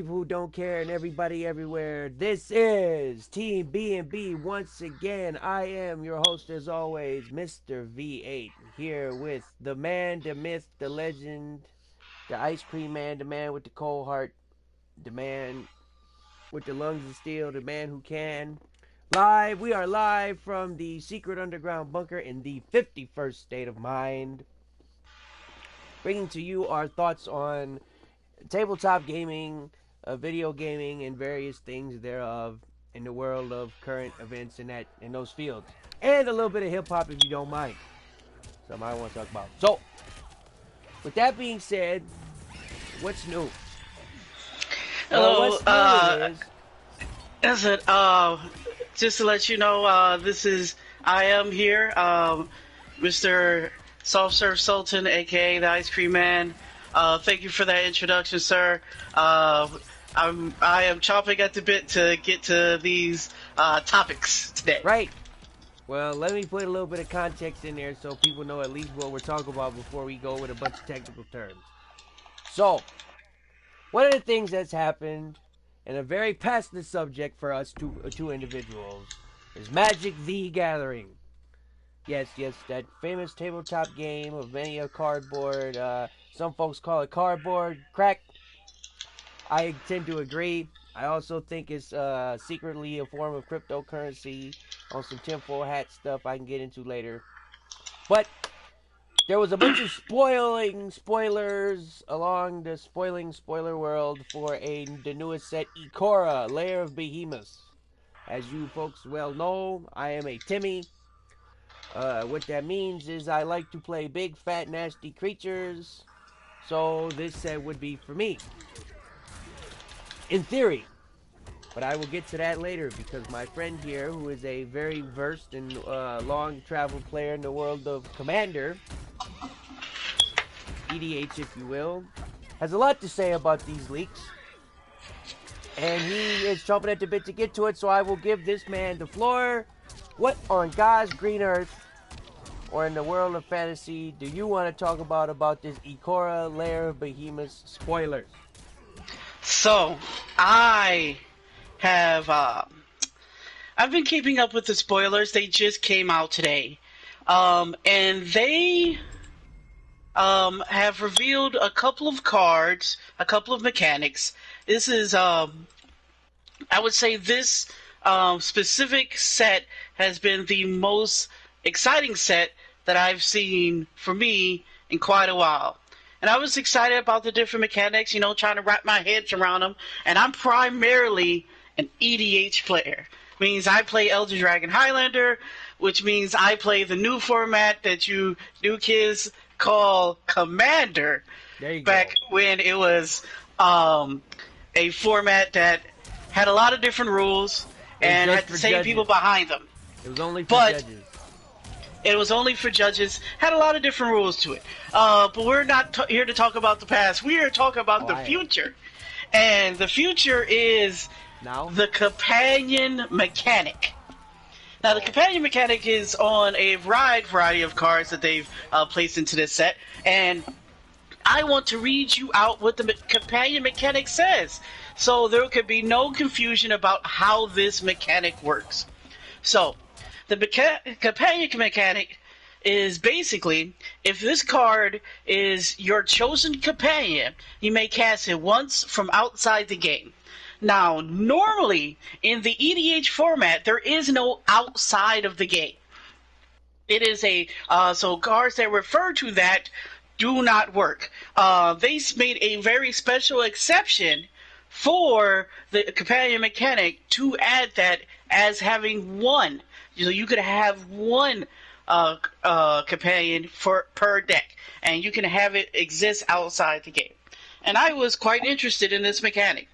people who don't care, and everybody everywhere. This is Team BnB once again. I am your host as always, Mr. V8, here with the man, the myth, the legend, the ice cream man, the man with the cold heart, the man with the lungs of steel, the man who can. We are live from the secret underground bunker in the 51st state of mind, bringing to you our thoughts on tabletop gaming, video gaming, and various things thereof in the world of current events in those fields, and a little bit of hip hop if you don't mind. Something I want to talk about. So, with that being said, what's new? Hello. What's new Just to let you know, I am here, Mr. Soft Serve Sultan, aka the Ice Cream Man. Thank you for that introduction, sir. I am chomping at the bit to get to these topics today. Right. Well, let me put a little bit of context in there so people know at least what we're talking about before we go with a bunch of technical terms. So, one of the things that's happened, and a very passionate subject for us two individuals, is Magic the Gathering. Yes, that famous tabletop game of many a cardboard. Some folks call it cardboard crack. I tend to agree. I also think it's secretly a form of cryptocurrency on some tinfoil hat stuff I can get into later. But there was a bunch of spoilers along the spoiler world for the newest set, Ikoria, Lair of Behemoths. As you folks well know, I am a Timmy. What that means is I like to play big, fat, nasty creatures. So this set would be for me. In theory. But I will get to that later because my friend here, who is a very versed and long-traveled player in the world of Commander, EDH if you will, has a lot to say about these leaks. And he is chomping at the bit to get to it, so I will give this man the floor. What on God's green earth, or in the world of fantasy, do you want to talk about this Ikoria Lair of Behemoths spoilers? So, I've been keeping up with the spoilers. They just came out today. And they have revealed a couple of cards, a couple of mechanics. This is, I would say this specific set has been the most exciting set that I've seen for me in quite a while. And I was excited about the different mechanics, trying to wrap my head around them. And I'm primarily an EDH player. Means I play Elder Dragon Highlander, which means I play the new format that you new kids call Commander. There you back go. When it was a format that had a lot of different rules and had the same people behind them. It was only for judges. It was only for judges. Had a lot of different rules to it. But we're not here to talk about the past. We are talking about the future. And the future is the companion mechanic. Now, the companion mechanic is on a wide variety of cards that they've placed into this set. And I want to read you out what the companion mechanic says, so there could be no confusion about how this mechanic works. So, the companion mechanic is basically, if this card is your chosen companion, you may cast it once from outside the game. Now, normally, in the EDH format, there is no outside of the game. It is so cards that refer to that do not work. They made a very special exception for the companion mechanic to add that as having one. So you could have one companion per deck, and you can have it exist outside the game. And I was quite interested in this mechanic.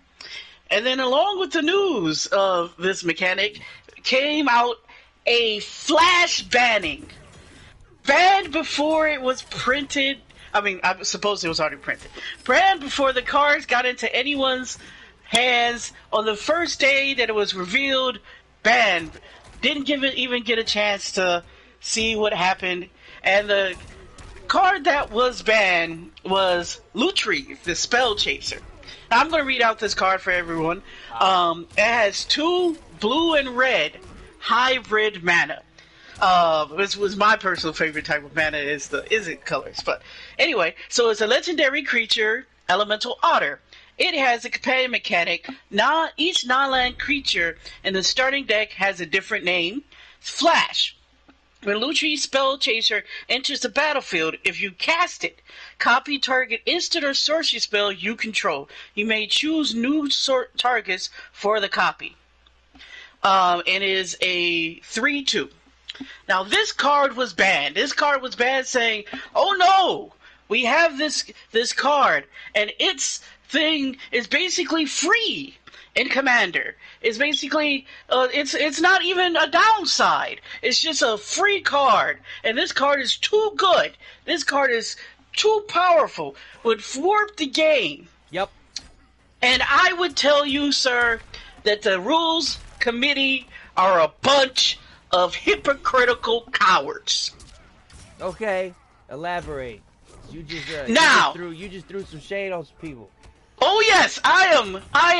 And then along with the news of this mechanic came out a flash banning. Banned before it was printed. I mean, I suppose it was already printed. Banned before the cards got into anyone's hands. On the first day that it was revealed, banned. Didn't even get a chance to see what happened. And the card that was banned was Lutri, the Spell Chaser. I'm going to read out this card for everyone. It has 2 blue and red hybrid mana. This was my personal favorite type of mana isn't colors. But anyway, so it's a legendary creature, Elemental Otter. It has a companion mechanic. Each non-land creature in the starting deck has a different name. Flash. When Lutri Spell Chaser enters the battlefield, if you cast it, copy target instant or sorcery spell you control. You may choose new targets for the copy. It is a 3/2. Now this card was banned. This card was banned saying, oh no, we have this card, and its thing is basically free in Commander. It's basically, it's not even a downside. It's just a free card. And this card is too good. This card is too powerful. Would warp the game. Yep. And I would tell you, sir, that the rules committee are a bunch of hypocritical cowards. Okay, elaborate. You just threw some shade on some people. Oh yes, I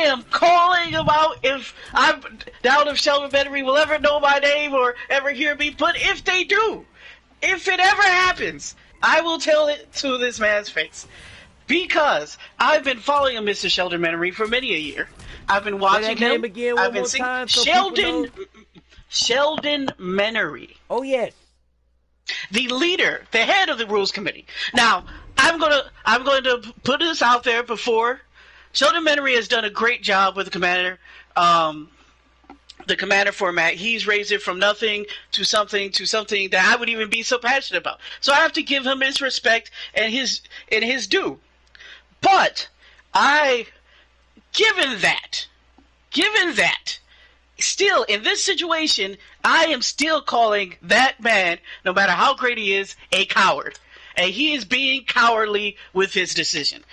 am calling about if I doubt if Sheldon Bennery will ever know my name or ever hear me, but if they do, if it ever happens, I will tell it to this man's face. Because I've been following a Mr. Sheldon Bennery for many a year. I've been watching him. Name again one more time so Sheldon Menery. Oh yes. The leader, the head of the rules committee. Now, I'm going to put this out there before. Sheldon Menery has done a great job with the Commander format. He's raised it from nothing to something that I would even be so passionate about. So I have to give him his respect and his due. But given that, still, in this situation, I am still calling that man, no matter how great he is, a coward. And he is being cowardly with his decision.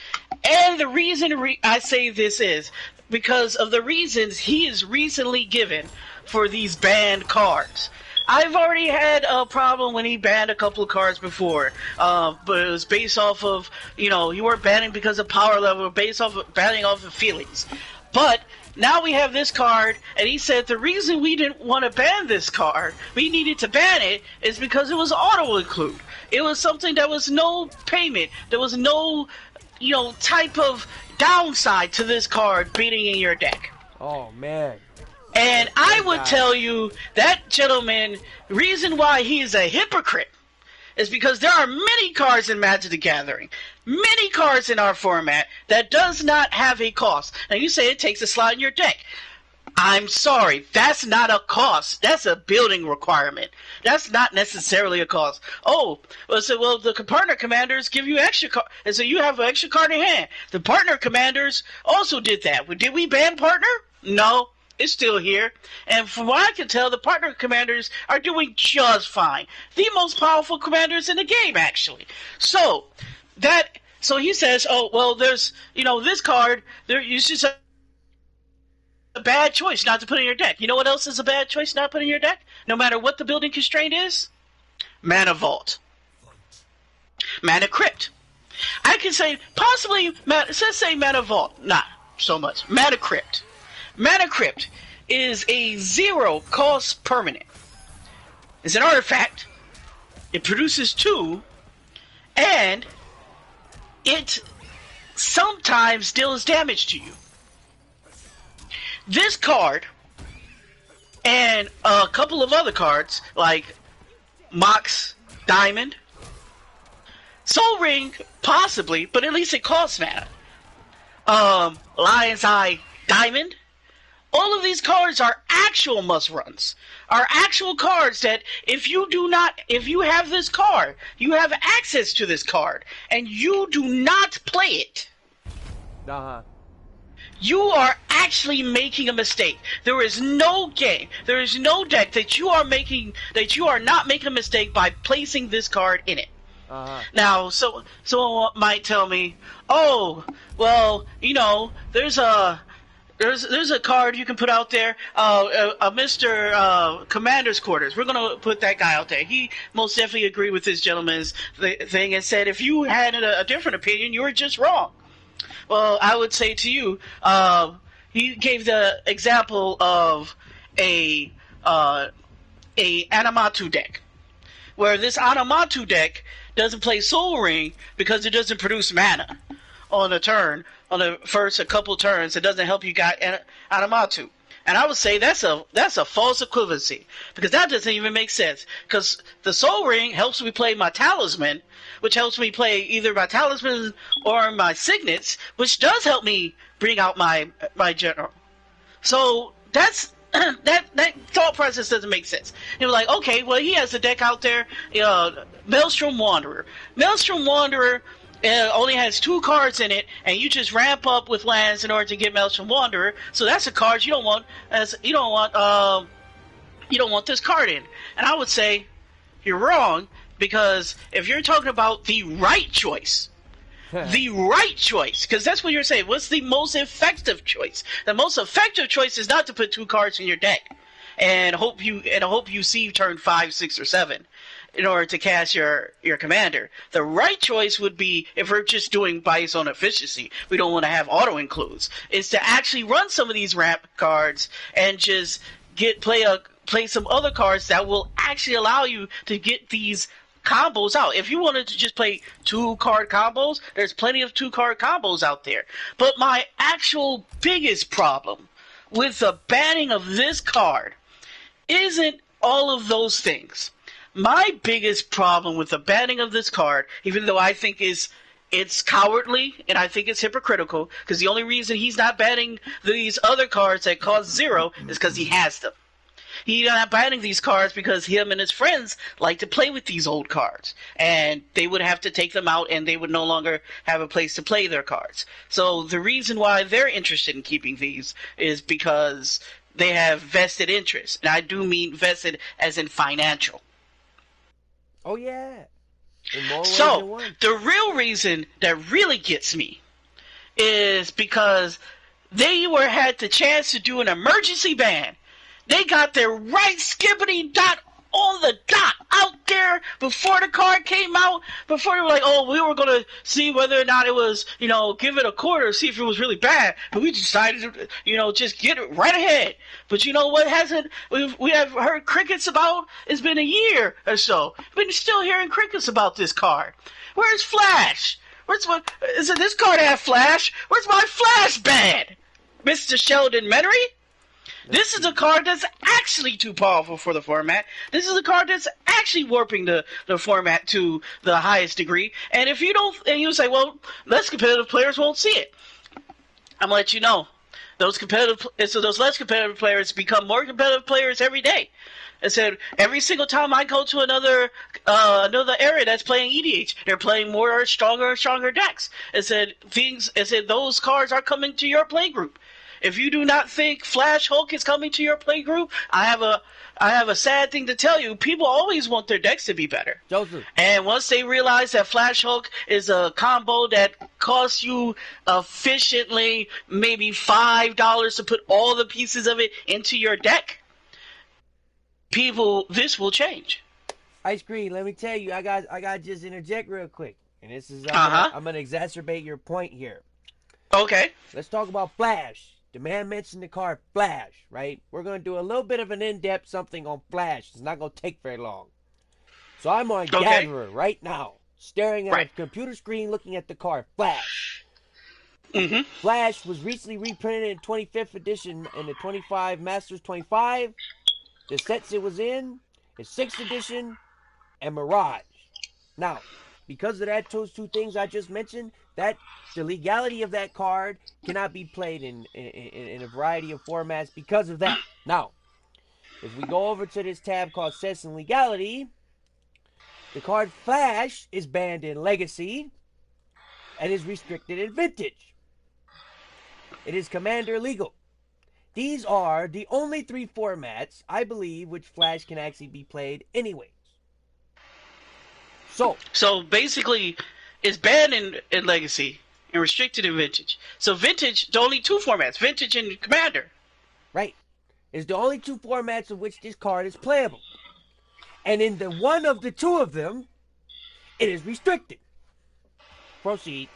And the reason I say this is because of the reasons he is recently given for these banned cards. I've already had a problem when he banned a couple of cards before, but it was based off of, you weren't banning because of power level, based off of banning off of feelings. But now we have this card, and he said the reason we didn't want to ban this card, we needed to ban it, is because it was auto-include. It was something that was no payment. There was no, type of downside to this card being in your deck. Oh, man. And I would tell you, that gentleman, reason why he is a hypocrite is because there are many cards in Magic the Gathering, many cards in our format that does not have a cost. Now you say it takes a slot in your deck. I'm sorry, that's not a cost. That's a building requirement. That's not necessarily a cost. Oh, well, the partner commanders give you extra card, and so you have an extra card in hand. The partner commanders also did that. Did we ban partner? No. It's still here, and from what I can tell, the partner commanders are doing just fine. The most powerful commanders in the game, actually. So he says, oh, well, there's, this card, it's just a bad choice not to put in your deck. You know what else is a bad choice not to put in your deck? No matter what the building constraint is? Mana Vault. Mana Crypt. I can say, possibly, let's say Mana Vault. Not so much. Mana Crypt. Mana Crypt is a 0-cost permanent. It's an artifact. It produces 2, and it sometimes deals damage to you. This card, and a couple of other cards, like Mox Diamond, Soul Ring, possibly, but at least it costs mana. Lion's Eye Diamond. All of these cards are actual must-runs. Are actual cards that if you have this card, you have access to this card, and you do not play it, you are actually making a mistake. There is no game, there is no deck that you are not making a mistake by placing this card in it. Now, so someone might tell me, oh, well, there's a card you can put out there, a Mr. Commander's Quarters. We're going to put that guy out there. He most definitely agreed with this gentleman's thing and said if you had a different opinion, you were just wrong. Well, I would say to you, he gave the example of a Anamatu deck, where this Anamatu deck doesn't play Soul Ring because it doesn't produce mana on a turn, on the first a couple turns. It doesn't help you get Anamatu. And I would say that's a false equivalency, because that doesn't even make sense. Because the Soul Ring helps me play my Talisman, which helps me play either my Talisman or my Signets, which does help me bring out my General. So that's that thought process doesn't make sense. He was like, okay, well, he has a deck out there, Maelstrom Wanderer. Maelstrom Wanderer only has 2 cards in it, and you just ramp up with lands in order to get Maelstrom Wanderer. So that's a card you don't want. You don't want this card in. And I would say you're wrong, because if you're talking about the right choice, the right choice, because that's what you're saying. What's the most effective choice? The most effective choice is not to put 2 cards in your deck and hope you see turn 5, 6, or 7 in order to cast your commander. The right choice would be, if we're just doing by its own efficiency, we don't want to have auto includes, is to actually run some of these ramp cards and just play some other cards that will actually allow you to get these combos out. If you wanted to just play 2-card combos, there's plenty of 2-card combos out there. But my actual biggest problem with the banning of this card isn't all of those things. My biggest problem with the banning of this card, even though I think it's cowardly and I think it's hypocritical, because the only reason he's not banning these other cards that cost 0 is because he has them. He's not banning these cards because him and his friends like to play with these old cards, and they would have to take them out and they would no longer have a place to play their cards. So the reason why they're interested in keeping these is because they have vested interest. And I do mean vested as in financial. Oh, yeah. So, the real reason that really gets me is because they had the chance to do an emergency ban. They got their right skippity dot on the dot out there before the card came out, before they were like, oh, we were going to see whether or not it was, give it a quarter, see if it was really bad, but we decided to, just get it right ahead. But you know what we have heard crickets about? It's been a year or so. We've been still hearing crickets about this card. Where's Flash? Isn't this card have Flash? Where's my Flash ban? Mr. Sheldon Menery? This is a card that's actually too powerful for the format. This is a card that's actually warping the format to the highest degree. And if you don't, and you say, well, less competitive players won't see it. I'm gonna let you know. Those less competitive players become more competitive players every day. I said every single time I go to another area that's playing EDH, they're playing more stronger and stronger decks. I said those cards are coming to your play group. If you do not think Flash Hulk is coming to your play group, I have a sad thing to tell you. People always want their decks to be better. Joseph. And once they realize that Flash Hulk is a combo that costs you efficiently maybe $5 to put all the pieces of it into your deck, this will change. Ice Cream, let me tell you, I got just interject real quick. And this is I'm gonna exacerbate your point here. Okay. Let's talk about Flash. The man mentioned the card Flash, right? We're going to do a little bit of an in-depth something on Flash. It's not going to take very long. So I'm on Gatherer right now, staring at a computer screen looking at the card Flash. Mm-hmm. Flash was recently reprinted in 25th edition in the 25 Masters 25. The sets it was in is 6th edition and Mirage. Now, because of those two things I just mentioned, the legality of that card cannot be played in a variety of formats because of that. Now, if we go over to this tab called Sets and Legality, the card Flash is banned in Legacy and is restricted in Vintage. It is Commander legal. These are the only 3 formats, I believe, which Flash can actually be played anyways. So basically, it's banned in Legacy and restricted in Vintage. So Vintage, the only 2 formats, Vintage and Commander. Right. It's the only 2 formats of which this card is playable. And in the one of the 2 of them, it is restricted. Proceed.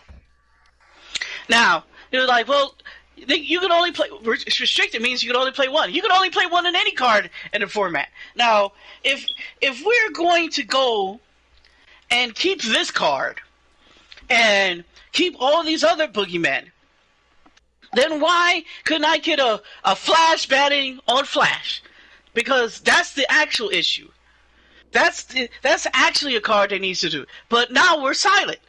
Now, you're like, well, you can only play. Restricted means you can only play one. You can only play one in any card in the format. Now, if we're going to go and keep this card and keep all these other boogeymen, then why couldn't I get a flash banning on flash? Because that's the actual issue. That's actually a card that needs to do. But now we're silent.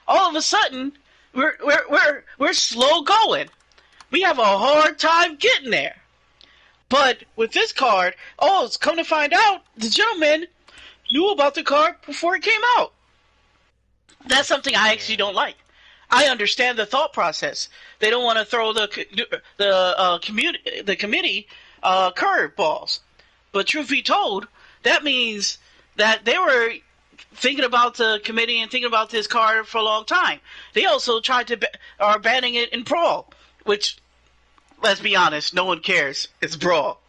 All of a sudden, we're slow going. We have a hard time getting there. But with this card, it's come to find out, the gentleman knew about the card before it came out. That's something I actually don't like. I understand the thought process. They don't want to throw the committee curveballs. But truth be told, that means that they were thinking about the committee and thinking about this card for a long time. They also tried to are banning it in Brawl, which, let's be honest, no one cares. It's Brawl.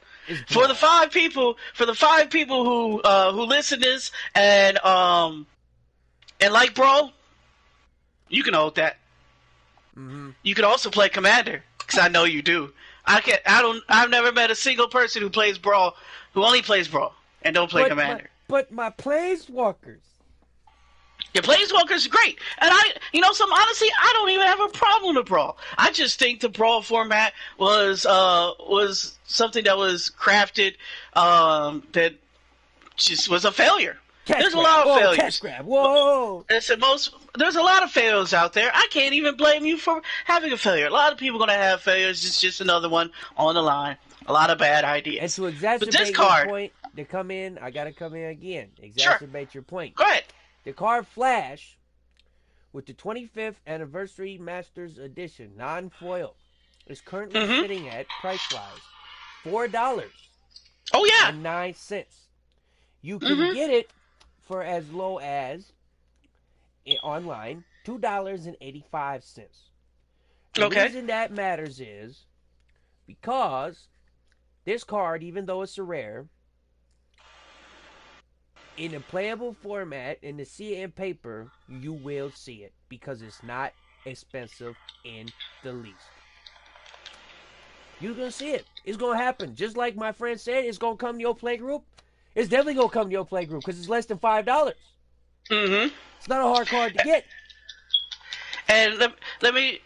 For the five people who listen to this and like Brawl, you can hold that. Mm-hmm. You can also play Commander, because I know you do. I've never met a single person who plays Brawl, who only plays Brawl and don't play Commander. But my Planeswalkers. Your Planeswalkers are great, and honestly, I don't even have a problem with Brawl. I just think the Brawl format was something that was crafted that just was a failure. There's a lot of failures. Whoa! There's a lot of failures out there. I can't even blame you for having a failure. A lot of people are going to have failures. It's just another one on the line. A lot of bad ideas. And to exacerbate your point, I got to come in again. Exacerbate your point. Go ahead. The card Flash, with the 25th Anniversary Masters Edition, non-foil, is currently sitting at, price-wise, $4. Oh, yeah. And 9 cents. You can get it for as low as, online, $2.85. The reason that matters is because this card, even though it's a rare, in a playable format, in the see it in paper, you will see it because it's not expensive in the least. You're going to see it. It's going to happen. Just like my friend said, it's going to come to your play group. It's definitely going to come to your play group because it's less than $5. Mm-hmm. It's not a hard card to get. And let me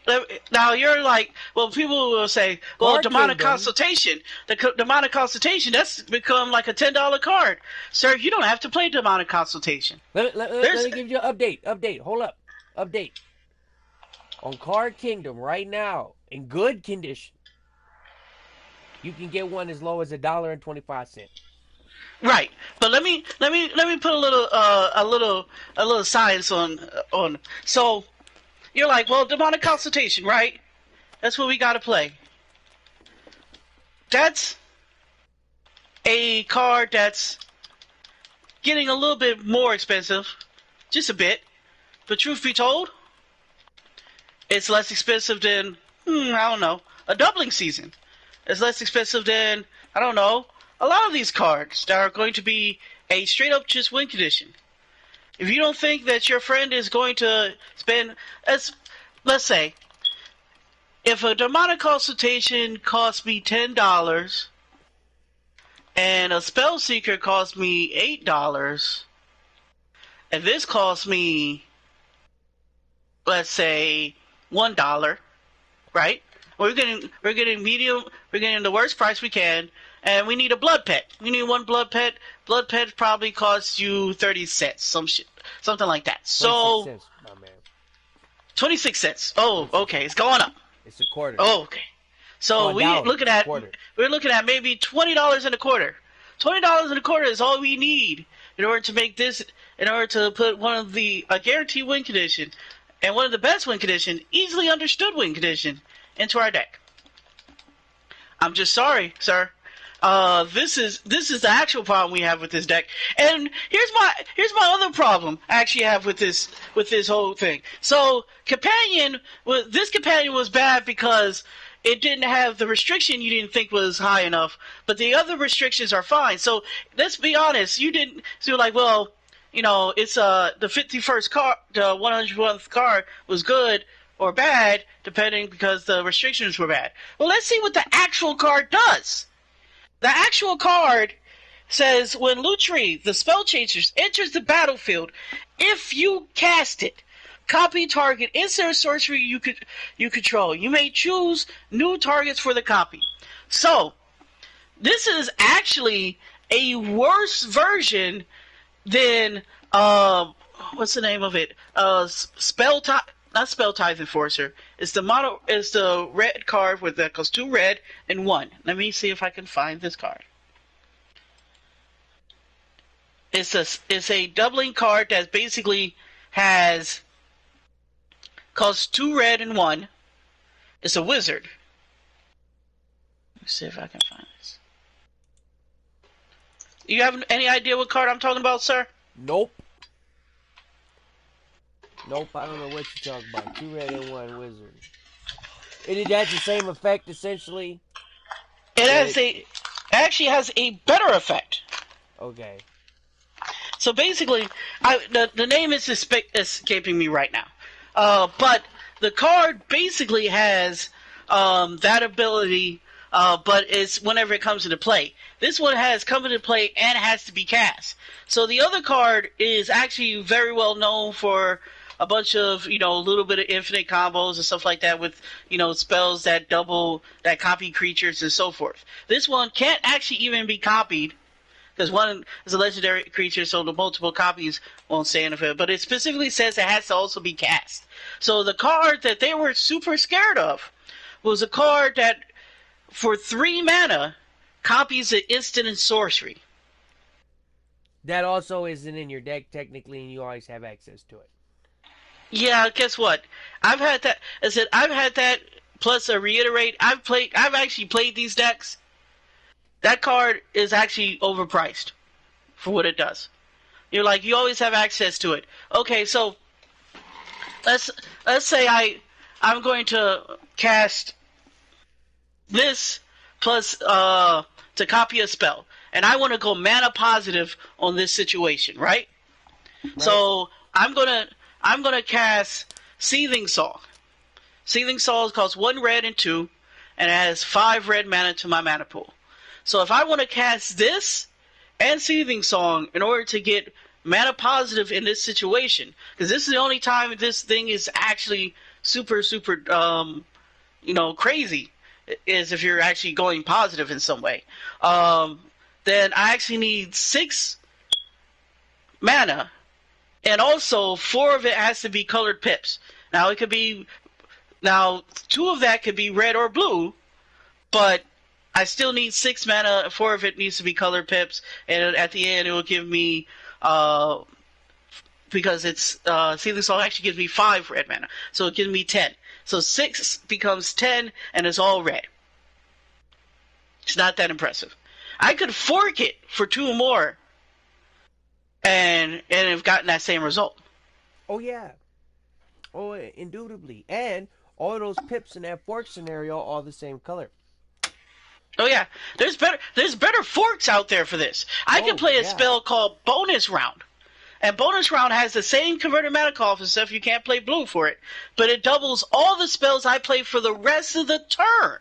now you're like, well, people will say, well, demonic consultation, the demonic consultation, that's become like a $10 card. Sir, you don't have to play demonic consultation. Let me give you an update. Hold up. Update. On Card Kingdom right now, in good condition, you can get one as low as $1.25. Right, but let me put a little science on. So you're like, well, demonic consultation, right? That's what we got to play. That's a card that's getting a little bit more expensive, just a bit. But truth be told, it's less expensive than I don't know, a doubling season. It's less expensive than, I don't know, a lot of these cards that are going to be a straight up just win condition. If you don't think that your friend is going to spend, let's say, if a demonic consultation costs me $10 and a spell seeker costs me $8, and this costs me, let's say, $1, right? We're getting medium. We're getting the worst price we can, and we need a blood pet. We need one blood pet. Blood pet probably costs you 30 cents, something like that. So 26 cents, my man. 26 cents. Oh, okay, it's going up. It's a quarter. Oh, okay. So we're looking at maybe $20 and a quarter. $20 and a quarter is all we need in order to make this. In order to put one of a guaranteed win condition, and one of the best win condition, easily understood win condition, into our deck. I'm just sorry, sir. This is the actual problem we have with this deck. And here's my other problem I actually have with this whole thing. So this companion was bad because it didn't have the restriction you didn't think was high enough, but the other restrictions are fine. So let's be honest, you didn't. So you're like, well, it's the 51st card, the 101th card was good, or bad, depending because the restrictions were bad. Well, let's see what the actual card does. The actual card says when Lutri, the spell chasers, enters the battlefield, if you cast it, copy target instant sorcery you control. You may choose new targets for the copy. So, this is actually a worse version than what's the name of it? Not Spell Tithe Enforcer. It's the red card that costs 2 red and 1. Let me see if I can find this card. It's a doubling card that basically costs 2 red and 1. It's a wizard. Let's see if I can find this. You have any idea what card I'm talking about, sir? Nope. Nope, I don't know what you're talking about. 2 red and 1 wizard. It has the same effect, essentially. It actually has a better effect. Okay. So basically, the name is escaping me right now. But the card basically has that ability, but it's whenever it comes into play. This one has come into play and has to be cast. So the other card is actually very well known for a bunch of, a little bit of infinite combos and stuff like that with, spells that copy creatures and so forth. This one can't actually even be copied because one is a legendary creature, so the multiple copies won't stay in the field. But it specifically says it has to also be cast. So the card that they were super scared of was a card that, for 3 mana, copies an instant and sorcery. That also isn't in your deck, technically, and you always have access to it. Yeah, guess what? I've had that. I've had that. Plus, a reiterate. I've actually played these decks. That card is actually overpriced for what it does. You always have access to it. Okay, so let's say I'm going to cast this plus to copy a spell, and I want to go mana positive on this situation, right? So I'm gonna cast Seething Song. Seething Song costs 1 red and 2, and it has 5 red mana to my mana pool. So if I want to cast this and Seething Song in order to get mana positive in this situation, because this is the only time this thing is actually super, super, crazy, is if you're actually going positive in some way. Then I actually need 6 mana. And also, 4 of it has to be colored pips. Now, 2 of that could be red or blue, but I still need 6 mana. 4 of it needs to be colored pips, and at the end, it will give me, because it's, Seething Song actually gives me 5 red mana, so it gives me 10. So 6 becomes 10, and it's all red. It's not that impressive. I could fork it for 2 more, and have gotten that same result. Oh, yeah. Oh, indubitably. And all those pips in that fork scenario are the same color. Oh, yeah. There's better forks out there for this. I can play a spell called Bonus Round. And Bonus Round has the same converted mana cost and stuff. You can't play blue for it. But it doubles all the spells I play for the rest of the turn.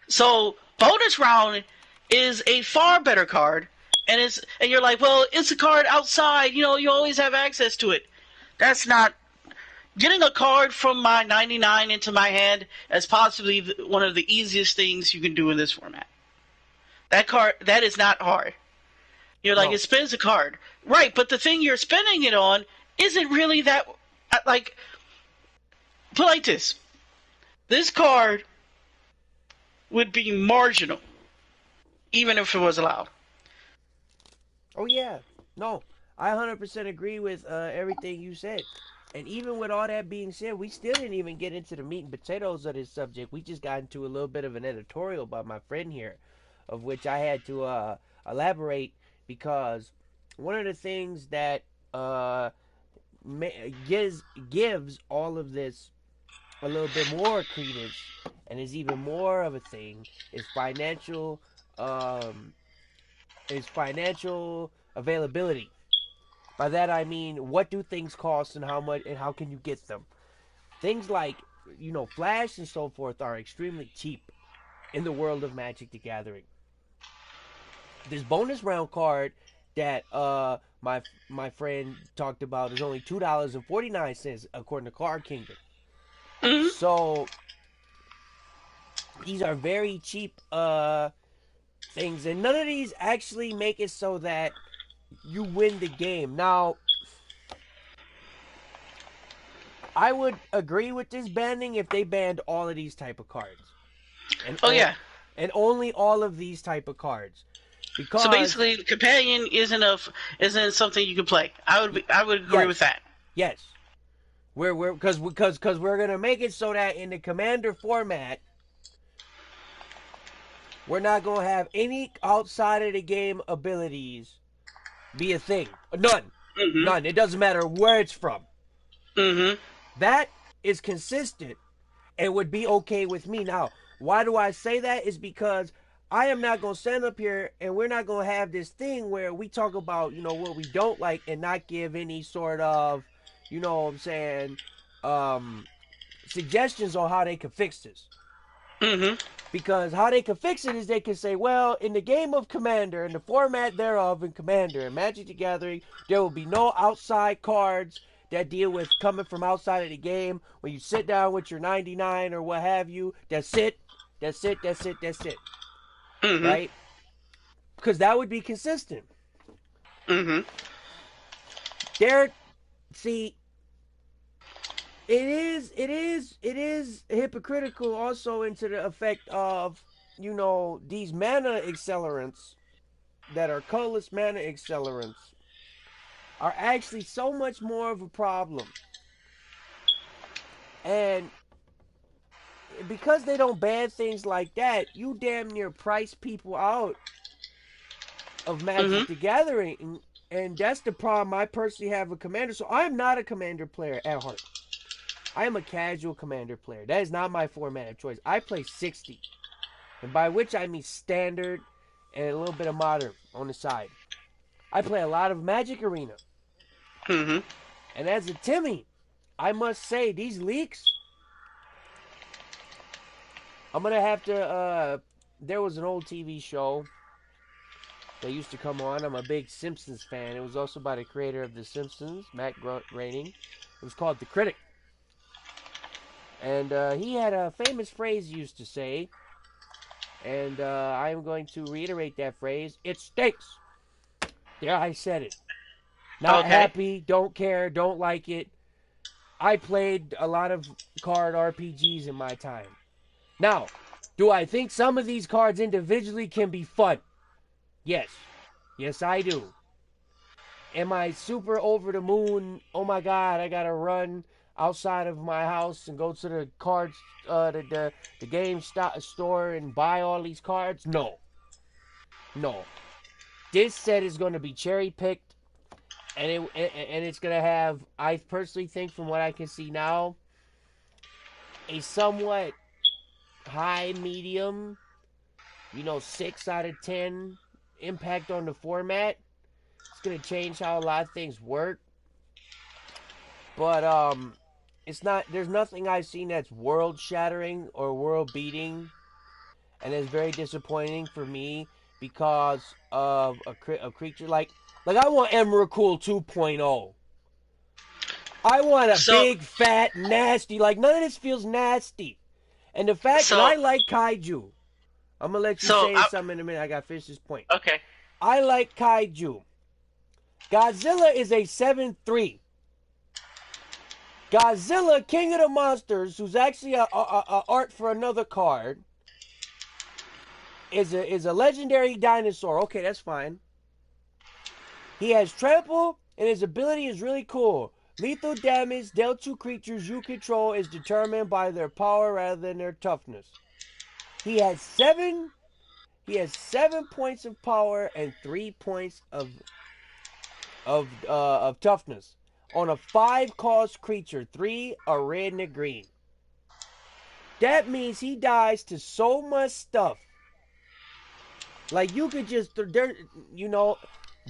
So, Bonus Round is a far better card, and you're like, well, it's a card outside, you always have access to it. That's not... Getting a card from my 99 into my hand is possibly one of the easiest things you can do in this format. That is not hard. You're like, it spins a card. Right, but the thing you're spending it on isn't really that... put like this. This card would be marginal, even if it was allowed. Oh, yeah. No, I 100% agree with everything you said. And even with all that being said, we still didn't even get into the meat and potatoes of this subject. We just got into a little bit of an editorial by my friend here, of which I had to elaborate, because one of the things that gives all of this a little bit more credence and is even more of a thing is financial availability. By that I mean, what do things cost and how much and how can you get them? Things like, Flash and so forth are extremely cheap in the world of Magic the Gathering. This bonus round card that my friend talked about is only $2.49 according to Card Kingdom. Mm-hmm. So these are very cheap things, and none of these actually make it so that you win the game. Now, I would agree with this banning if they banned all of these type of cards, and Oh yeah. and only all of these type of cards. Because so basically, companion isn't something you can play. I would agree with that. Yes, because we're gonna make it so that in the Commander format, we're not gonna have any outside of the game abilities be a thing. None. Mm-hmm. None. It doesn't matter where it's from. Mm-hmm. That is consistent and would be okay with me. Now, why do I say that? Is because I am not going to stand up here and we're not going to have this thing where we talk about, what we don't like and not give any sort of, what I'm saying, suggestions on how they can fix this. Mm-hmm. Because how they can fix it is they can say, well, in the game of Commander, in the format thereof in Commander and Magic the Gathering, there will be no outside cards that deal with coming from outside of the game. When you sit down with your 99 or what have you, that's it. That's it. That's it. That's it. Mm-hmm. Right? Because that would be consistent. Mm-hmm. See, it is hypocritical also into the effect of, these mana accelerants that are colorless mana accelerants are actually so much more of a problem. And because they don't ban things like that, you damn near price people out of Magic the Gathering. And that's the problem I personally have with Commander. So I'm not a Commander player at heart. I am a casual Commander player. That is not my format of choice. I play 60. And by which I mean standard and a little bit of modern on the side. I play a lot of Magic Arena. Mm-hmm. And as a Timmy, I must say, these leaks, I'm going to have to, there was an old TV show that used to come on. I'm a big Simpsons fan. It was also by the creator of The Simpsons, Matt Groening. It was called The Critic. And he had a famous phrase he used to say, and I am going to reiterate that phrase. It stinks. There, I said it. Not happy, don't care, don't like it. I played a lot of card RPGs in my time. Now, do I think some of these cards individually can be fun? Yes. Yes, I do. Am I super over the moon? Oh my God, I gotta run outside of my house and go to the cards, the game store and buy all these cards? No. No. This set is going to be cherry picked, and it's going to have, I personally think, from what I can see now, a somewhat high medium, 6 out of 10 impact on the format. It's going to change how a lot of things work. But there's nothing I've seen that's world shattering or world beating, and it's very disappointing for me because of a creature like I want Emrakul 2.0. I want a big, fat, nasty, none of this feels nasty. And the fact that I like Kaiju, I'm going to let you say something in a minute. I got to finish this point. Okay. I like Kaiju. Godzilla is a 7/3. Godzilla, King of the Monsters, who's actually a art for another card, is a legendary dinosaur. Okay, that's fine. He has trample, and his ability is really cool. Lethal damage dealt to creatures you control is determined by their power rather than their toughness. He has 7 points of power and 3 points of toughness on a 5-cost creature. 3 a red and a green. That means he dies to so much stuff. Like, you could just,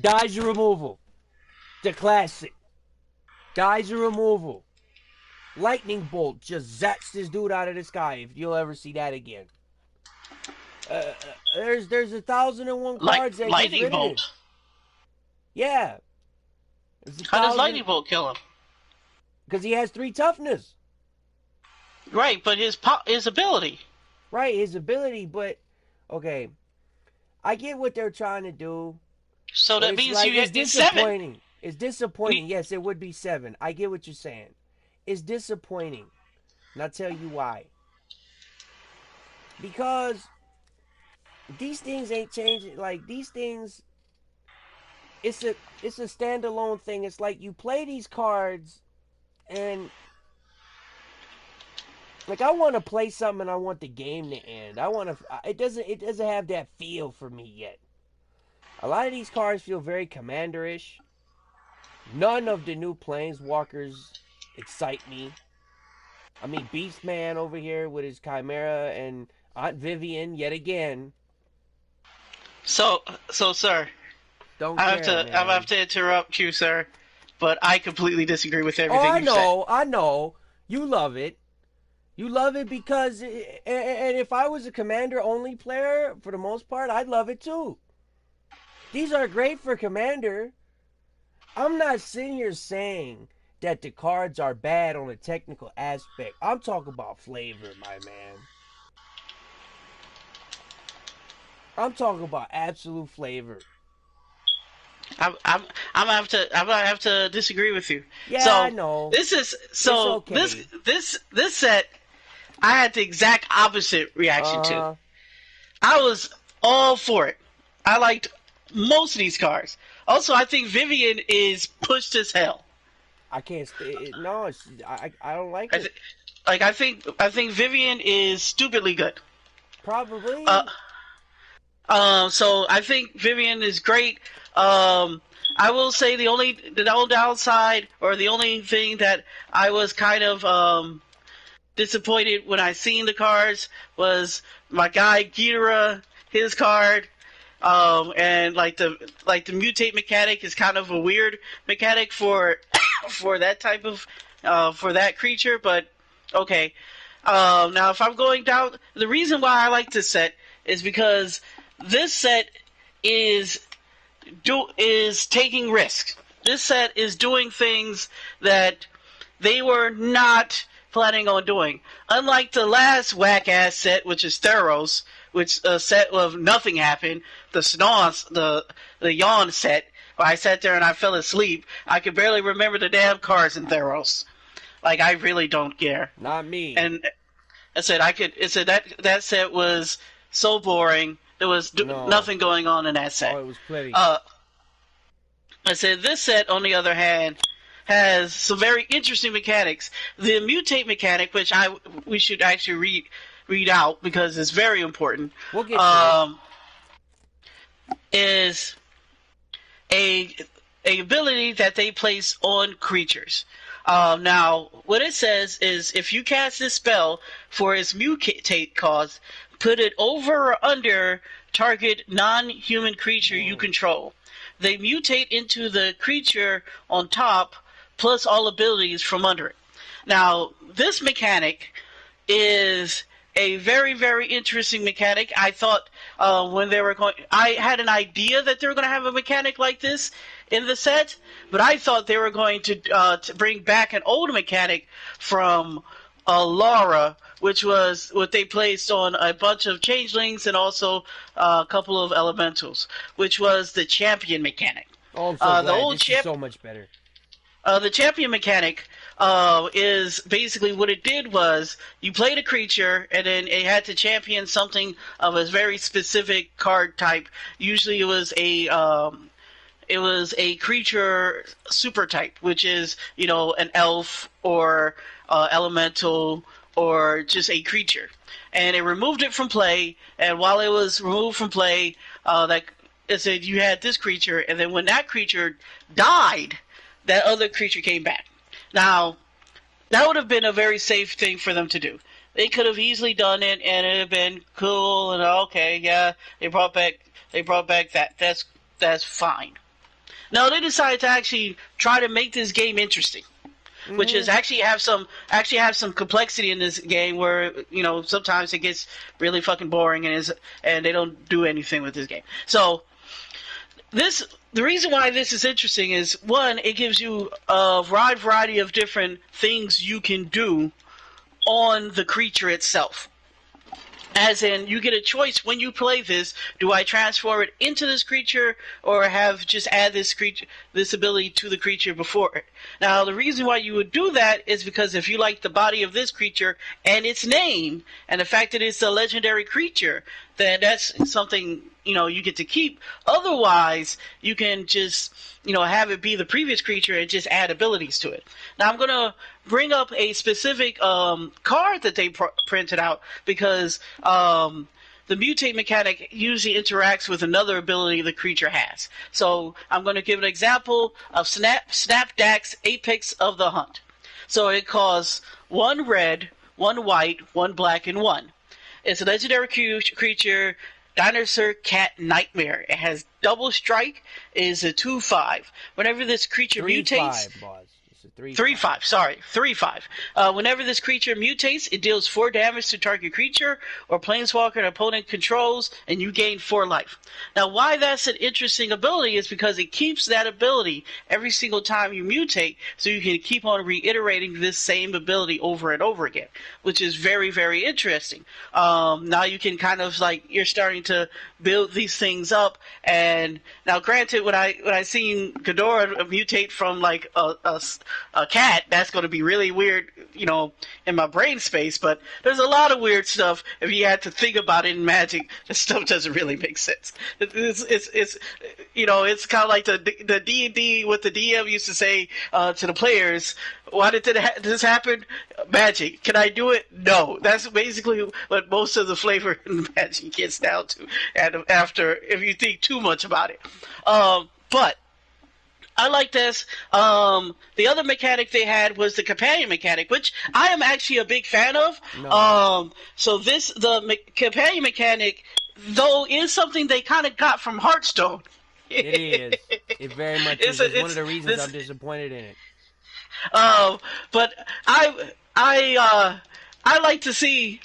dodge your removal. The classic. Geyser removal. Lightning bolt just zaps this dude out of the sky. If you'll ever see that again. There's 1,001 cards that gets rid of it. Yeah. How does lightning bolt kill him? Because he has 3 toughness. Right, but his ability. Right, his ability, but okay. I get what they're trying to do. So that means you get 7. It's disappointing. Yes, it would be 7. I get what you're saying. It's disappointing. And I'll tell you why. Because these things ain't changing. Like, these things, it's a standalone thing. It's like you play these cards and like I want to play something and I want the game to end. It doesn't have that feel for me yet. A lot of these cards feel very Commander-ish. None of the new Planeswalkers excite me. I mean, Beastman over here with his Chimera and Aunt Vivian yet again. So, sir, I have to interrupt you, sir, but I completely disagree with everything you said. I know. You love it. You love it because, and if I was a Commander-only player, for the most part, I'd love it too. These are great for Commander. I'm not sitting here saying that the cards are bad on a technical aspect. I'm talking about flavor, my man. I'm talking about absolute flavor. I'm gonna have to disagree with you. Yeah, so, I know. This set, I had the exact opposite reaction to. I was all for it. I liked most of these cards. Also, I think Vivian is pushed as hell. I can't. I don't like it. I think Vivian is stupidly good. Probably. So I think Vivian is great. I will say the only downside, or the only thing that I was kind of disappointed when I seen the cards was my guy Ghidorah, his card. And like the mutate mechanic is kind of a weird mechanic for that type of for that creature, but okay. Now if I'm going down, the reason why I like this set is because this set is taking risks. This set is doing things that they were not planning on doing. Unlike the last whack-ass set, which is Theros, which a set of nothing happened, the Yawn set, where I sat there and I fell asleep. I could barely remember the damn cards in Theros. Like, I really don't care. Not me. And I said that set was so boring. There was nothing going on in that set. Oh, it was pretty. I said this set, on the other hand, has some very interesting mechanics. The mutate mechanic, which we should actually read out because it's very important. We'll get to it. Is a ability that they place on creatures. Now, what it says is if you cast this spell for its mutate cost, put it over or under target non-human creature you control. They mutate into the creature on top, plus all abilities from under it. Now, this mechanic is a very, very interesting mechanic. I thought I had an idea that they were going to have a mechanic like this in the set, but I thought they were going to bring back an old mechanic from Laura, which was what they placed on a bunch of changelings and also a couple of elementals, which was the champion mechanic. Oh, I'm so glad. The old this is so much better. The champion mechanic is basically what it did was you played a creature and then it had to champion something of a very specific card type. Usually it was a creature super type, which is, an elf or elemental or just a creature. And it removed it from play, and while it was removed from play, it said you had this creature, and then when that creature died, that other creature came back. Now, that would have been a very safe thing for them to do. They could have easily done it, and it would have been cool, and okay, yeah, they brought back that. That's fine. No, they decided to actually try to make this game interesting. Which is actually have some complexity in this game where, you know, sometimes it gets really fucking boring and they don't do anything with this game. So the reason why this is interesting is, one, it gives you a wide variety of different things you can do on the creature itself. As in, you get a choice when you play this: do I transform it into this creature, or have just add this ability to the creature before it? Now, the reason why you would do that is because if you like the body of this creature and its name, and the fact that it's a legendary creature, then that's something, you know, you get to keep. Otherwise, you can just, you know, have it be the previous creature and just add abilities to it. Now, I'm going to bring up a specific card that they printed out, because the mutate mechanic usually interacts with another ability the creature has. So I'm going to give an example of Snapdack's Apex of the Hunt. So it costs 1 red, 1 white, 1 black, and 1. It's a legendary creature, Dinosaur Cat Nightmare. It has double strike. It is a 2/5. Whenever this creature mutates... 3/5, boss. It's a 3/5, sorry. 3/5. Whenever this creature mutates, it deals 4 damage to target creature or planeswalker an opponent controls, and you gain 4 life. Now, why that's an interesting ability is because it keeps that ability every single time you mutate, so you can keep on reiterating this same ability over and over again, which is very, very interesting. Now you can kind of, like, you're starting to build these things up, and now granted, when I seen Ghidorah mutate from, like, a cat, that's going to be really weird, you know, in my brain space, but there's a lot of weird stuff. If you had to think about it in Magic, this stuff doesn't really make sense. It's you know, it's kind of like the D&D, what the DM used to say to the players: why did this happen? Magic. Can I do it? No. That's basically what most of the flavor in Magic gets down to, and after, if you think too much about it. But I like this. The other mechanic they had was the companion mechanic, which I am actually a big fan of. No. So the companion mechanic, though, is something they kind of got from Hearthstone. It is. It very much is. It's one of the reasons I'm disappointed in it. But I like to see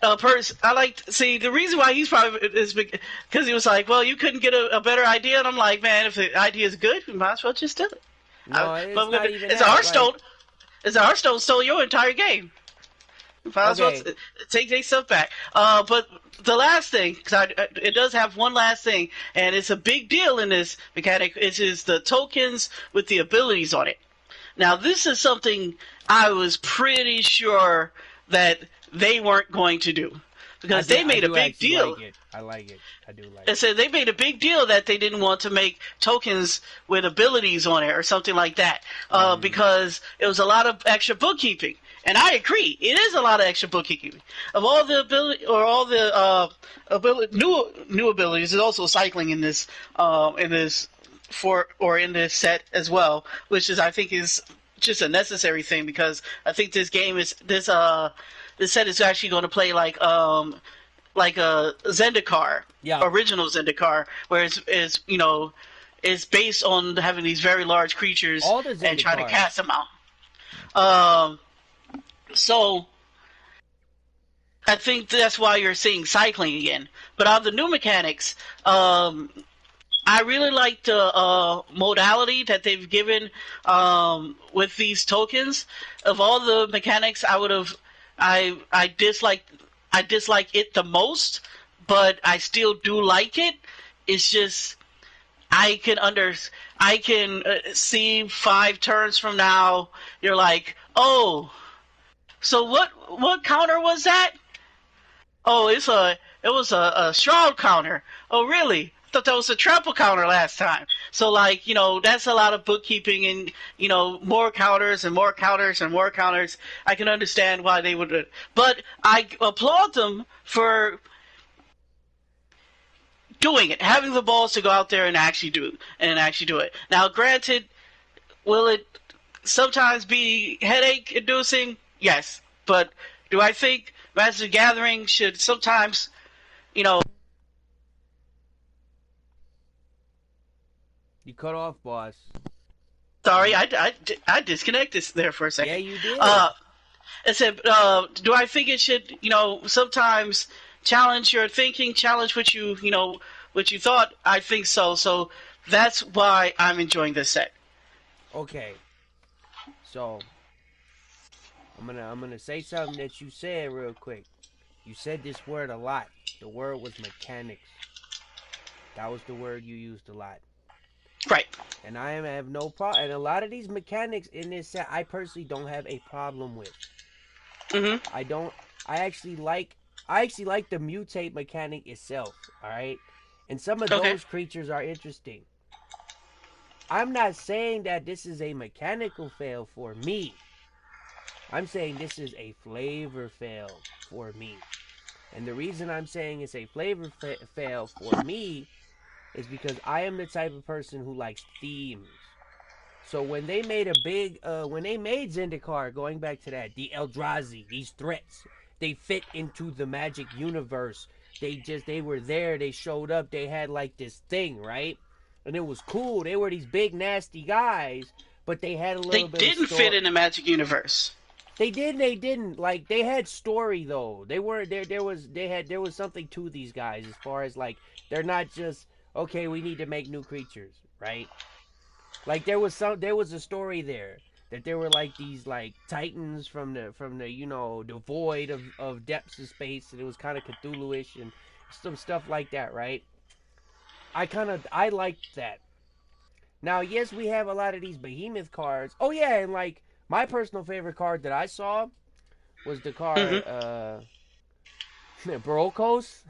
the reason why he's probably is because he was like, well, you couldn't get a better idea, and I'm like, man, if the idea is good, we might as well just do it. No, it's not even that. Hearthstone stole your entire game. Might as well take stuff back. But the last thing, because it does have one last thing, and it's a big deal in this mechanic, is the tokens with the abilities on it. Now, this is something I was pretty sure that they weren't going to do, because they made a big deal. I like it. I do like it. And so they made a big deal that they didn't want to make tokens with abilities on it or something like that, because it was a lot of extra bookkeeping. And I agree, it is a lot of extra bookkeeping. Of all the ability, or all the new abilities, there's also cycling in this set as well, which is, I think, is just a necessary thing, because I think this set is actually going to play like a Zendikar, original Zendikar, where it's you know, it's based on having these very large creatures and trying to cast them out. So I think that's why you're seeing cycling again. But on the new mechanics, I really like the modality that they've given with these tokens. Of all the mechanics, I dislike it the most, but I still do like it. It's just I can see 5 turns from now, you're like, oh, so what counter was that? Oh, it was a Shroud counter. Oh, really? I thought that was a trample counter last time. So, like, you know, that's a lot of bookkeeping, and, you know, more counters and more counters and more counters. I can understand why they would, but I applaud them for doing it, having the balls to go out there and actually do it. Now, granted, will it sometimes be headache-inducing? Yes, but do I think Magic the Gathering should sometimes, you know... You cut off, boss. Sorry, I disconnected there for a second. Yeah, you did. I said, do I think it should, sometimes challenge your thinking, challenge what what you thought? I think so. So that's why I'm enjoying this set. Okay. So I'm gonna say something that you said real quick. You said this word a lot. The word was mechanics. That was the word you used a lot. Right. And I have no problem. And a lot of these mechanics in this set, I personally don't have a problem with. Mm-hmm. I don't. I actually like the mutate mechanic itself. All right, and some of those creatures are interesting. I'm not saying that this is a mechanical fail for me. I'm saying this is a flavor fail for me. And the reason I'm saying it's a flavor fail for me is because I am the type of person who likes themes. So when they made when they made Zendikar, going back to that, the Eldrazi, these threats, they fit into the Magic universe. They were there, they showed up, they had like this thing, right? And it was cool. They were these big nasty guys, but they had a little bit of They didn't fit in the Magic universe. They did, they didn't. Like, they had story though. They were there was something to these guys as far as like they're not just okay, we need to make new creatures, right? Like there was a story there that there were like these like titans from the the void of depths of space, and it was kind of Cthulhu-ish and some stuff like that, right? I liked that. Now, yes, we have a lot of these behemoth cards. Oh yeah, and like my personal favorite card that I saw was the card Brokos,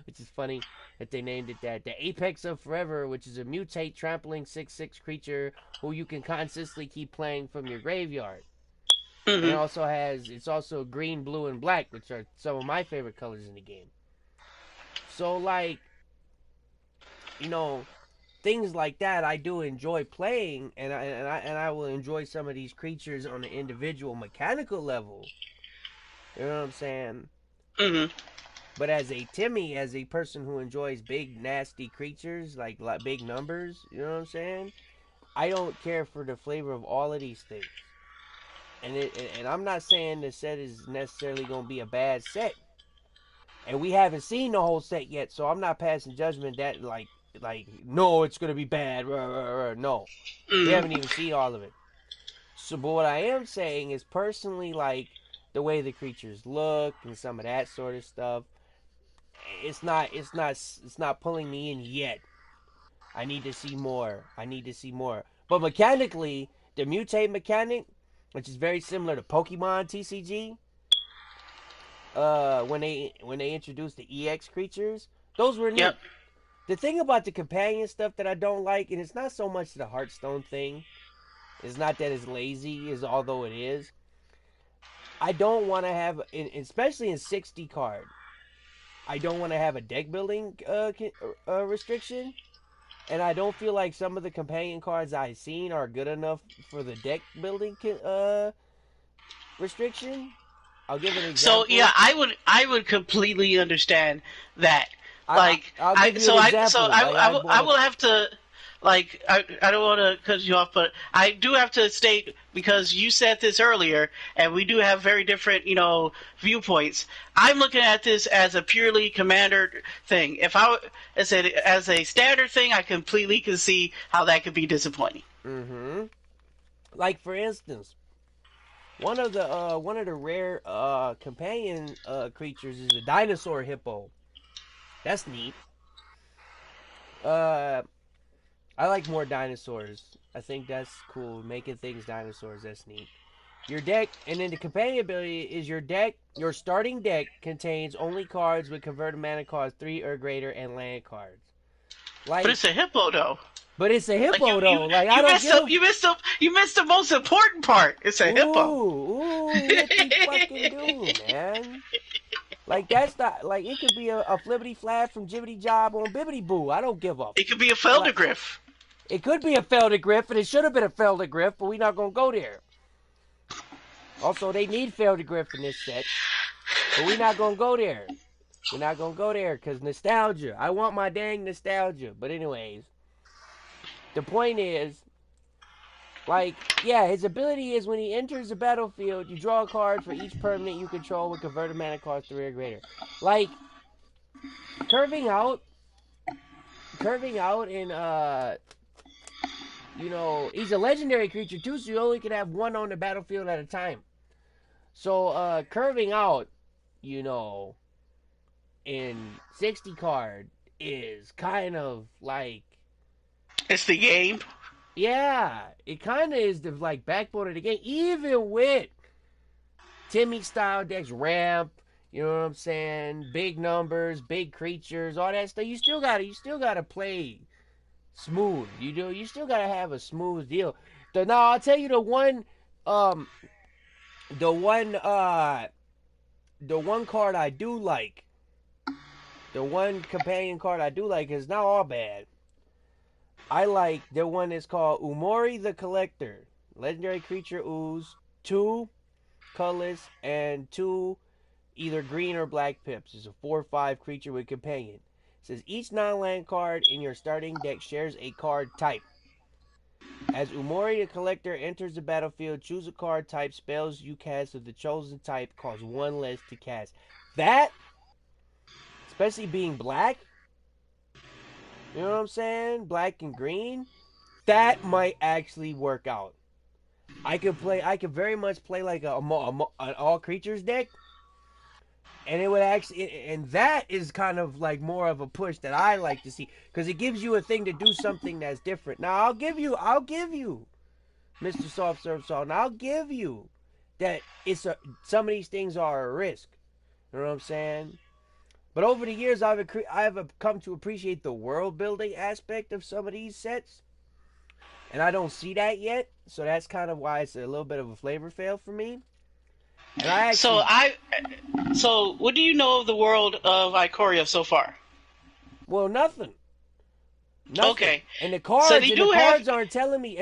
which is funny that they named it that. The Apex of Forever, which is a mutate trampling 6/6 creature who you can consistently keep playing from your graveyard. And it's also green, blue, and black, which are some of my favorite colors in the game. So like, things like that I do enjoy playing, and I will enjoy some of these creatures on the individual mechanical level. You know what I'm saying? Mm-hmm. But as a person who enjoys big nasty creatures like big numbers, you know what I'm saying? I don't care for the flavor of all of these things. And I'm not saying the set is necessarily going to be a bad set. And we haven't seen the whole set yet, so I'm not passing judgment that like no, it's going to be bad. No. We haven't even seen all of it. So but what I am saying is personally like the way the creatures look and some of that sort of stuff, it's not pulling me in yet. I need to see more. But mechanically, the mutate mechanic, which is very similar to Pokemon TCG, when they introduced the EX creatures, those were neat. Yep. The thing about the companion stuff that I don't like, and it's not so much the Hearthstone thing, it's not that it's lazy, as although it is. I don't want to have, especially in 60 card, I don't want to have a deck building restriction. And I don't feel like some of the companion cards I've seen are good enough for the deck building restriction. I'll give an example. So yeah, I would completely understand that. Like I'll give you an example. I will have to. Like, I don't want to cut you off, but I do have to state, because you said this earlier, and we do have very different, viewpoints. I'm looking at this as a purely commander thing. If I said as a standard thing, I completely can see how that could be disappointing. Mm-hmm. Like, for instance, one of the rare companion creatures is a dinosaur hippo. That's neat. I like more dinosaurs. I think that's cool. Making things dinosaurs, that's neat. Your deck, and then the companion ability is your starting deck contains only cards with converted mana cost 3 or greater and land cards. Like, but it's a hippo though. But it's a hippo though. You missed the most important part. It's a hippo. Ooh, what you fucking do, man? Like, that's not, like, it could be a flippity flap from Jibbity Job on Bibbity Boo. I don't give up. It could be a Feldergriff. It could be a Feldergriff, and it should have been a Feldergriff, but we're not going to go there. Also, they need Feldergriff in this set, but we're not going to go there. We're not going to go there, because nostalgia. I want my dang nostalgia. But anyways, The point is, like, yeah, his ability is when he enters the battlefield, you draw a card for each permanent you control with converted mana cost 3 or greater. Like, curving out in you know, he's a legendary creature too, so you only can have one on the battlefield at a time. So curving out, you know, in 60 card is kind of like, it's the game. Yeah, it kind of is the like backbone of the game. Even with Timmy style decks, ramp, you know what I'm saying, big numbers, big creatures, all that stuff. You still gotta play smooth. You still gotta have a smooth deal. Now I'll tell you um, the one, the one card I do like, the one companion card I do like is not all bad. I like the one that's called Umori the Collector. Legendary creature ooze, 2 colorless, and 2 either green or black pips. It's a 4/5 creature with companion. It says each non-land card in your starting deck shares a card type. As Umori the Collector enters the battlefield, choose a card type. Spells you cast of the chosen type cost 1 less to cast. That, especially being black, you know what I'm saying? Black and green, that might actually work out. I could very much play like an all creatures deck, and it would actually, and that is kind of like more of a push that I like to see, because it gives you a thing to do something that's different. Now I'll give you, Mr. Soft Serve Salt, and I'll give you that some of these things are a risk. You know what I'm saying? But over the years, I've come to appreciate the world building aspect of some of these sets, and I don't see that yet. So that's kind of why it's a little bit of a flavor fail for me. And I actually, So what do you know of the world of Ikoria so far? well, nothing. Okay. And the cards aren't telling me.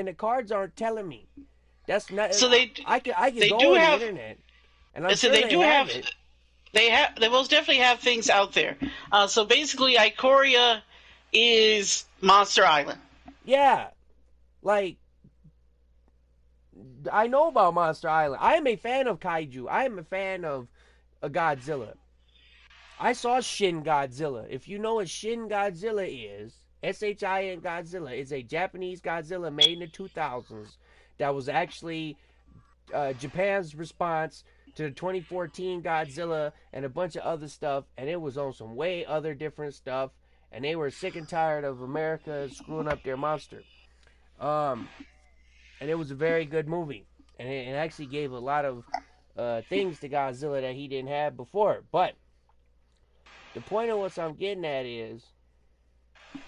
That's not. So I can they go do on the have. internet, and I'm So sure they they do have have. it. They most definitely have things out there. So basically, Ikoria is Monster Island. Yeah, like, I know about Monster Island. I am a fan of Kaiju. I am a fan of a Godzilla. I saw Shin Godzilla. If you know what Shin Godzilla is, SHIN Godzilla is a Japanese Godzilla made in the 2000s that was actually Japan's response to the 2014 Godzilla and a bunch of other stuff, and it was on some way other different stuff, and they were sick and tired of America screwing up their monster. And it was a very good movie, and it actually gave a lot of things to Godzilla that he didn't have before. But the point of what I'm getting at is,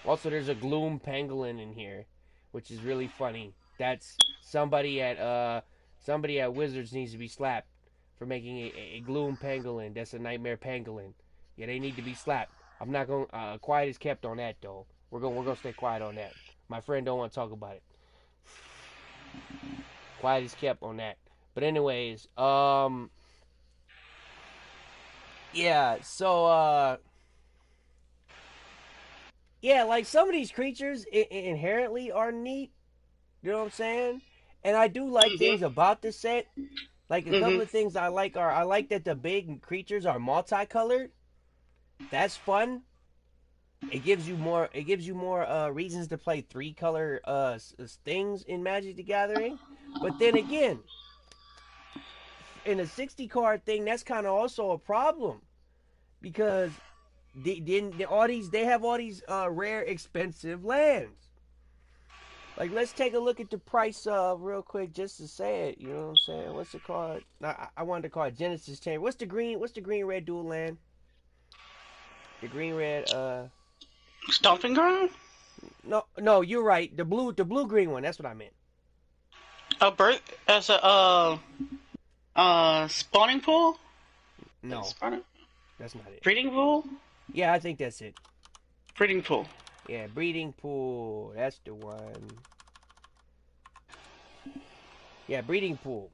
also there's a Gloom Pangolin in here, which is really funny. That's somebody at Wizards needs to be slapped for making a Gloom Pangolin. That's a Nightmare Pangolin. Yeah, they need to be slapped. I'm not going. Quiet is kept on that though. We're gonna stay quiet on that. My friend don't want to talk about it. Quiet is kept on that. But anyways, yeah. So yeah, like some of these creatures inherently are neat. You know what I'm saying? And I do like things about the set. Like a couple of things I like that the big creatures are multicolored. That's fun. It gives you more reasons to play 3-color things in Magic the Gathering. But then again, in a 60 card thing, that's kind of also a problem, because they have all these rare expensive lands. Like, let's take a look at the price real quick just to say it. You know what I'm saying? What's the card? I wanted to call it Genesis Chamber. What's the green red dual land? The green red Stomping Ground? No, you're right. The blue green one. That's what I meant. A birth as a spawning pool? No. That's not it. Breeding pool? Yeah, I think that's it. Breeding pool. Yeah, breeding pool. That's the one. Yeah, breeding pool.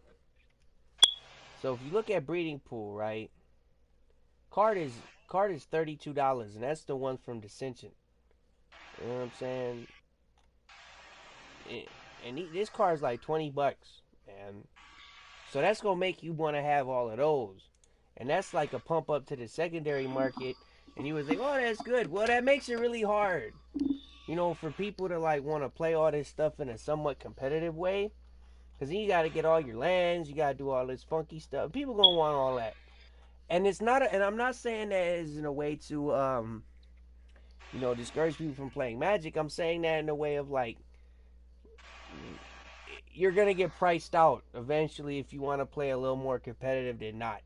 So if you look at breeding pool, right? Card is $32, and that's the one from Dissension. You know what I'm saying? this card's like $20, man. So that's gonna make you want to have all of those, and that's like a pump up to the secondary market. And you would think, oh, that's good. Well, that makes it really hard, for people to like want to play all this stuff in a somewhat competitive way. Because then you got to get all your lands, you got to do all this funky stuff. People gonna want all that, and it's not. And I'm not saying that as in a way to discourage people from playing Magic. I'm saying that in a way of like, you're gonna get priced out eventually if you want to play a little more competitive than not.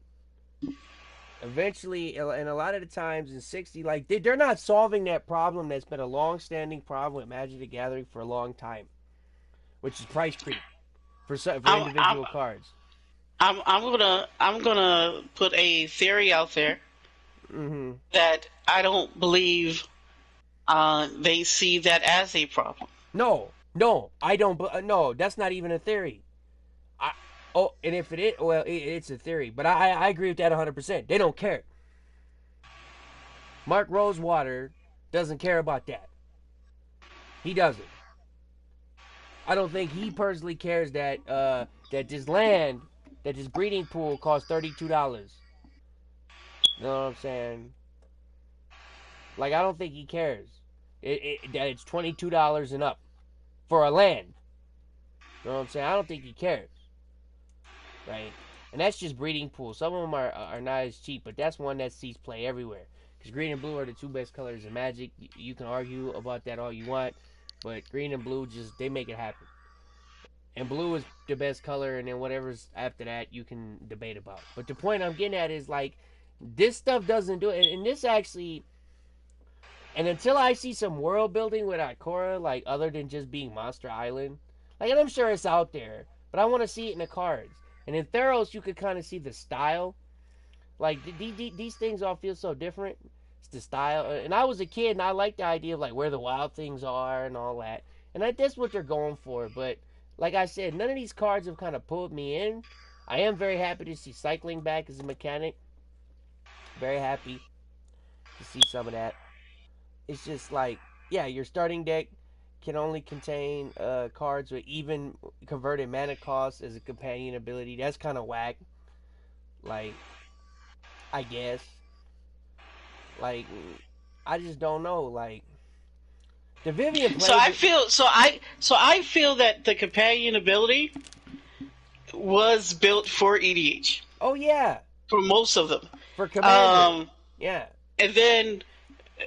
Eventually, and a lot of the times in 60, like they're not solving that problem that's been a long-standing problem with Magic the Gathering for a long time, which is price creep for individual cards. I'm gonna put a theory out there that I don't believe they see that as a problem. No, I don't. No, that's not even a theory. And if it is, well, it's a theory. But I agree with that 100%. They don't care. Mark Rosewater doesn't care about that. He doesn't. I don't think he personally cares that this land, that this breeding pool costs $32. You know what I'm saying? Like, I don't think he cares that it's $22 and up for a land. You know what I'm saying? I don't think he cares. Right? And that's just breeding pools. Some of them are not as cheap, but that's one that sees play everywhere. Because green and blue are the two best colors in Magic. You can argue about that all you want, but green and blue, they make it happen. And blue is the best color, and then whatever's after that you can debate about. But the point I'm getting at is, like, this stuff doesn't do it. And this actually... And until I see some world building with Ikoria, like, other than just being Monster Island, like, and I'm sure it's out there, but I want to see it in the cards. And in Theros, you could kind of see the style. Like, these things all feel so different. It's the style. And I was a kid, and I liked the idea of, like, where the wild things are and all that. And that's what they're going for. But, like I said, none of these cards have kind of pulled me in. I am very happy to see cycling back as a mechanic. Very happy to see some of that. It's just like, yeah, your starting deck can only contain cards with even converted mana costs as a companion ability. That's kind of whack. Like, I guess. Like, I just don't know. Like, the Vivian plays. So I feel that the companion ability was built for EDH. Oh yeah. For most of them. For Commander. Yeah. And then,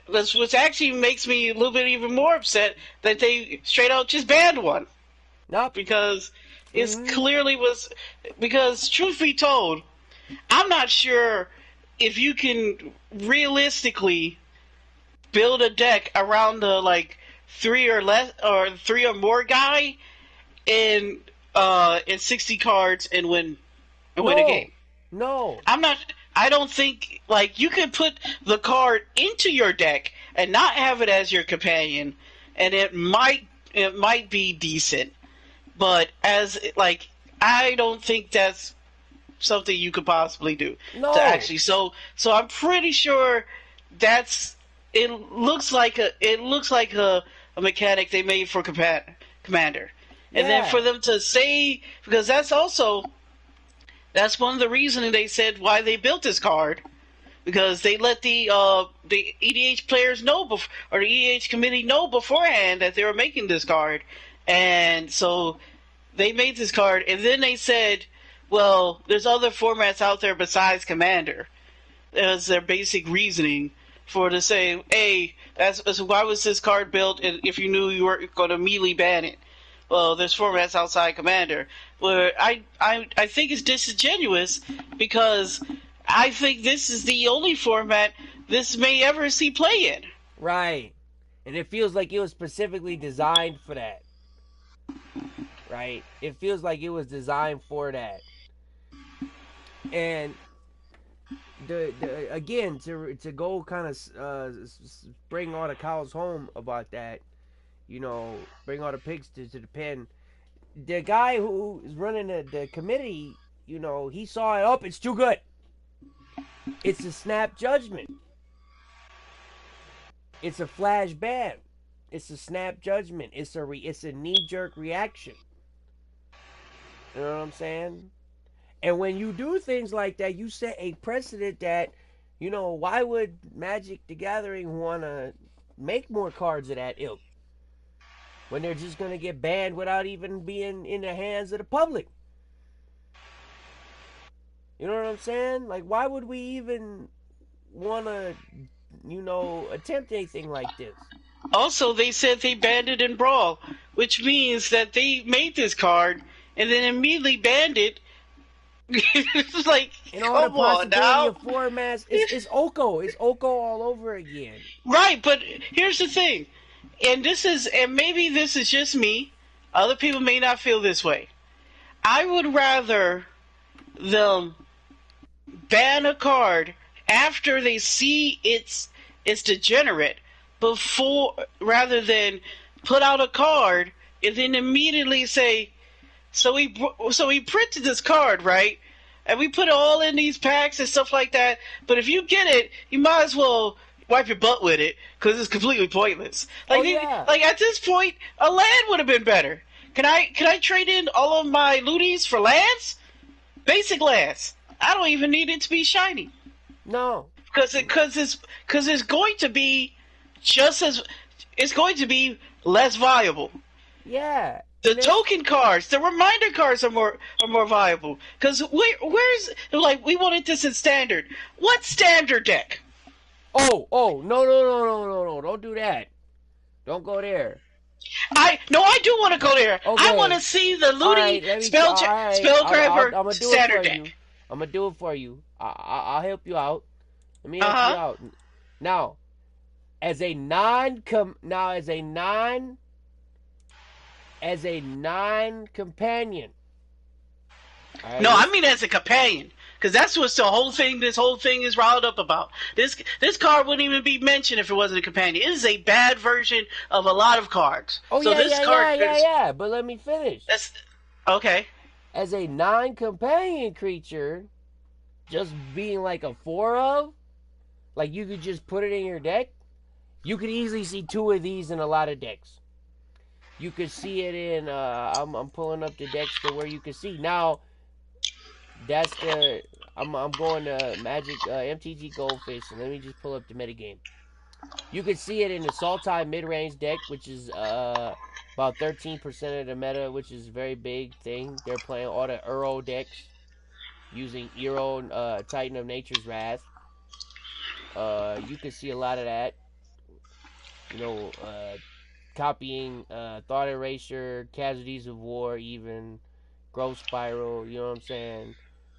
which actually makes me a little bit even more upset that they straight out just banned one. Nope. Because it clearly was. Because truth be told, I'm not sure if you can realistically build a deck around the like 3 or more guy in 60 cards and win a game. No. I don't think, like, you could put the card into your deck and not have it as your companion, and it might be decent, but I don't think that's something you could possibly do. No. To actually, so I'm pretty sure it looks like a mechanic they made for Commander, and then for them to say, because that's one of the reasons they said why they built this card, because they let the EDH players know or the EDH committee know beforehand that they were making this card, and so they made this card, and then they said, well, there's other formats out there besides Commander. As their basic reasoning for to say, hey, that's why was this card built if you knew you were going to immediately ban it? Well, there's formats outside Commander. Where I think it's disingenuous, because I think this is the only format this may ever see play in. Right. And it feels like it was specifically designed for that. Right? It feels like it was designed for that. And again, to go kind of bring all the cows home about that, bring all the pigs to the pen. The guy who is running the committee, he saw it up. It's too good. It's a snap judgment. It's a flash ban. It's a snap judgment. It's a knee-jerk reaction. You know what I'm saying? And when you do things like that, you set a precedent that, why would Magic the Gathering want to make more cards of that ilk when they're just going to get banned without even being in the hands of the public? You know what I'm saying? Like, why would we even want to, attempt anything like this? Also, they said they banned it in Brawl, which means that they made this card and then immediately banned it. It's like, and all the possibility of formats, it's Oko. It's Oko all over again. Right, but here's the thing, and maybe this is just me. Other people may not feel this way. I would rather them ban a card after they see it's degenerate rather than put out a card and then immediately say, so we printed this card, right? And we put it all in these packs and stuff like that. But if you get it, you might as well wipe your butt with it because it's completely pointless. Like, like at this point, a land would have been better. Can I trade in all of my looties for lands? Basic lands. I don't even need it to be shiny. No, because it's going to be it's going to be less viable. Yeah. The token cards, the reminder cards are more viable. Because where's we wanted this in standard. What standard deck? Oh, no! Don't do that. Don't go there. I do want to go there. Okay. I want to see the looting Spellcrafter standard deck. I'm gonna do it for you. I'll help you out. Let me help you out. Now, as a non-companion. Right? No, I mean as a companion, because that's what this whole thing is riled up about. This card wouldn't even be mentioned if it wasn't a companion. It is a bad version of a lot of cards. Oh, so yeah. But let me finish. That's okay. As a non-companion creature, just being like a 4-of, like you could just put it in your deck. You could easily see 2 of these in a lot of decks. You could see it in. I'm pulling up the decks to where you can see now. That's the. I'm going to Magic MTG Goldfish, and let me just pull up the metagame. You could see it in the Sultai mid-range deck, which is about 13% of the meta, which is a very big thing. They're playing all the Uro decks using Uro Titan of Nature's Wrath. You could see a lot of that. Copying Thought Erasure, Casualties of War, even Growth Spiral, you know what I'm saying?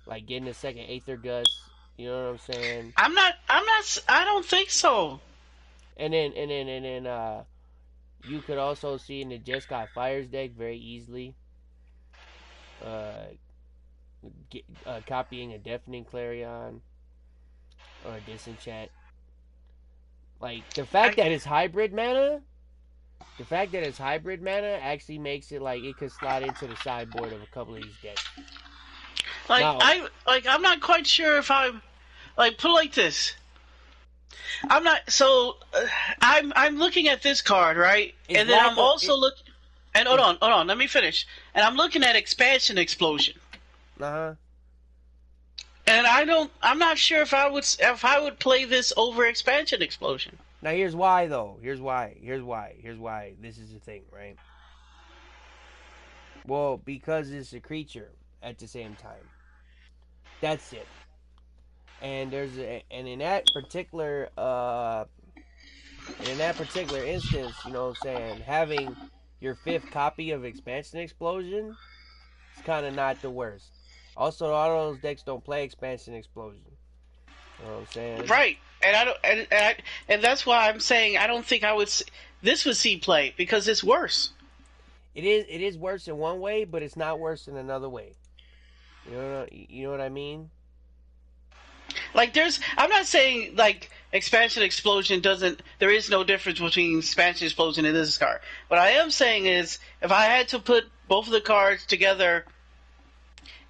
Like getting a second Aether Gust, you know what I'm saying? I don't think so. And then you could also see in the Jeskai Fires deck very easily copying a Deafening Clarion or a Disenchant. Like, the fact that it's hybrid mana actually makes it like it could slide into the sideboard of a couple of these decks. Like, now, I'm not quite sure if I'm put it like this. I'm not so. I'm looking at this card, right, and then I'm also looking. And hold on, let me finish. And I'm looking at Expansion Explosion. And I'm not sure if I would play this over Expansion Explosion. Now here's why though. Here's why. This is the thing, right? Well, because it's a creature at the same time. That's it. And in that particular instance, you know what I'm saying, having your 5th copy of Expansion Explosion is kind of not the worst. Also, all of those decks don't play Expansion Explosion. You know what I'm saying? Right. And that's why I'm saying I don't think this would see play, because it's worse. It is worse in one way, but it's not worse in another way. You know what I mean? Like, I'm not saying like Expansion Explosion there is no difference between Expansion Explosion and this card. What I am saying is, if I had to put both of the cards together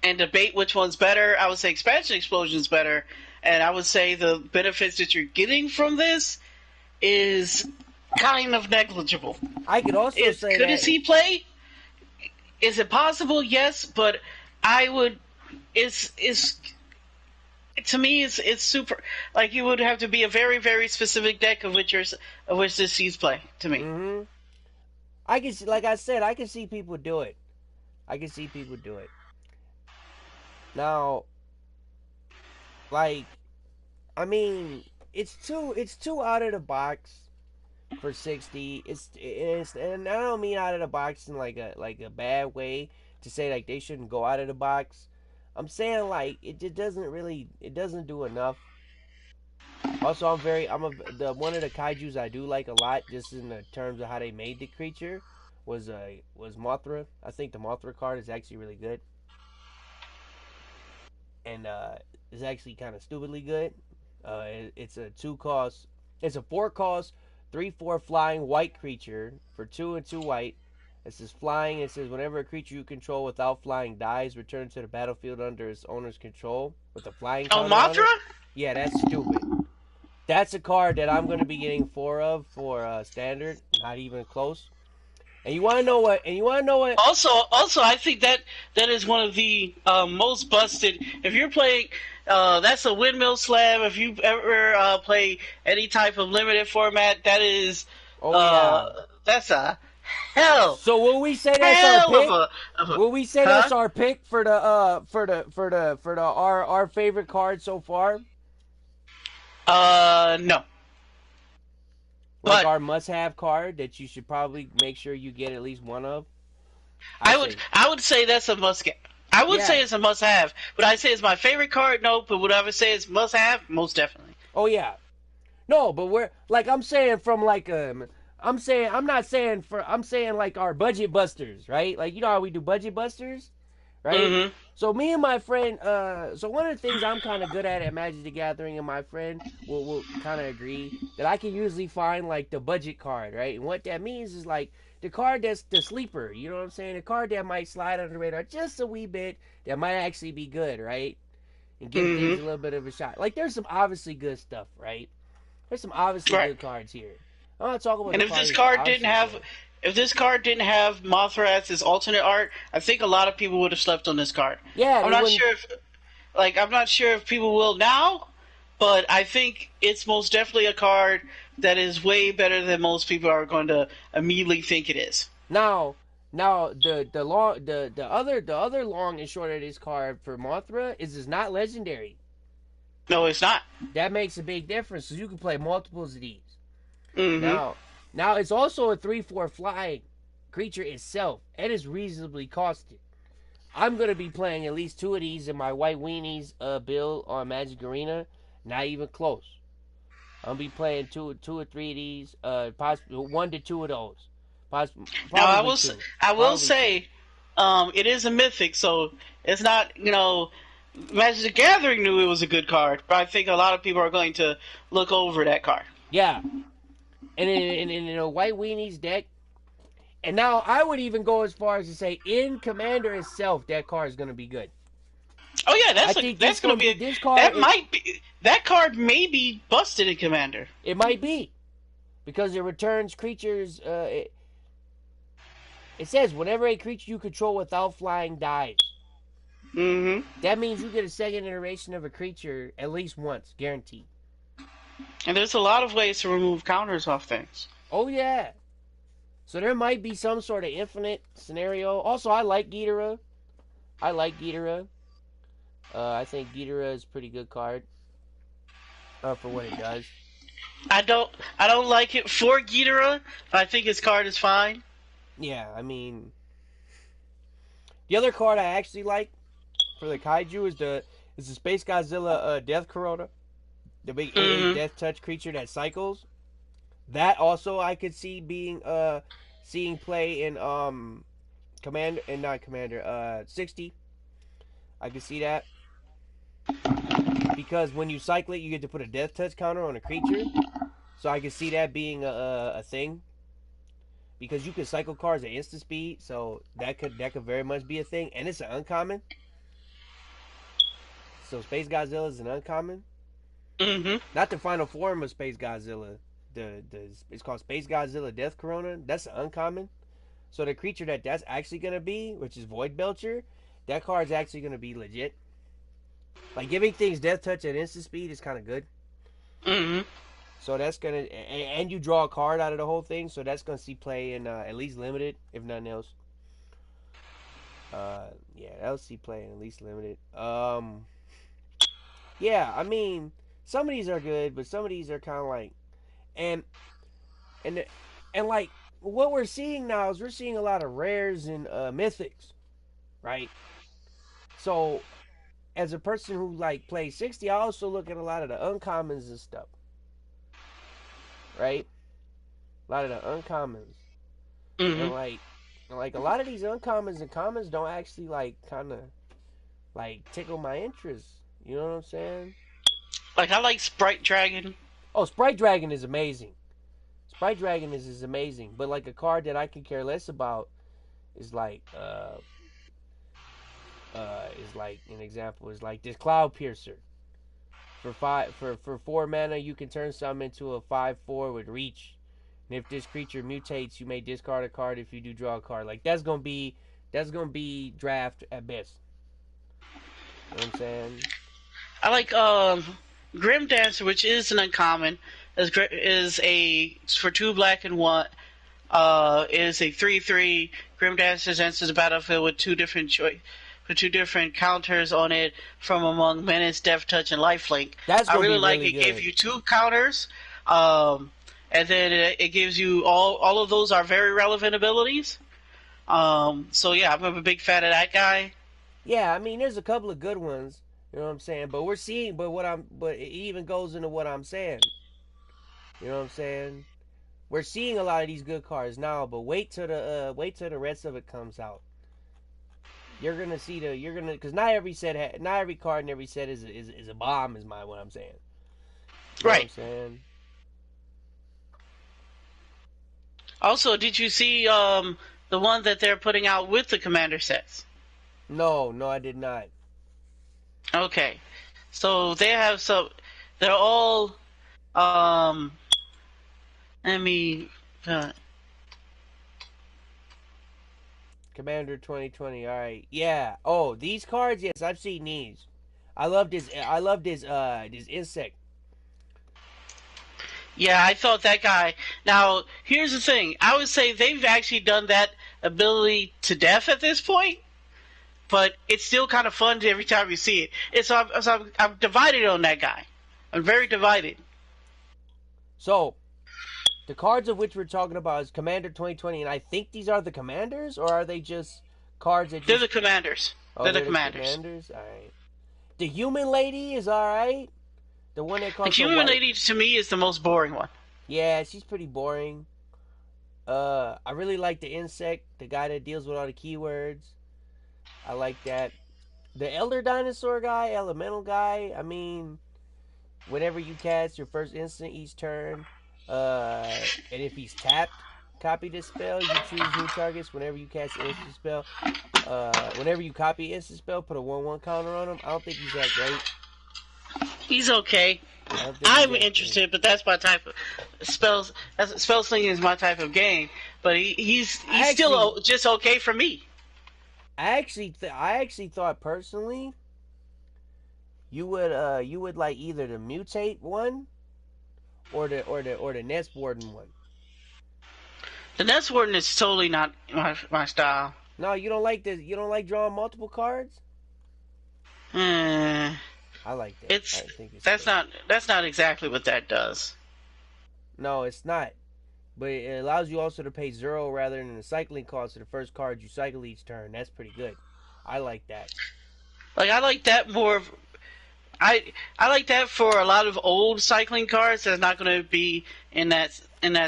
and debate which one's better, I would say Expansion Explosion is better, and I would say the benefits that you're getting from this is kind of negligible. I could also say could that. Could he play? Is it possible? Yes, but I would. It's to me, it's super. Like, you would have to be a very, very specific deck of which this sees play. To me, I can, like I said, I can see people do it. I can see people do it. Now, like, I mean, it's too out of the box for 60. And I don't mean out of the box in like a bad way to say like they shouldn't go out of the box. I'm saying like it doesn't do enough. Also, one of the kaijus I do like a lot, just in the terms of how they made the creature, was Mothra. I think the Mothra card is actually really good, and is actually kind of stupidly good. It's a 2 cost, it's a 4 cost, 3/4 flying white creature for 2 and 2 white. It says flying. It says whenever a creature you control without flying dies, return to the battlefield under its owner's control with a flying counter on it. Yeah, that's stupid. That's a card that I'm going to be getting 4 of for standard. Not even close. And you want to know what? Also, I think that is one of the most busted. If you're playing, that's a windmill slam. If you ever play any type of limited format, that is. That's a hell. So will we say that's our pick? Will we say that's our pick for the our favorite card so far? No. Like our must-have card that you should probably make sure you get at least one of. I would say that's a must-get. I would say it's a must-have. Would I say it's my favorite card? No, but would I ever say it's must-have? Most definitely. Oh yeah. No, but we're like I'm saying like our budget busters, right? Like, you know how we do budget busters, right? Mm-hmm. So me and my friend, so one of the things I'm kind of good at Magic the Gathering, and my friend will kind of agree that I can usually find like the budget card, right? And what that means is like the card that's the sleeper, you know what I'm saying? The card that might slide under the radar just a wee bit, that might actually be good, right? And give things a little bit of a shot. Like, there's some obviously good stuff, right? There's some obviously good cards here. I'm not talking about. And if this card didn't have Mothra as its alternate art, I think a lot of people would have slept on this card. Yeah, I'm not sure if people will now, but I think it's most definitely a card that is way better than most people are going to immediately think it is. Now the other long and short of this card for Mothra is it's not legendary. No, it's not. That makes a big difference. So you can play multiples of these. Mm-hmm. Now it's also a 3/4 flying creature itself, and is reasonably costed. I'm gonna be playing at least 2 of these in my White Weenies build on Magic Arena. Not even close. I'll be playing 2 or 3 of these, possibly 1 to 2 of those. Now I will say, it is a mythic, so it's not, Magic the Gathering knew it was a good card, but I think a lot of people are going to look over that card. Yeah. And in a White Weenies deck, and now I would even go as far as to say in Commander itself, that card is going to be good. Oh yeah, that's going to be this card. That card may be busted in Commander. It might be, because it returns creatures. It says whenever a creature you control without flying dies. Mm-hmm. That means you get a second iteration of a creature at least once, guaranteed. And there's a lot of ways to remove counters off things. Oh yeah. So there might be some sort of infinite scenario. Also, I like Ghidorah. I think Ghidorah is a pretty good card for what it does. I don't like it for Ghidorah, but I think his card is fine. Yeah, I mean, the other card I actually like for the Kaiju is the Space Godzilla Death Corona, the big 8/8 Death Touch creature that cycles. That also I could see being seeing play in Commander and not Commander 60. I could see that, because when you cycle it, you get to put a Death Touch counter on a creature. So I could see that being a thing, because you can cycle cards at instant speed. So that could very much be a thing, and it's an uncommon. So Space Godzilla is an uncommon. Mm-hmm. Not the final form of Space Godzilla, it's called Space Godzilla Death Corona. That's uncommon. So the creature that's actually gonna be, which is Void Belcher, that card's actually gonna be legit. Like giving things Death Touch at instant speed is kind of good. Mm-hmm. So that's gonna and you draw a card out of the whole thing. So that's gonna see play in at least limited, if nothing else. Yeah, that'll see play in at least limited. Yeah, I mean, some of these are good, but some of these are kind of like, and and and like what we're seeing now is we're seeing a lot of rares and mythics, right? So as a person who like plays 60, I also look at a lot of the uncommons and stuff, right? A lot of the uncommons, Mm-hmm. and like a lot of these uncommons and commons don't actually like kind of like tickle my interest. You know what I'm saying? Like I like Sprite Dragon. Oh, Sprite Dragon is amazing. Sprite Dragon is amazing, but like a card that I can care less about is like is like an example is like this Cloud Piercer. For 4 mana, you can turn something into a 5/4 with reach. And if this creature mutates, you may discard a card. If you do, draw a card. Like that's gonna be draft at best. You know what I'm saying? I like Grim Dancer, which is an uncommon. Is a for 2 black and 1. Is a 3/3. Grim Dancer enters the battlefield with two different counters on it from among Menace, Death Touch, and Lifelink. That's I gonna really be like really it. good. Gives you 2 counters, and then it gives you all of those are very relevant abilities. So yeah, I'm a big fan of that guy. Yeah, I mean, there's a couple of good ones. You know what I'm saying? But we're seeing, but it even goes into what I'm saying. You know what I'm saying? We're seeing a lot of these good cards now, but wait till the rest of it comes out. You're gonna see because not every card in every set is a bomb. Is what I'm saying. You know Right. what I'm saying? Also, did you see the one that they're putting out with the Commander sets? No, I did not. Okay, so they have some. They're all. Let me. Commander 2020. All right. Yeah. Oh, these cards. Yes, I've seen these. I love this insect. Yeah, I thought that guy. Now, here's the thing. I would say they've actually done that ability to death at this point, but it's still kind of fun every time you see it. I'm divided on that guy. I'm very divided. So, the cards of which we're talking about is Commander 2020, and I think these are the commanders, or are they just cards that just... They're the commanders. Oh, they're the commanders. All right. The human lady is all right. The one that costs the human lady to me is the most boring one. Yeah, she's pretty boring. I really like the insect, the guy that deals with all the keywords. I like that. The elder dinosaur guy, elemental guy. I mean, whenever you cast your first instant each turn, and if he's tapped, copy this spell. You choose new targets whenever you cast an instant spell. Whenever you copy instant spell, put a 1/1 counter on him. I don't think he's that great. He's okay. I'm interested, but that's my type of spells. Spell slinging is my type of game. But he's still just okay for me. I actually thought personally, you would like either the mutate one, or the Nest Warden one. The Nest Warden is totally not my style. No, you don't like this. You don't like drawing multiple cards. I like that. That's not exactly what that does. No, it's not. But it allows you also to pay 0 rather than the cycling cost of the first card you cycle each turn. That's pretty good. I like that. Like I like that more. I like that for a lot of old cycling cards that's not going to be in that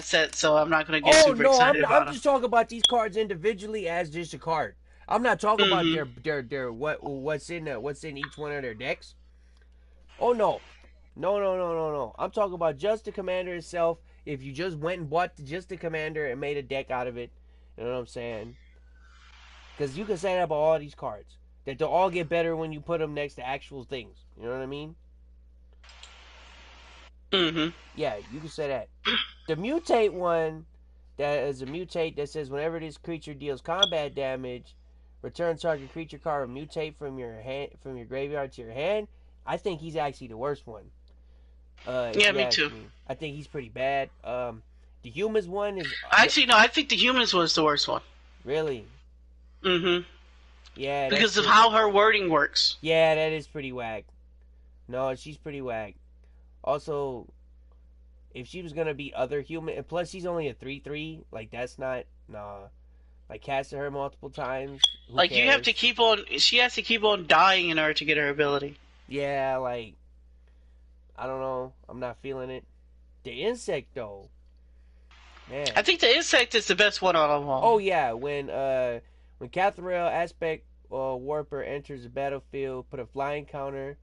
set, so I'm not going to get super excited about them. I'm just talking about these cards individually as just a card. I'm not talking about their what's in each one of their decks. Oh no. I'm talking about just the commander itself. If you just went and bought just the commander and made a deck out of it, you know what I'm saying? Because you can set up all these cards that they'll all get better when you put them next to actual things. You know what I mean? Mm-hmm. Yeah, you can say that. The mutate one, that is a mutate that says whenever this creature deals combat damage, return target creature card or mutate from your graveyard to your hand. I think he's actually the worst one. Yeah, me too. Me. I think he's pretty bad. The humans one is actually no. I think the humans one is the worst one. Really? Mm-hmm. Yeah. Because of how her wording works. Yeah, that is pretty whack. No, she's pretty whack. Also, if she was gonna be other human, and plus she's only a 3/3, like that's not nah. Like casting her multiple times. Like cares? You have to keep on. She has to keep on dying in order to get her ability. Yeah, like I don't know. I'm not feeling it. The insect though, man. I think the insect is the best one out of all. Oh yeah, when Catherine Aspect Warper enters the battlefield, put a flying counter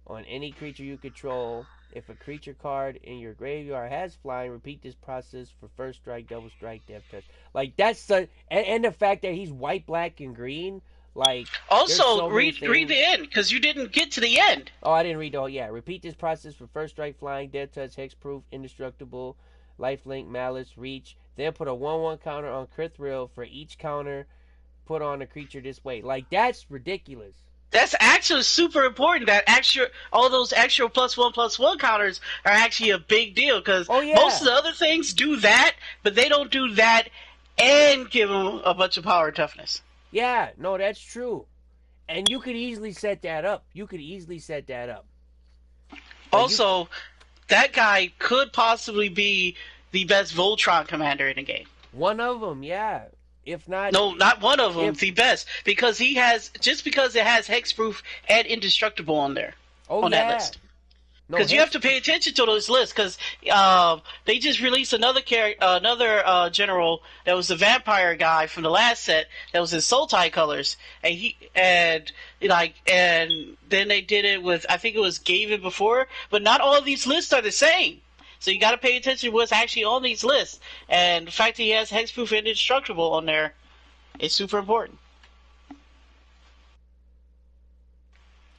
on any creature you control. If a creature card in your graveyard has flying, repeat this process for first strike, double strike, death touch. Like that's and the fact that he's white, black, and green. Like also read the end because you didn't get to the end. Oh, I didn't read the whole. Yeah, repeat this process for first strike, flying, death touch, hexproof, indestructible, lifelink, malice, reach. Then put a 1/1 counter on Krithrill for each counter put on a creature this way. Like that's ridiculous. That's actually super important. That all those extra +1/+1 counters are actually a big deal because most of the other things do that, but they don't do that and give them a bunch of power and toughness. Yeah, no, that's true, and you could easily set that up. Also, that guy could possibly be the best Voltron commander in the game. One of them, yeah. If not, no, not one of them. The best because it has hexproof and indestructible on there on that list. Because you have to pay attention to those lists because they just released another general that was the vampire guy from the last set that was in Sultai colors, and then they did it with I think it was Gavin before, but not all of these lists are the same. So you got to pay attention to what's actually on these lists. And the fact that he has hexproof and indestructible on there is super important.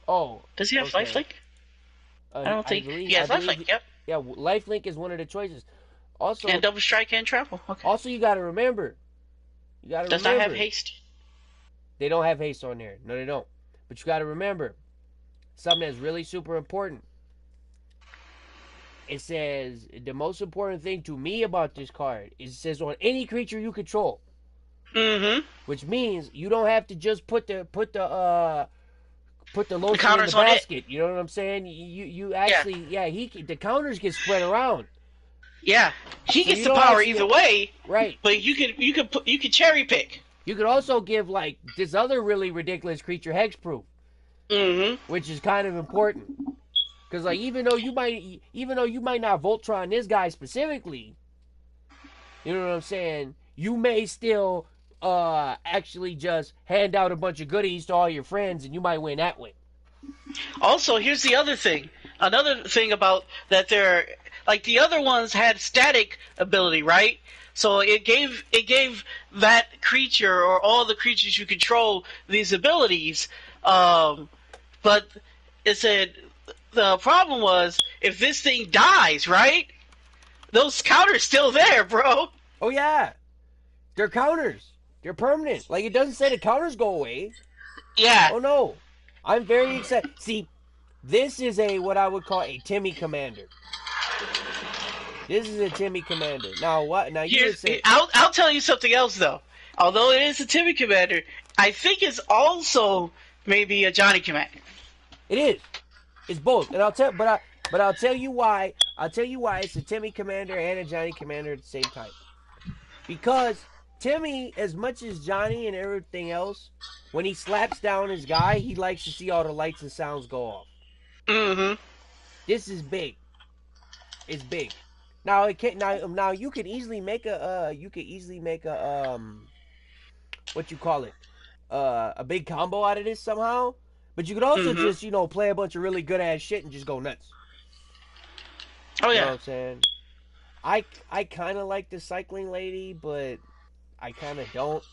Oh. Does he have lifelink? I don't think. He has lifelink, yep. Yeah, lifelink is one of the choices. Also, and double strike and travel. Okay. Also, you got to remember. Does not have haste. They don't have haste on there. No, they don't. But you got to remember something that's really super important. It says the most important thing to me about this card is it says on any creature you control. Mm-hmm. Which means you don't have to just put the lotion in the basket. You know what I'm saying? You actually the counters get spread around. Yeah, he gets the power either way. Right. But you can cherry pick. You could also give like this other really ridiculous creature hexproof. Mm-hmm. Which is kind of important. Because like even though you might not Voltron this guy specifically, you know what I'm saying? You may still actually just hand out a bunch of goodies to all your friends, and you might win that way. Also, here's the other thing. Another thing about that, they're like the other ones had static ability, right? So it gave that creature or all the creatures you control these abilities, but it said. The problem was, if this thing dies, right? Those counters still there, bro. Oh, yeah. They're counters. They're permanent. Like, it doesn't say the counters go away. Yeah. Oh, no. I'm very excited. See, this is what I would call a Timmy Commander. This is a Timmy Commander. Now, what? Now, you say... I'll tell you something else, though. Although it is a Timmy Commander, I think it's also maybe a Johnny Commander. It is. It's both, and I'll tell you why. I'll tell you why it's a Timmy Commander and a Johnny Commander at the same time. Because Timmy, as much as Johnny and everything else, when he slaps down his guy, he likes to see all the lights and sounds go off. Mm-hmm. This is big. It's big. Now it can now you could easily make a what you call it a big combo out of this somehow. But you could also just, play a bunch of really good-ass shit and just go nuts. Oh, yeah. You know what I'm saying? I kind of like the cycling lady, but I kind of don't.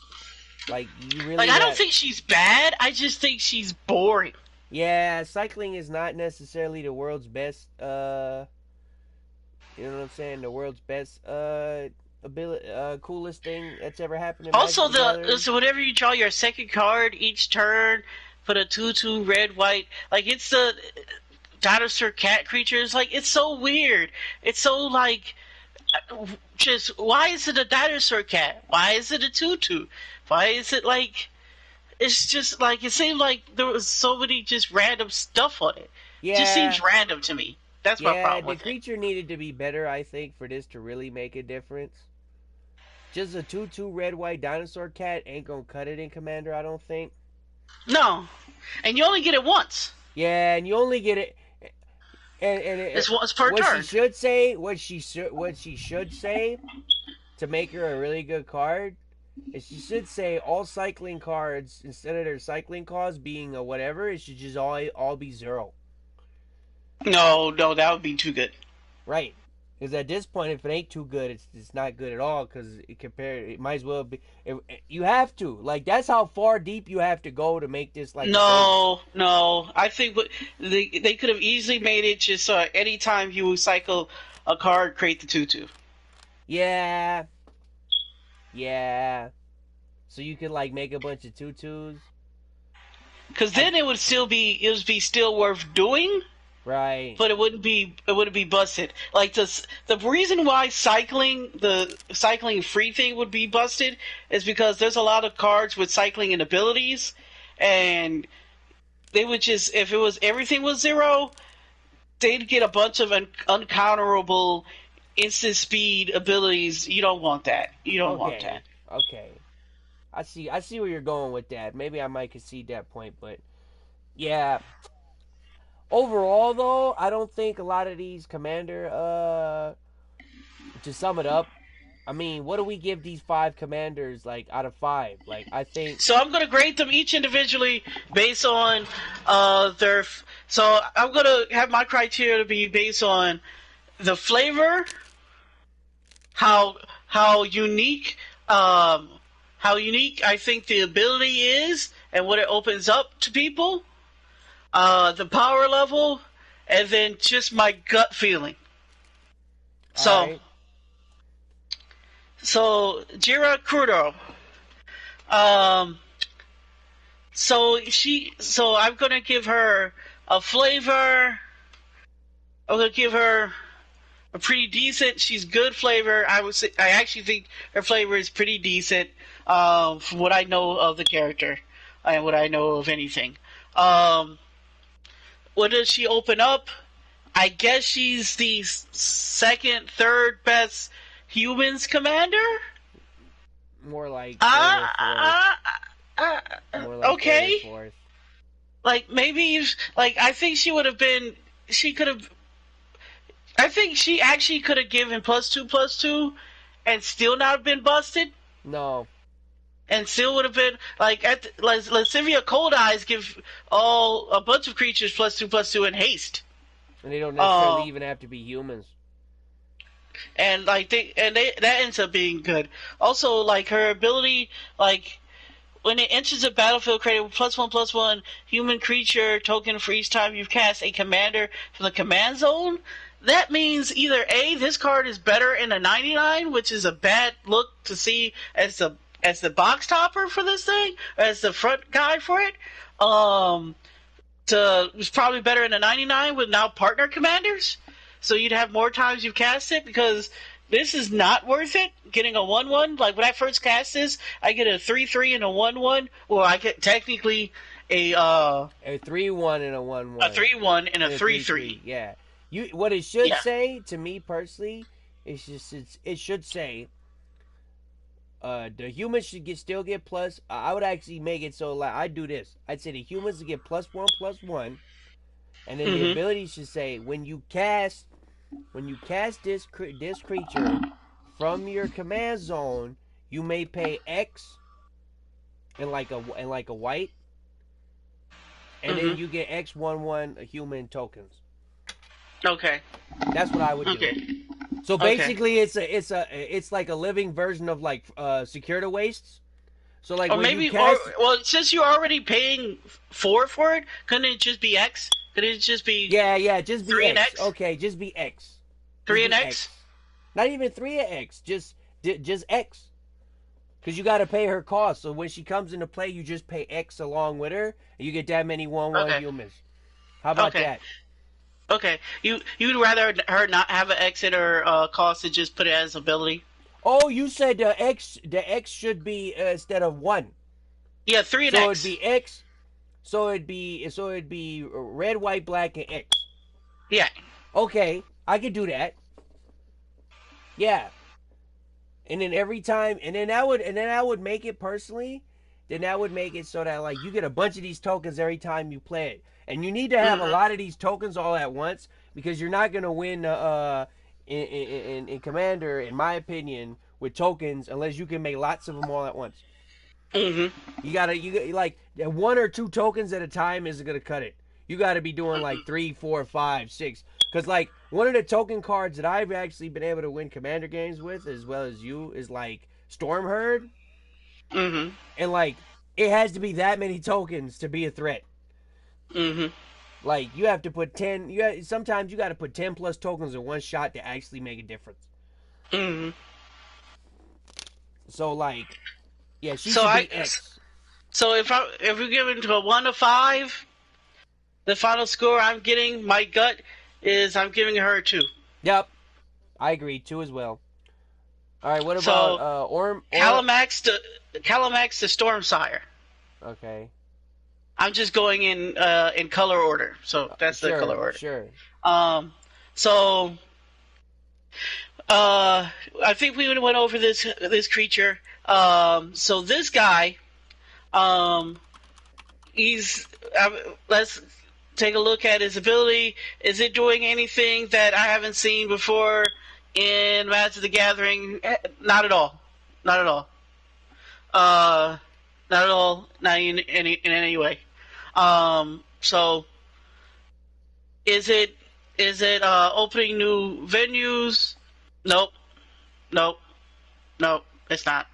Like, you really... I don't think she's bad. I just think she's boring. Yeah, cycling is not necessarily the world's best You know what I'm saying? The world's best ability, coolest thing that's ever happened in Magic Also, the Gathering. so whenever you draw your second card each turn, put a 2/2 red white. Like it's the dinosaur cat creatures. Like it's so weird. It's so like just why is it a dinosaur cat? Why is it a 2/2? Why is it like? It's just like it seemed like there was so many just random stuff on it. Yeah, It just seems random to me. That's my problem the with it. creature needed to be better, I think, for this to really make a difference. Just a 2/2 red white dinosaur cat ain't gonna cut it in Commander, I don't think. No, and you only get it once. Yeah, and you only get it. It's once per what turn. She should say, what she should say, to make her a really good card, is she should say all cycling cards, instead of their cycling cost being a whatever, it should just all be 0. No, that would be too good. Right. Because at this point, if it ain't too good, it's not good at all. Because it might as well be. You have to, like, that's how far deep you have to go to make this like. No. I think they could have easily made it just anytime you cycle a card, create the 2/2. Yeah. So you could like make a bunch of 2/2s. Because then it would be still worth doing. Right. But it wouldn't be busted. Like the reason why the cycling free thing would be busted is because there's a lot of cards with cycling and abilities, and they would just, if everything was 0, they'd get a bunch of uncounterable instant speed abilities. You don't want that. You don't want that. Okay. I see where you're going with that. Maybe I might concede that point, but yeah. Overall, though, I don't think a lot of these Commander, to sum it up, I mean, what do we give these 5 Commanders, like, out of 5? Like, I think... So I'm going to grade them each individually based on their... So I'm going to have my criteria to be based on the flavor, how unique I think the ability is, and what it opens up to people, the power level, and then just my gut feeling. So Jira Kudo. So I'm gonna give her a flavor. I'm gonna give her a pretty decent. She's good flavor. I actually think her flavor is pretty decent. From what I know of the character and what I know of anything. What does she open up? I guess she's the second, third best humans commander? More like okay. Like maybe I think she would have been. She could have. I think she actually could have given +2/+2, and still not been busted. No. And still would have been like Lascivia Cold Eyes give a bunch of creatures +2/+2 in haste. And they don't necessarily even have to be humans. And that ends up being good. Also, like her ability, like when it enters a battlefield, create a +1/+1 human creature token for each time you've cast a commander from the command zone. That means either A, this card is better in a 99, which is a bad look to see as the box topper for this thing, as the front guy for it. It's probably better in a 99 with now partner commanders. So you'd have more times you've cast it, because this is not worth it. Getting a 1/1, like when I first cast this, I get a 3/3 and a 1/1, or I get technically a 3/1 and a 1/1. A 3/1 and a 3/3. Yeah. What it should say to me personally is it should say the humans should still get plus. I would actually make it so like I'd do this. I'd say the humans get +1/+1, and then the ability should say when you cast this creature from your command zone, you may pay X in like a white, and then you get X/1/1 human tokens. Okay. That's what I would do. So basically, it's like a living version of like Security Wastes. So like, since you're already paying 4 for it, couldn't it just be X? Could it just be just be X? Okay, just be X. 3 and X? Not even 3 and X. Just X. Because you got to pay her cost. So when she comes into play, you just pay X along with her, and you get that many 1/1 you'll miss. How about that? Okay. You'd rather her not have an X in her cost and just put it as ability? Oh, you said the X should be instead of 1. Yeah, 3 and X. So it'd be X. So it'd be red, white, black, and X. Yeah. Okay, I could do that. Yeah. And then every time, and then I would make it personally. Then that would make it so that like you get a bunch of these tokens every time you play it, and you need to have a lot of these tokens all at once because you're not gonna win in Commander, in my opinion, with tokens unless you can make lots of them all at once. You like 1 or 2 tokens at a time isn't gonna cut it. You got to be doing like 3, 4, 5, 6. Because like one of the token cards that I've actually been able to win Commander games with, as well as you, is like Storm Herd. And like it has to be that many tokens to be a threat. Like you have to put 10. Sometimes you got to put 10 plus tokens in one shot to actually make a difference. So like, yeah, she should be X. So if we give it to a 1 to 5. The final score I'm getting, my gut, is I'm giving her a 2. Yep. I agree. 2 as well. All right, what about Calamax to Stormsire. Okay. I'm just going in color order. So that's the color order. Sure. So I think we went over this creature. So this guy, let's take a look at his ability. Is it doing anything that I haven't seen before in Magic the Gathering? Not at all. Not at all. Not at all. Not in any way. So is it opening new venues? Nope. It's not.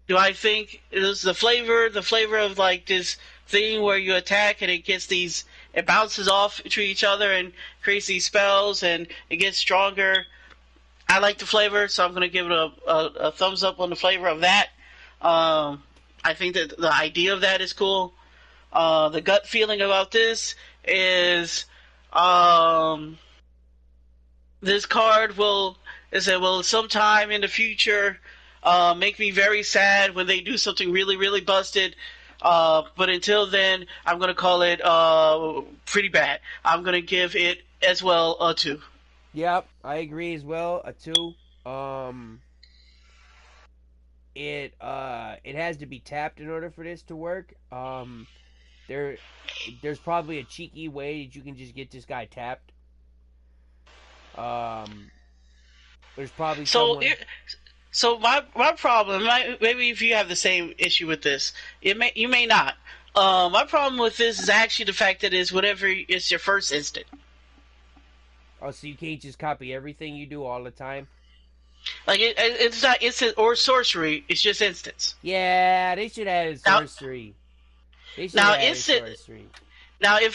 Do I think it is the flavor of like this thing where you attack and it bounces off to each other and creates these spells and it gets stronger? I like the flavor, so I'm going to give it a thumbs up on the flavor of that. I think that the idea of that is cool. The gut feeling about this is this card will sometime in the future make me very sad when they do something really, really busted. But until then, I'm going to call it pretty bad. I'm going to give it as well a 2. Yep, I agree as well, a 2. It has to be tapped in order for this to work. There's probably a cheeky way that you can just get this guy tapped. There's probably So my problem, maybe if you have the same issue with this, you may not. My problem with this is actually the fact that it's whenever it's your first instant. Oh, so you can't just copy everything you do all the time? Like it's not instant or sorcery; it's just instants. Yeah, they should add sorcery. Now, if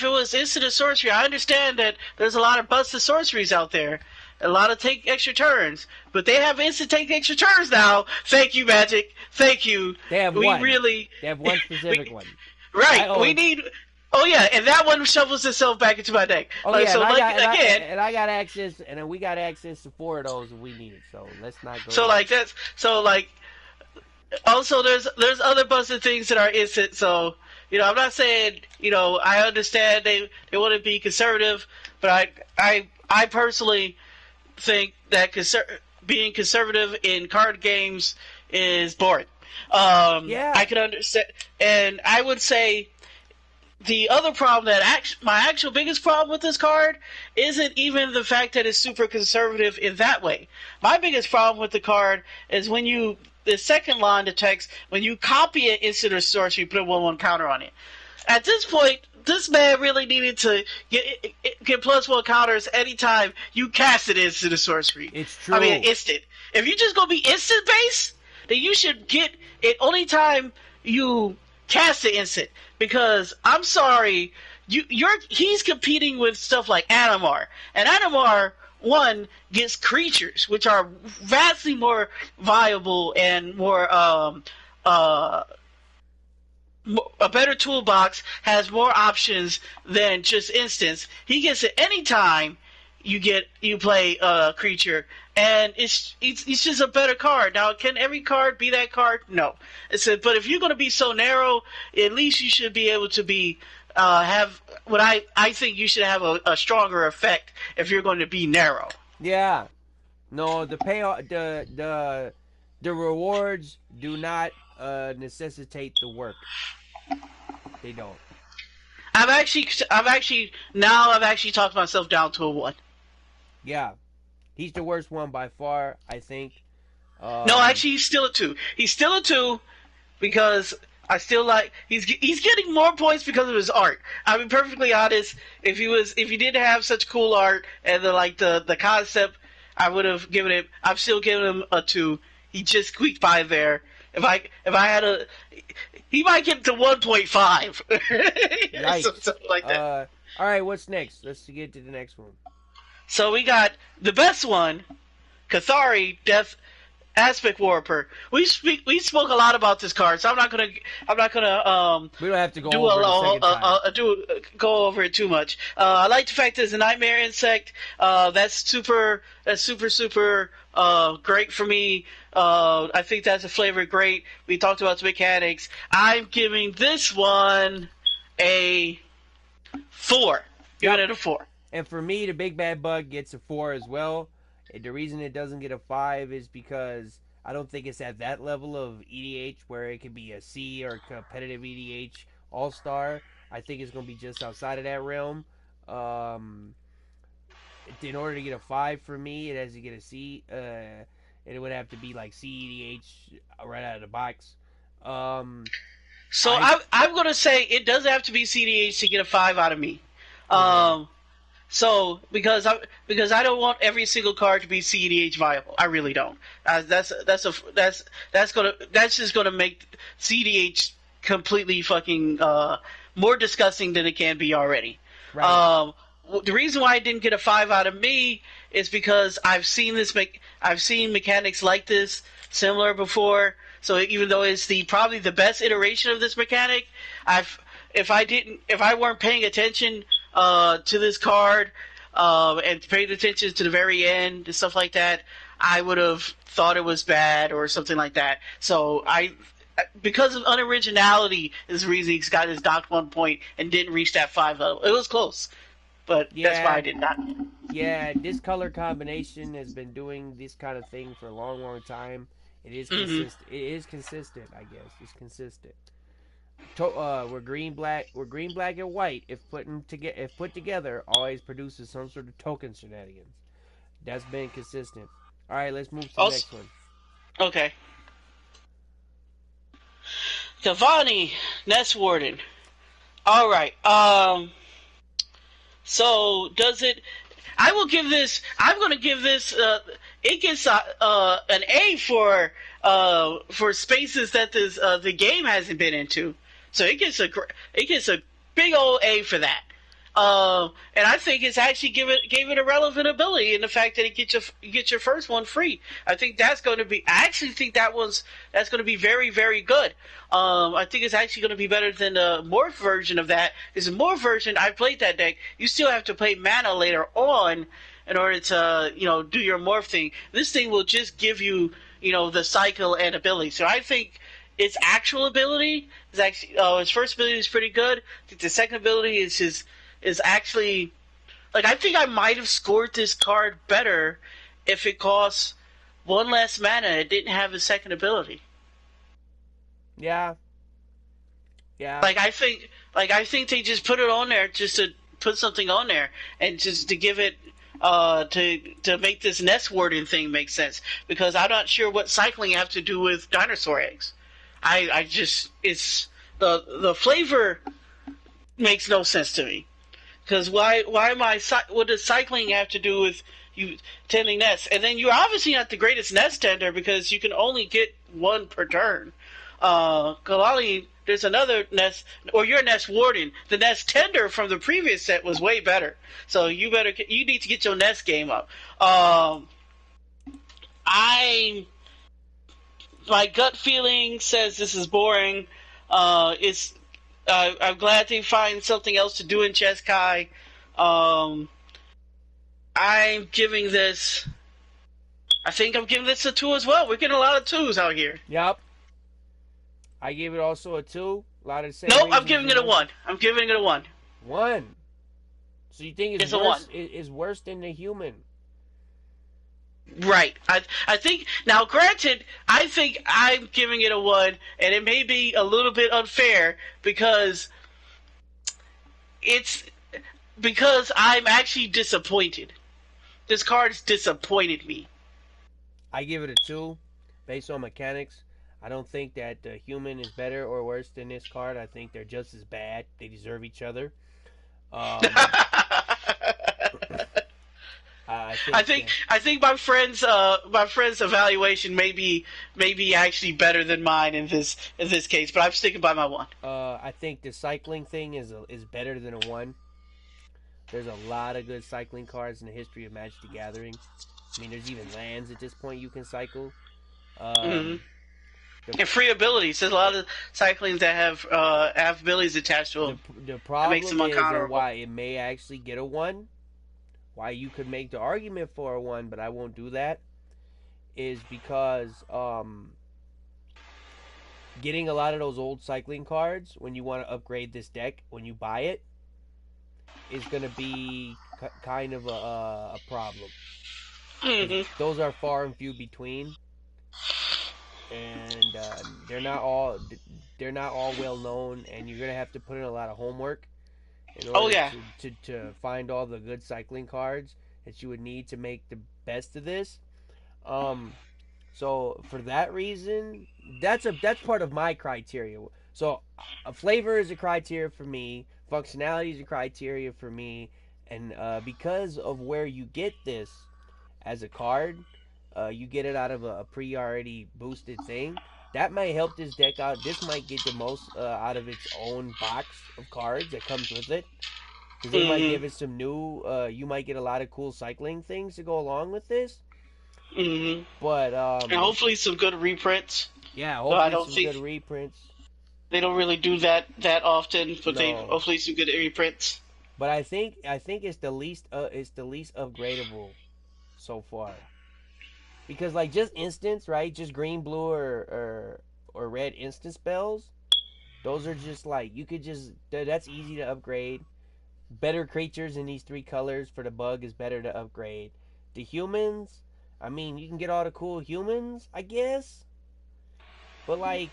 it was instant or sorcery, I understand that there's a lot of busted sorceries out there. A lot of take extra turns, but they have instant take extra turns now. Thank you, Magic. Thank you. They have one. They have one specific one. Right. We need. Oh yeah, and that one shovels itself back into my deck. Oh yeah, so I got access, and then we got access to 4 of those if we need it. So let's not go. So like that's Also, there's other busted things that are instant. So I'm not saying I understand they want to be conservative, but I personally think that being conservative in card games is boring. I can understand, and I would say the other problem my actual biggest problem with this card isn't even the fact that it's super conservative in that way. My biggest problem with the card is the second line of text, when you copy an instant or sorcery, you put a 1/1 counter on it. At this point, this man really needed to get +1 counters anytime you cast an instant or sorcery. It's true. I mean, instant. If you're just going to be instant based, then you should get it only time you cast the instant. Because, I'm sorry, he's competing with stuff like Animar, and Animar one gets creatures which are vastly more viable and more a better toolbox, has more options than just instance. He gets it any time you play a creature, and it's just a better card. Now, can every card be that card? No. But if you're going to be so narrow, at least you should be able to be have what I think you should have a stronger effect if you're going to be narrow. Yeah. No, the payoff, the rewards do not necessitate the work. They don't. I've actually talked myself down to a 1. Yeah, he's the worst one by far, I think. No, actually, he's still a 2. He's still a 2 because I still like he's getting more points because of his art. I'll be perfectly honest. If he didn't have such cool art and the concept, I would have given him. I'm still giving him a 2. He just squeaked by there. If I had he might get to 1.5. Something like that. All right, what's next? Let's get to the next one. So we got the best one, Cathari Death Aspect Warper. We spoke a lot about this card, so I'm not gonna we don't have to go go over it too much. I like the fact that it's a nightmare insect. That's super great for me. I think that's a flavor great. We talked about the mechanics. I'm giving this one a 4. Giving it a 4. And for me, the Big Bad Bug gets a 4 as well. And the reason it doesn't get a 5 is because I don't think it's at that level of EDH where it can be a C or competitive EDH All-Star. I think it's going to be just outside of that realm. In order to get a 5 for me, it has to get a C. And it would have to be like CEDH right out of the box. I'm going to say it doesn't have to be CDH to get a 5 out of me. So because I don't want every single card to be CEDH viable. I really don't. That's just gonna make CEDH completely fucking more disgusting than it can be already. Right. The reason why I didn't get a 5 out of me is because I've seen mechanics like this similar before. So even though it's probably the best iteration of this mechanic, if I weren't paying attention to this card and paid attention to the very end and stuff like that, I would have thought it was bad or something like that. So because of unoriginality is the reason he's got his docked 1 point and didn't reach that 5 level. It was close, but that's why I did not. Yeah, this color combination has been doing this kind of thing for a long time. It is consistent. It is consistent, I guess. It's consistent. We're green, black, and white. If put together, always produces some sort of token shenanigans. That's been consistent. All right, let's move to the next one. Okay. Cavani, Nest Warden. All right. So does it? I'm going to give this. It gets an A for spaces that the game hasn't been into. So it gets a big old A for that. And I think it's actually gave it a relevant ability in the fact that it gets your first one free. I think that's going to be. I actually think that's going to be very, very good. I think it's actually going to be better than the morph version of that. Because the morph version, I played that deck. You still have to play mana later on in order to do your morph thing. This thing will just give you the cycle and ability. So I think its actual ability is actually its first ability is pretty good. I think the second ability is actually I think I might have scored this card better if it costs 1 less mana and it didn't have a second ability. Yeah. I think they just put it on there just to put something on there and just to give it to make this Nest Warden thing make sense, because I'm not sure what cycling have to do with dinosaur eggs. I just it's the flavor makes no sense to me. Because what does cycling have to do with you tending nests? And then you're obviously not the greatest nest tender because you can only get 1 per turn. Kalali, there's another Nest, or your Nest Warden. The Nest Tender from the previous set was way better. So you need to get your Nest game up. My gut feeling says this is boring. I'm glad they find something else to do in Cheskai. I'm giving this. I think I'm giving this a 2 as well. We're getting a lot of 2s out here. Yep. I gave it also a 2. A lot of the same. Nope, I'm giving it a 1. I'm giving it a 1. 1. So you think it's worse? It's worse than the human? Right. I think now. Granted, I think I'm giving it a 1, and it may be a little bit unfair because I'm actually disappointed. This card's disappointed me. I give it a 2 based on mechanics. I don't think that the human is better or worse than this card. I think they're just as bad. They deserve each other. I think my friend's evaluation may be actually better than mine in this case, but I'm sticking by my 1. I think the cycling thing is better than a 1. There's a lot of good cycling cards in the history of Magic the Gathering. I mean, there's even lands at this point you can cycle. And free abilities. There's a lot of cyclings that have abilities attached to them. The problem is why it may actually get a 1. Why you could make the argument for a 1, but I won't do that, is because getting a lot of those old cycling cards when you want to upgrade this deck, when you buy it, is going to be kind of a problem. Mm-hmm. Those are far and few between, and they're not all well known, and you're going to have to put in a lot of homework in order to find all the good cycling cards that you would need to make the best of this. So for that reason, that's part of my criteria. So a flavor is a criteria for me, functionality is a criteria for me, and because of where you get this as a card, you get it out of a pre-already boosted thing. That might help this deck out. This might get the most out of its own box of cards that comes with it. Because they might give it some new... you might get a lot of cool cycling things to go along with this. Mm-hmm. But... and hopefully some good reprints. Yeah, hopefully some good reprints. They don't really do that often, but hopefully some good reprints. But I think it's the least upgradable so far. Because, like, just instants, right? Just green, blue, or red instant spells. Those are just, like, you could just... That's easy to upgrade. Better creatures in these 3 colors for the bug is better to upgrade. The humans, I mean, you can get all the cool humans, I guess. But, like...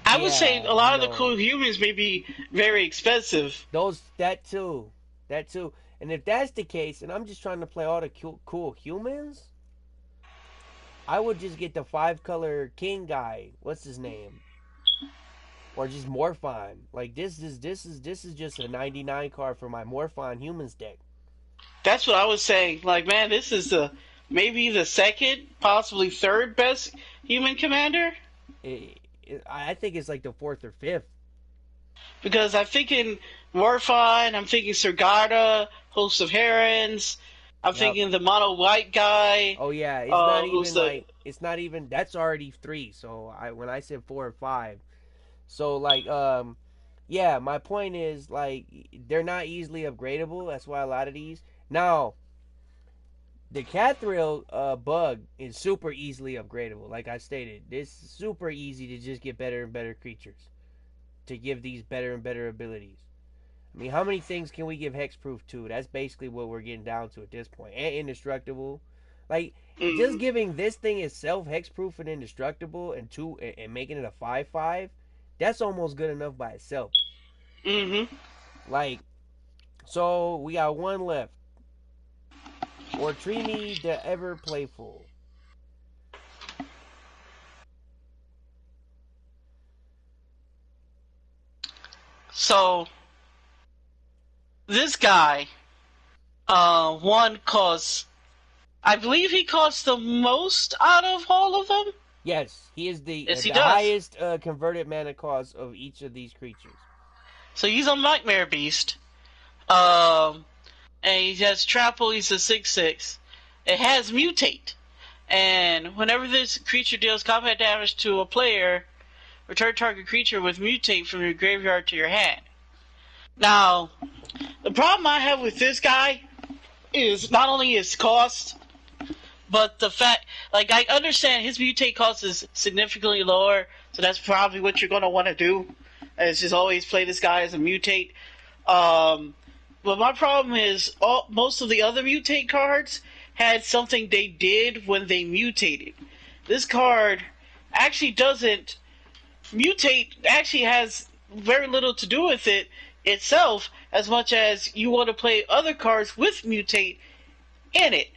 I would say a lot of the cool humans may be very expensive. That too. And if that's the case, and I'm just trying to play all the cool humans, I would just get the 5-color king guy. What's his name? Or just Morphine. Like this is just a 99 card for my Morphine humans deck. That's what I was saying. Like, man, this is maybe the second, possibly third best human commander. I think it's like the 4th or 5th. Because I'm thinking Morphine, I'm thinking Sergada, Host of Herons, I'm thinking the mono white guy. Oh yeah, it's not even that's already 3. So when I said 4 or 5, so like yeah, my point is like they're not easily upgradable. That's why a lot of these now. The Cathril bug is super easily upgradable. Like I stated, it's super easy to just get better and better creatures to give these better and better abilities. I mean, how many things can we give hexproof to? That's basically what we're getting down to at this point. And indestructible. Like, just giving this thing itself hexproof and indestructible and making it a 5/5, that's almost good enough by itself. Mm-hmm. Like, so we got 1 left. Or Trini the Ever Playful. So, this guy, I believe he costs the most out of all of them. Yes, he is the Yes, he the does. highest converted mana cost of each of these creatures. So he's a Nightmare Beast. And he has Trample, he's a 6/6. It has Mutate. And whenever this creature deals combat damage to a player, return target creature with Mutate from your graveyard to your hand. Now, the problem I have with this guy is not only his cost, but the fact, like, I understand his Mutate cost is significantly lower, so that's probably what you're going to want to do, is just always play this guy as a Mutate. But my problem is, most of the other Mutate cards had something they did when they mutated. This card actually doesn't mutate, actually has very little to do with it itself, as much as you want to play other cards with mutate in it,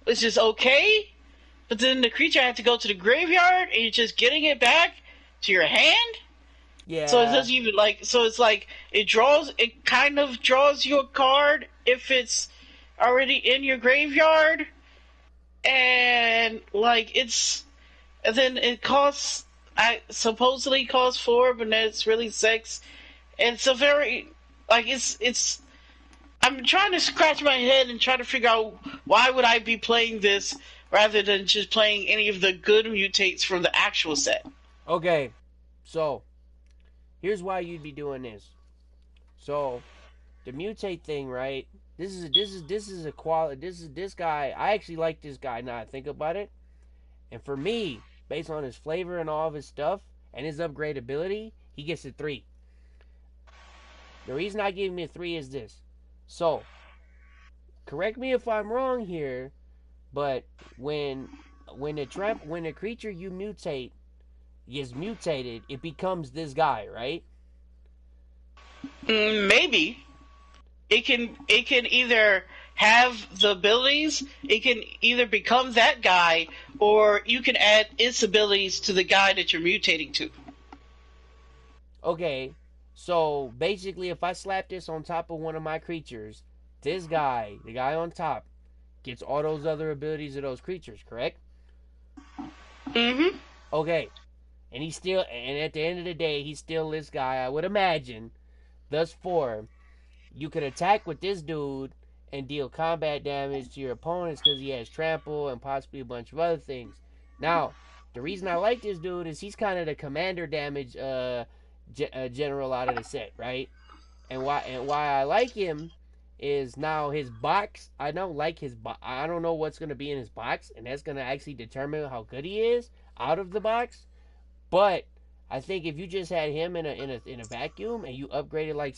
which is okay, but then the creature had to go to the graveyard and you're just getting it back to your hand. Yeah. So it doesn't even so it's like it kind of draws you a card if it's already in your graveyard, and then it costs, supposedly costs 4, but then it's really 6. And it's a very, it's I'm trying to scratch my head and try to figure out why would I be playing this rather than just playing any of the good mutates from the actual set. Okay, so here's why you'd be doing this. So the mutate thing, right? This guy. I actually like this guy now I think about it. And for me, based on his flavor and all of his stuff and his upgradability, he gets a 3. The reason I give him a 3 is this. So, correct me if I'm wrong here, but when a creature you mutate gets mutated, it becomes this guy, right? Maybe. It can either have the abilities, it can either become that guy, or you can add its abilities to the guy that you're mutating to. Okay, so basically if I slap this on top of one of my creatures, this guy, the guy on top, gets all those other abilities of those creatures, correct? Mm-hmm. Okay, and at the end of the day, he's still this guy, I would imagine. Thus far, you could attack with this dude and deal combat damage to your opponents because he has trample and possibly a bunch of other things. Now, the reason I like this dude is he's kind of the commander damage general out of the set, right? And why I like him is now his box. I don't like his box. I don't know what's going to be in his box, and that's going to actually determine how good he is out of the box. But I think if you just had him in a vacuum and you upgraded like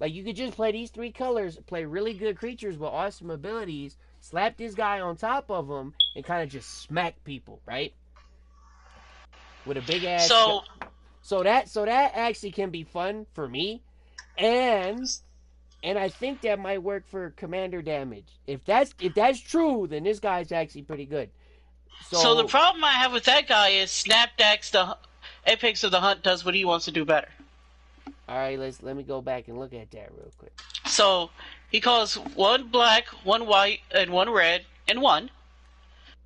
you could just play these 3 colors, play really good creatures with awesome abilities, slap this guy on top of him, and kind of just smack people, right? With a big ass. So that actually can be fun for me, and I think that might work for commander damage. If that's true, then this guy's actually pretty good. So the problem I have with that guy is Snapdax, the Apex of the Hunt, does what he wants to do better. All right, let me go back and look at that real quick. So he calls 1 black, 1 white, and 1 red, and 1.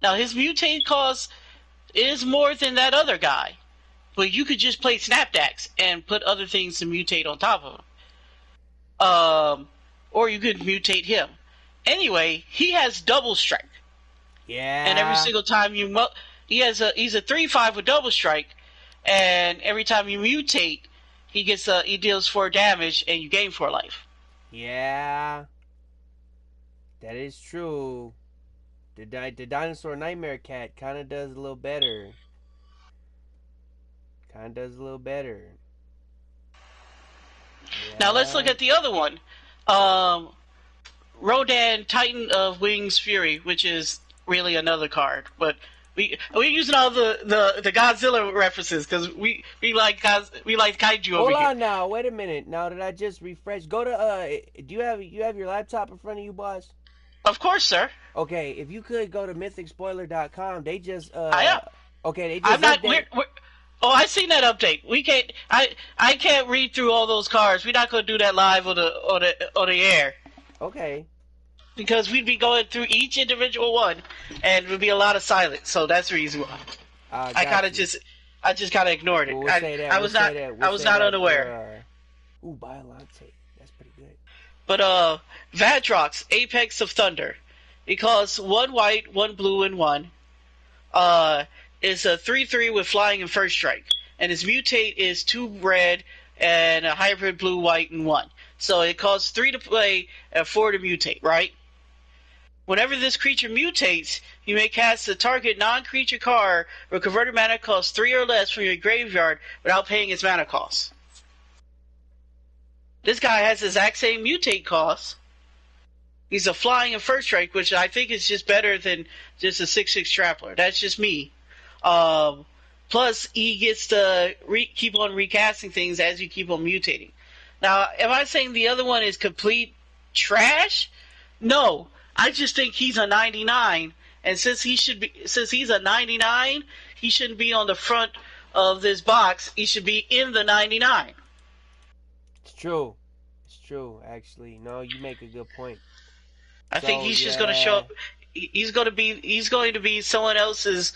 Now his mutate cost is more than that other guy, but you could just play Snapdax and put other things to mutate on top of him. Or you could mutate him. Anyway, he has double strike. Yeah. And every single time he's a 3/5 with double strike, and every time you mutate, he deals 4 damage and you gain 4 life. Yeah. That is true. The dinosaur nightmare cat kind of does a little better. Yeah. Now let's look at the other one. Rodan, Titan of Wings Fury, which is really another card, but we're using all the Godzilla references because we like Kaiju over here. Hold on now, wait a minute. Now that I just refreshed, go to do you have your laptop in front of you, boss? Of course, sir. Okay, if you could go to mythicspoiler.com, they just I am. Okay, they just I'm not. I seen that update. We can't. I can't read through all those cards. We're not going to do that live on the air. Okay. Because we'd be going through each individual one, and it would be a lot of silence. So that's the reason why. I kind of just kind of ignored it. I was not unaware. Biolante. That's pretty good. But Vadrox, Apex of Thunder. It costs 1 white, 1 blue, and 1. It's a 3/3 with flying and first strike. And his mutate is 2 red and a hybrid blue, white, and 1. So it costs 3 to play and 4 to mutate, right? Whenever this creature mutates, you may cast a target non-creature card where converted mana costs 3 or less from your graveyard without paying its mana cost. This guy has the exact same mutate cost. He's a flying and first strike, which I think is just better than just a 6/6 Trampler. That's just me. Plus, he gets to keep on recasting things as you keep on mutating. Now, am I saying the other one is complete trash? No. I just think he's a 99, and since he's a 99, he shouldn't be on the front of this box. He should be in the 99. It's true. It's true, actually. No, you make a good point. I think he's just going to show up. He's going to be someone else's.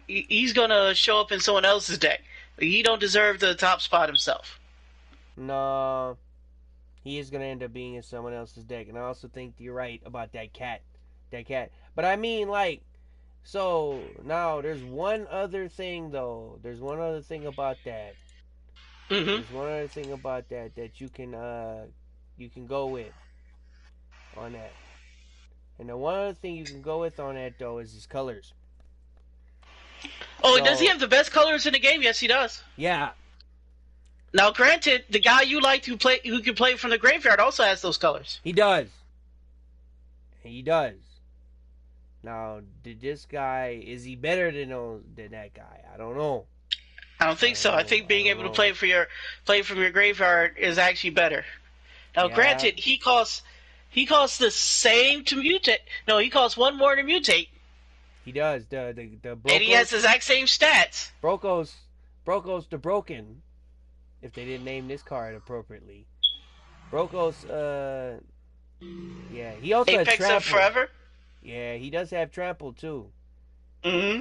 He's going to show up in someone else's deck. He don't deserve the top spot himself. No, he is going to end up being in someone else's deck, and I also think you're right about that cat. But I mean, like, so now there's one other thing though. There's one other thing about that. Mm-hmm. There's one other thing about that you can go with on that. And the one other thing you can go with on that though is his colors. Oh, so, does he have the best colors in the game? Yes, he does. Yeah. Now, granted, the guy you like who can play from the graveyard also has those colors. He does. Now, did this guy, is he better than that guy? I don't know. I don't think so. I think being able to play from your graveyard is actually better. Now, granted, he costs the same to mutate. No, he costs 1 more to mutate. He does. The Brokos, and he has the exact same stats. Brokos the Broken, if they didn't name this card appropriately. Brokos, yeah, he also has Apex of Forever. Yeah, he does have Trample too. Mm-hmm.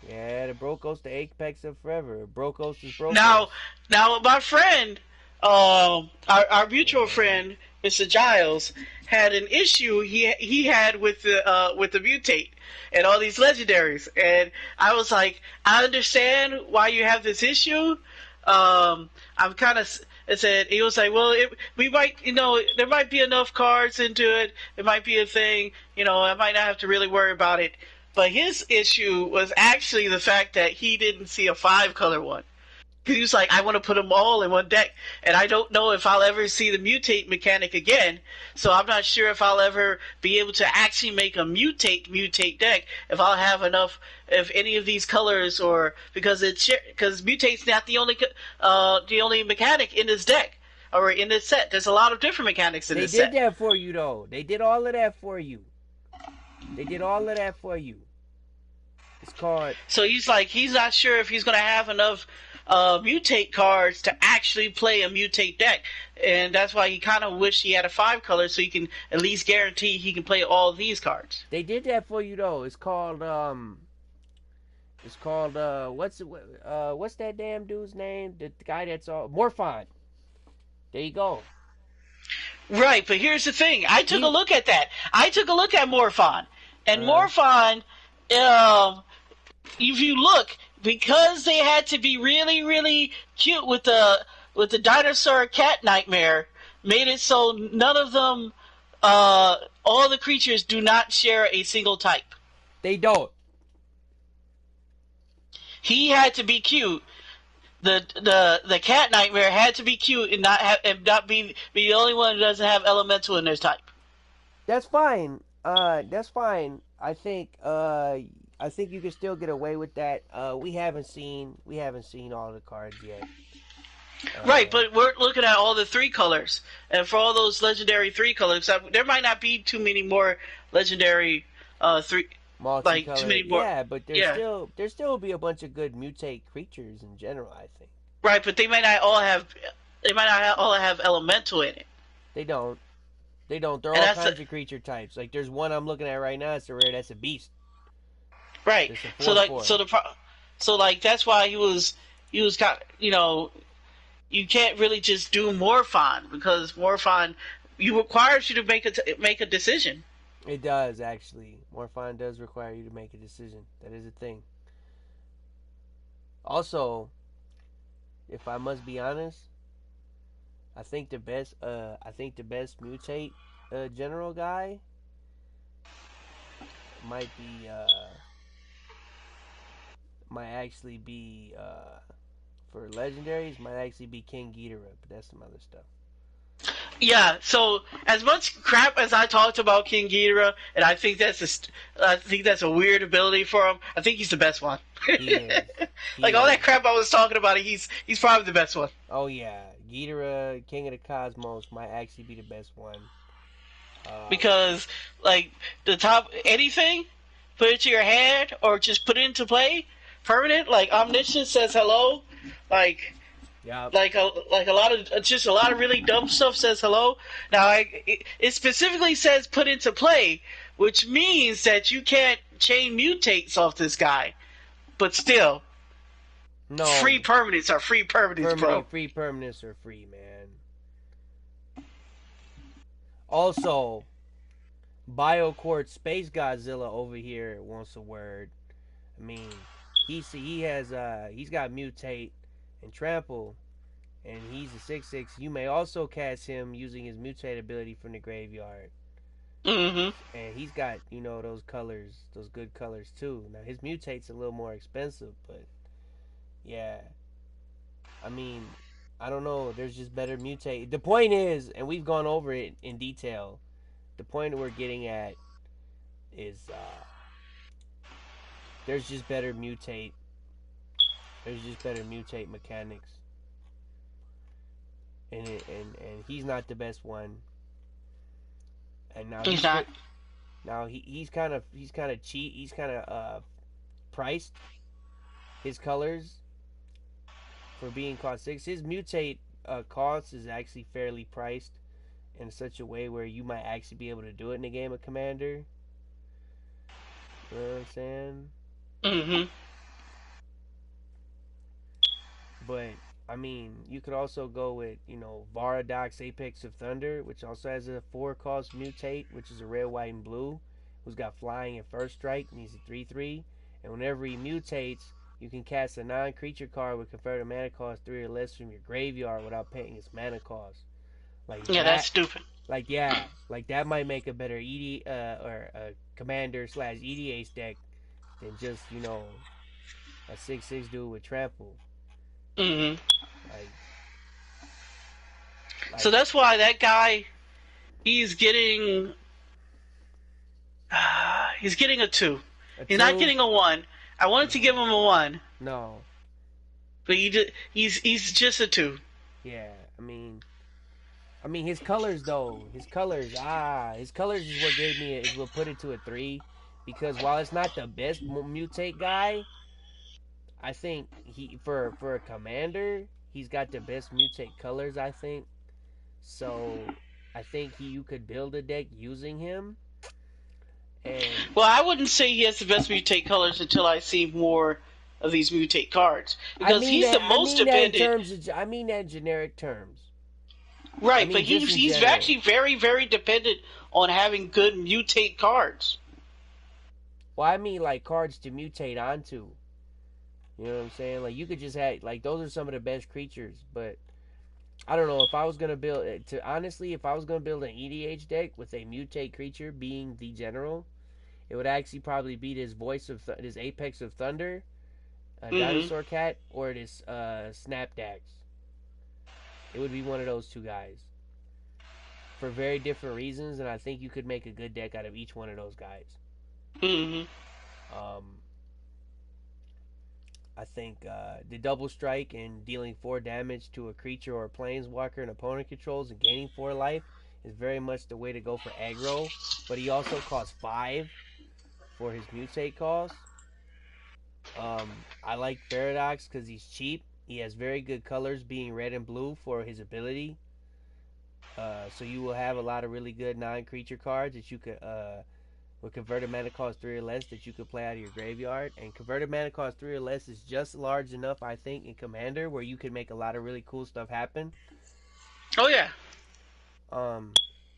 Yeah, the Brokos, the Apex of Forever. Brokos is Brokos. Now, my friend, our mutual friend, Mr. Giles, had an issue he had with the mutate and all these legendaries, and I was like, I understand why you have this issue. I'm kind of. He was like, well, we might, there might be enough cards into it. It might be a thing, I might not have to really worry about it. But his issue was actually the fact that he didn't see a 5-color one. Because he was like, I want to put them all in one deck. And I don't know if I'll ever see the mutate mechanic again. So I'm not sure if I'll ever be able to actually make a mutate deck. If I'll have enough, if any of these colors, or because mutate's not the only mechanic in this deck or in this set. There's a lot of different mechanics in this set. They did that for you though. They did all of that for you. It's called. So he's not sure if he's going to have enough mutate cards to actually play a mutate deck, and that's why he kind of wished he had a 5-color so he can at least guarantee he can play all these cards. They did that for you though. It's called what's that damn dude's name? The guy that's all Morphon. There you go. Right, but here's the thing. I took a look at that. I took a look at Morphon, and Morphon, if you look, because they had to be really, really cute with the dinosaur cat nightmare, made it so none of them, all the creatures do not share a single type. They don't. He had to be cute. The cat nightmare had to be cute and not be the only one who doesn't have elemental in their type. That's fine. That's fine. I think you can still get away with that. We haven't seen all the cards yet. Right, but we're looking at all the 3 colors, and for all those legendary 3 colors, there might not be too many more legendary 3. Like too many more. Yeah, but there still be a bunch of good mutate creatures in general, I think. Right, but they might not all have elemental in it. They don't. They're all kinds of creature types. Like there's one I'm looking at right now. It's a rare. That's a beast. Right. So like that's why he was got you can't really just do Morphon because Morphon requires you to make a decision. It does actually. Morphine does require you to make a decision. That is a thing. Also, if I must be honest, I think the best mutate general guy might be might actually be for legendaries might actually be King Ghidorah, but that's some other stuff. Yeah, so as much crap as I talked about King Ghidorah, and I think that's a weird ability for him. I think he's the best one. He is. Like all that crap I was talking about, he's probably the best one. Oh yeah, Ghidorah, King of the Cosmos, might actually be the best one. Because like the top anything, put it to your hand or just put it into play permanent. Like Omniscience says hello, like. Yep. Like a lot of really dumb stuff says hello. Now it specifically says put into play, which means that you can't chain mutates off this guy. But still, no. Free permanents are free permanents, bro. Free permanents are free, man. Also, BioQuartz Space Godzilla over here wants a word. I mean, he's got mutate and trample, and he's a 6/6. You may also cast him using his mutate ability from the graveyard. Mm-hmm. And he's got those colors, those good colors too. Now his mutate's a little more expensive, but yeah, I mean, I don't know. There's just better mutate. The point is, and we've gone over it in detail. The point we're getting at is there's just better mutate. There's just better mutate mechanics, and he's not the best one. And now he's not. Now he's kind of cheap. He's kind of priced his colors for being cost 6. His mutate cost is actually fairly priced in such a way where you might actually be able to do it in a game of Commander. You know what I'm saying? Mm-hmm. But I mean, you could also go with Varadox Apex of Thunder, which also has a 4-cost mutate, which is a red, white, and blue, who's got flying and first strike, and he's a 3/3. And whenever he mutates, you can cast a non-creature card with converted mana cost 3 or less from your graveyard without paying its mana cost. That's stupid. Like that might make a better or a Commander / EDH deck than just a 6/6 dude with trample. Mm-hmm. So that's why that guy, he's getting a 2. He's not getting a 1. I wanted to give him a 1. No. But he's just a 2. Yeah, I mean his colors though. His colors is what is what put it to a 3, because while it's not the best mutate guy, I think he for a commander, he's got the best mutate colors, I think. So I think you could build a deck using him. And well, I wouldn't say he has the best mutate colors until I see more of these mutate cards, because he's the most dependent. I mean that in generic terms. Right, but he's actually very, very dependent on having good mutate cards. Well, I mean like cards to mutate onto. You know what I'm saying? Like you could just have those are some of the best creatures, but I don't know if I was gonna build an EDH deck with a mutate creature being the general, it would actually probably be this this Apex of Thunder, Dinosaur Cat, or this Snapdax. It would be one of those two guys for very different reasons, and I think you could make a good deck out of each one of those guys. Mm-hmm. I think the double strike and dealing 4 damage to a creature or a planeswalker an opponent controls and gaining 4 life is very much the way to go for aggro. But he also costs 5 for his mutate cost. I like Paradox because he's cheap. He has very good colors, being red and blue for his ability. So you will have a lot of really good non-creature cards that you could with converted mana cost 3 or less that you could play out of your graveyard. And converted mana cost 3 or less is just large enough, I think, in Commander where you can make a lot of really cool stuff happen. Oh yeah.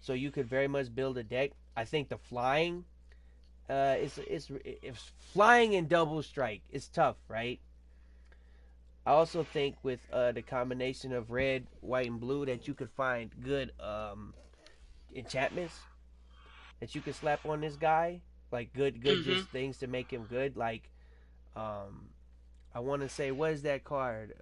So you could very much build a deck. I think the flying, it's flying in double strike. It's tough, right? I also think with the combination of red, white, and blue that you could find good enchantments that you could slap on this guy, like good just things to make him good. Like, I want to say, what is that card?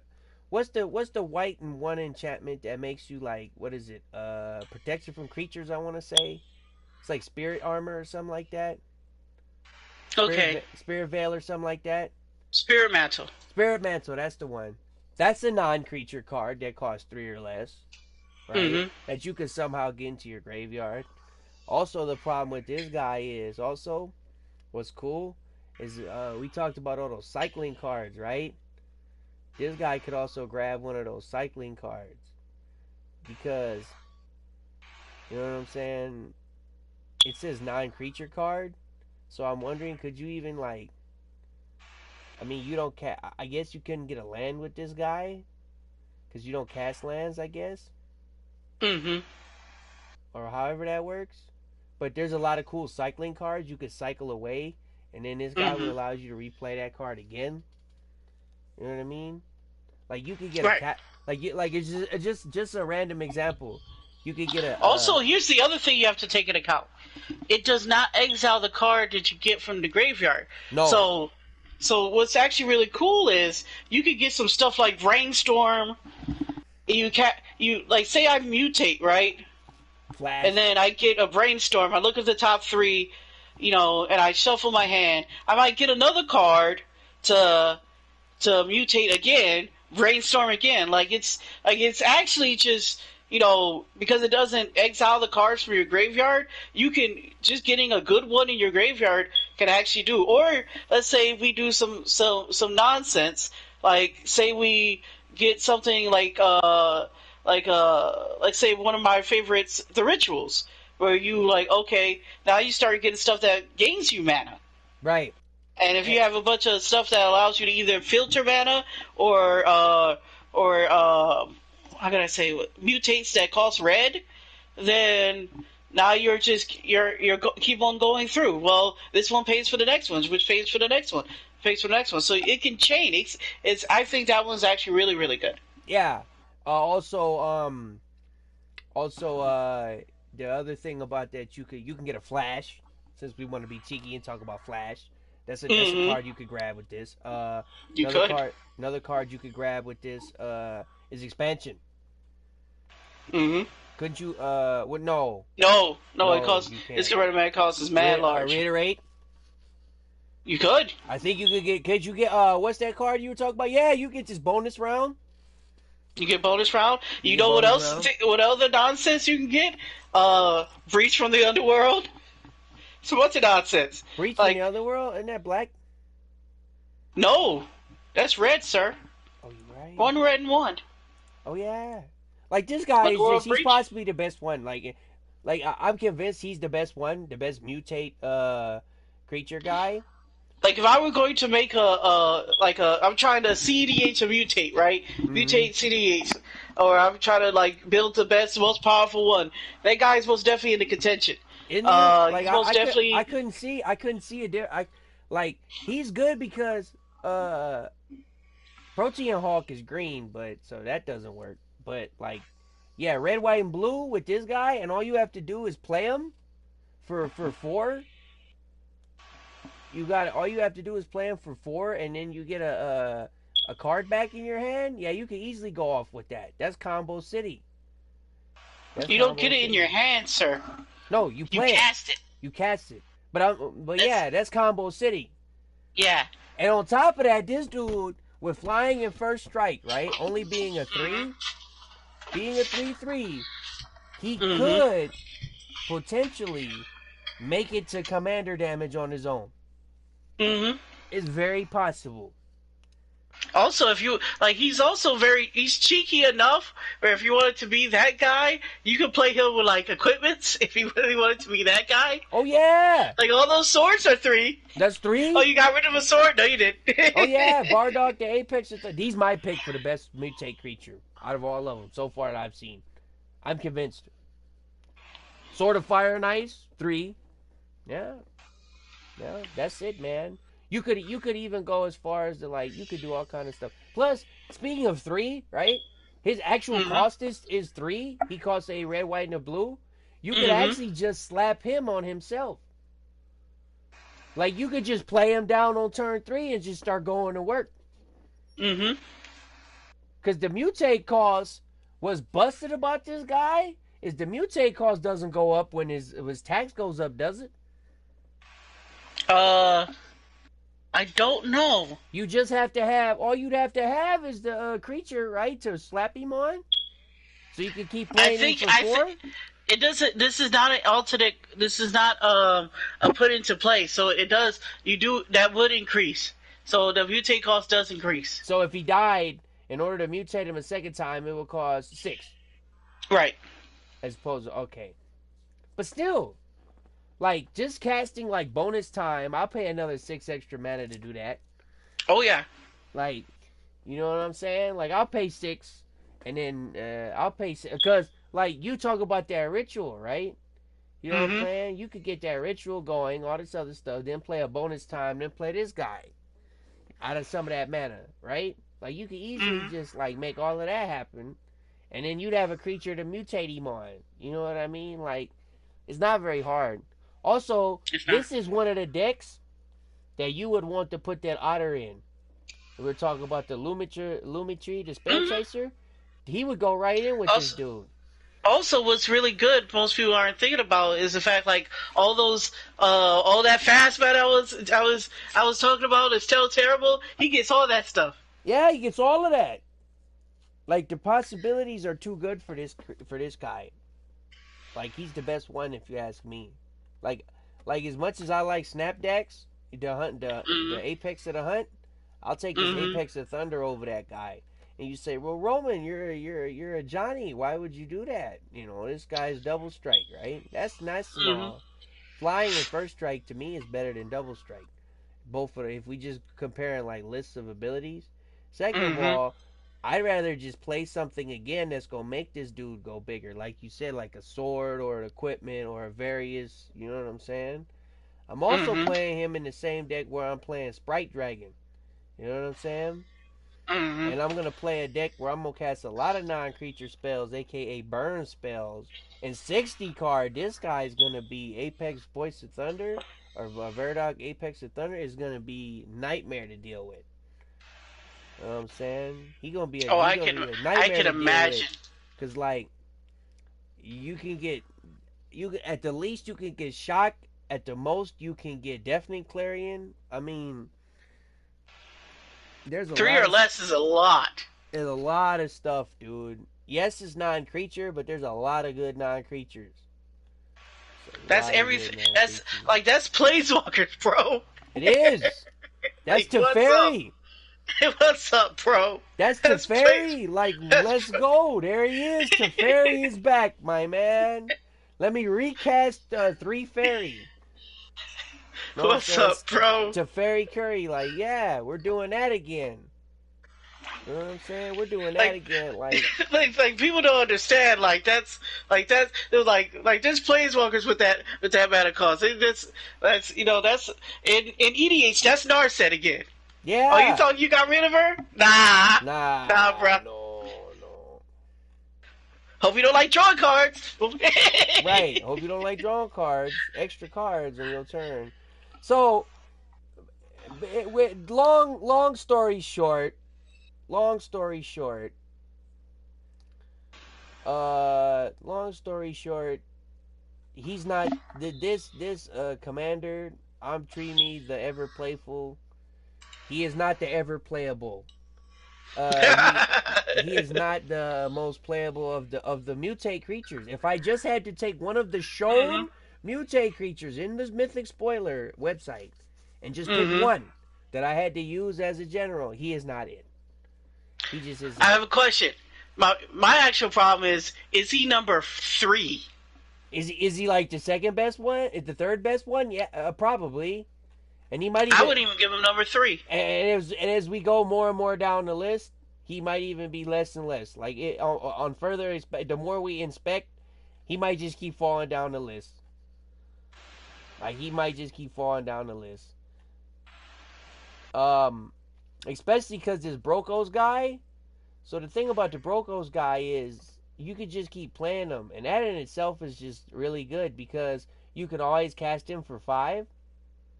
What's the white and one enchantment that makes you like, what is it? Protection from creatures. I want to say it's like spirit armor or something like that. Spirit Veil or something like that. Spirit Mantle. Spirit Mantle, that's the one. That's a non-creature card that costs 3 or less, right? That you could somehow get into your graveyard. Also, the problem with this guy is also, what's cool is we talked about all those cycling cards, right? This guy could also grab one of those cycling cards because, you know what I'm saying? It says non-creature card, so I'm wondering, could you even like? I mean, you don't I guess you couldn't get a land with this guy because you don't cast lands, I guess. Or however that works. But there's a lot of cool cycling cards you could cycle away, and then this guy would allow you to replay that card again. You know what I mean? Like you could get a cat. Like it's just a random example. You could get a. Also, here's the other thing you have to take into account. It does not exile the card that you get from the graveyard. No. So what's actually really cool is you could get some stuff like Brainstorm. You like say I mutate, right? Flash. And then I get a Brainstorm. I look at the top 3, and I shuffle my hand. I might get another card to mutate again, Brainstorm again. Like it's actually just because it doesn't exile the cards from your graveyard, you can just getting a good one in your graveyard can actually do. Or let's say we do some nonsense, like say we get something like let's say one of my favorites, the Rituals, where you like, okay, now you start getting stuff that gains you mana. Right. And if you have a bunch of stuff that allows you to either filter mana or how can I say, mutates that cost red, then now you're keep on going through. Well, this one pays for the next one, which pays for the next one, pays for the next one. So it can chain. It's I think that one's actually really, really good. Yeah. Also, the other thing about that, you can get a Flash, since we want to be cheeky and talk about Flash. That's a card you could grab with this. Another card you could grab with this is Expansion. Couldn't you? What? No. No. It costs. It's converted mana cost is mad large. Reiterate. You could. I think you could get. Could you get? What's that card you were talking about? Yeah, you get this bonus round. You get bonus round. You know what else? What other nonsense you can get? Breach from the Underworld. So what's a nonsense? Breach from the Underworld? Isn't that black? No, that's red, sir. Oh, you're right. 1 red and 1. Oh yeah. Like this guy he's possibly the best one. Like I'm convinced he's the best one, the best mutate creature guy. Like if I were going to make I'm trying to CDH to mutate, right? Mutate CDH, or I'm trying to like build the best, most powerful one. That guy's most definitely in the contention. Like I couldn't see it there. He's good because Protean Hawk is green, but so that doesn't work. But like, yeah, red, white, and blue with this guy, and all you have to do is play him for 4. All you have to do is play him for 4, and then you get a card back in your hand. Yeah, you can easily go off with that. That's Combo City. You don't get it in your hand, sir. No, you play cast it. You cast it. But yeah, that's Combo City. Yeah. And on top of that, this dude with flying and first strike, right? Only being a 3, being a 3/3, he could potentially make it to commander damage on his own. It's very possible. Also, if you like, he's cheeky enough where if you wanted to be that guy, you could play him with like equipments. If you really wanted to be that guy. Oh yeah. Like all those swords are 3. That's 3. Oh, you got rid of a sword? No, you didn't. Oh yeah, Bardock the Apex. He's my pick for the best mutate creature out of all of them so far that I've seen. I'm convinced. Sword of Fire and Ice 3. Yeah, that's it, man. You could even go as far as you could do all kind of stuff. Plus, speaking of 3, right? His actual cost is 3. He costs a red, white, and a blue. You could actually just slap him on himself. Like, you could just play him down on turn 3 and just start going to work. Because the mutate cost was busted about this guy is the mutate cost doesn't go up when his tax goes up, does it? I don't know. You just have to have, all you'd have to have is the creature, right, to slap him on? So you can keep playing him for 4? It doesn't, this is not an alternate, this is not a put into play. So it does, that would increase. So the mutate cost does increase. So if he died, in order to mutate him a second time, it would cost 6. Right. As opposed to, okay. But still, like, just casting, like, bonus time, I'll pay another 6 extra mana to do that. Oh, yeah. Like, you know what I'm saying? Like, I'll pay 6, and then I'll pay 6, because, like, you talk about that ritual, right? You know what I'm saying? You could get that ritual going, all this other stuff, then play a bonus time, then play this guy out of some of that mana, right? Like, you could easily just, like, make all of that happen, and then you'd have a creature to mutate him on. You know what I mean? Like, it's not very hard. Also, this is one of the decks that you would want to put that otter in. We're talking about the Lutri, the Spell Chaser. He would go right in with this dude. Also, what's really good, most people aren't thinking about, is the fact, like, all that fast mana I was talking about is still terrible. He gets all that stuff. Yeah, he gets all of that. Like, the possibilities are too good for this guy. Like, he's the best one if you ask me. Like as much as I like snap decks, the Apex of the Hunt, I'll take this Apex of Thunder over that guy. And you say, well, Roman, you're a Johnny. Why would you do that? You know, this guy's double strike, right? That's nice and all. Flying and first strike to me is better than double strike. Both of if we just comparing like lists of abilities. Second of all, I'd rather just play something again that's gonna make this dude go bigger. Like you said, like a sword or an equipment or a various, you know what I'm saying? I'm also playing him in the same deck where I'm playing Sprite Dragon. You know what I'm saying? And I'm gonna play a deck where I'm gonna cast a lot of non-creature spells, aka burn spells. And 60 card, this guy's gonna be Apex Voice of Thunder, or Verdog Apex of Thunder is gonna be nightmare to deal with. You know what I'm saying? He gonna be a nightmare. I can imagine. Cause like, at the least you can get Shock. At the most you can get Deafening Clarion. I mean, there's 3 or less is a lot. There's a lot of stuff, dude. Yes, it's non-creature, but there's a lot of good non-creatures. That's everything. That's Planeswalkers, bro. It is. That's like, Teferi. What's up, bro? That's Teferi. Like, let's go. There he is. Teferi is back, my man. Let me recast 3 Fairy. What's up, bro? Teferi Curry. Like, yeah, we're doing that again. You know what I'm saying? We're doing that again. Like people don't understand. Like that's there's Planeswalkers with that mana cost. That's in EDH. That's Narset again. Yeah. Oh, you thought you got rid of her? Nah, bro. No. Hope you don't like drawing cards. Right. Hope you don't like drawing cards. Extra cards on your turn. So, long story short. He's not this commander. I'm Trini, the ever playful. He is not the ever playable. He is not the most playable of the mutate creatures. If I just had to take one of the shown mutate creatures in this Mythic Spoiler website and just pick one that I had to use as a general, he is not it. He just isn't. I have a question. My actual problem is he number 3? Is he like the second best one? Is the third best one? Yeah, probably. And he might even. I wouldn't even give him number 3. And as we go more and more down the list, he might even be less and less. Like on further, the more we inspect, he might just keep falling down the list. Like he might just keep falling down the list. Especially because this Brokos guy. So the thing about the Brokos guy is you could just keep playing him, and that in itself is just really good because you can always cast him for 5.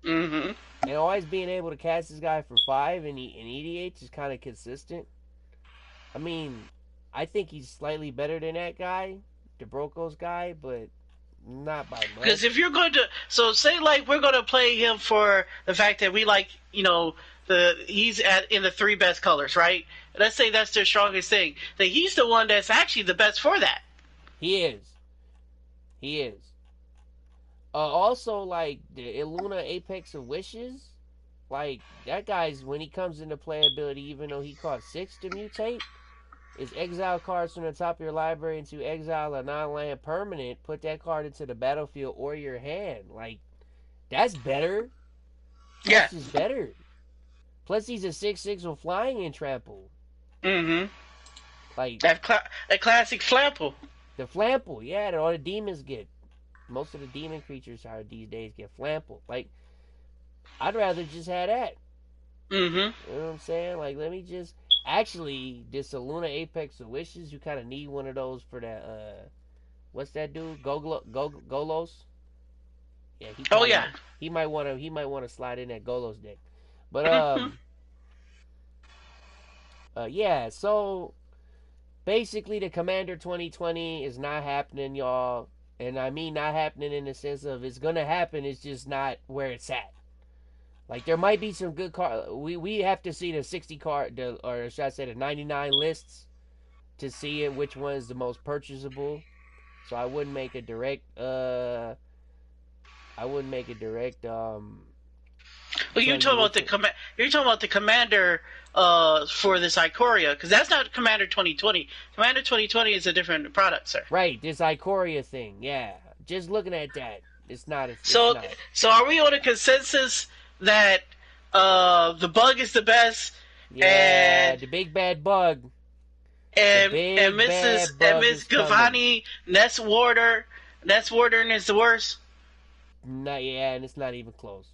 Mm-hmm. And always being able to cast this guy for 5 and EDH is kind of consistent. I mean, I think he's slightly better than that guy, the Brokos guy, but not by much. Because if you're going to, so say like we're going to play him for the fact that we like, he's in the 3 best colors, right? Let's say that's their strongest thing. That he's the one that's actually the best for that. He is. Also, like, the Illuna Apex of Wishes, like, that guy's, when he comes into playability, even though he costs 6 to mutate, is exile cards from the top of your library into exile a non-land permanent, put that card into the battlefield or your hand. Like, that's better. That's just better. Plus, he's a 6/6 with flying and trample. Mm-hmm. Like, that classic Flample. The Flample, yeah, that all the demons get. Most of the demon creatures these days get Flample. Like, I'd rather just have that. Mm-hmm. You know what I'm saying? Like, let me just... Actually, this Illuna Apex of Wishes, you kind of need one of those for that, what's that dude? Golos? Yeah, he might want to slide in that Golos deck. But, yeah, so... Basically, the Commander 2020 is not happening, y'all. And I mean not happening in the sense of it's going to happen, it's just not where it's at. Like, there might be some good cards. We have to see the 60 card, or should I say the 99 lists to see which one is the most purchasable. So I wouldn't make a direct, Well, you're talking about the Commander for this Ikoria, because that's not Commander 2020. Commander 2020 is a different product, sir. Right, this Ikoria thing, yeah. Just looking at that, it's not. So are we on a consensus that the bug is the best? Yeah, the big bad bug. And Miss Gavani, Nest Warden is the worst. And it's not even close.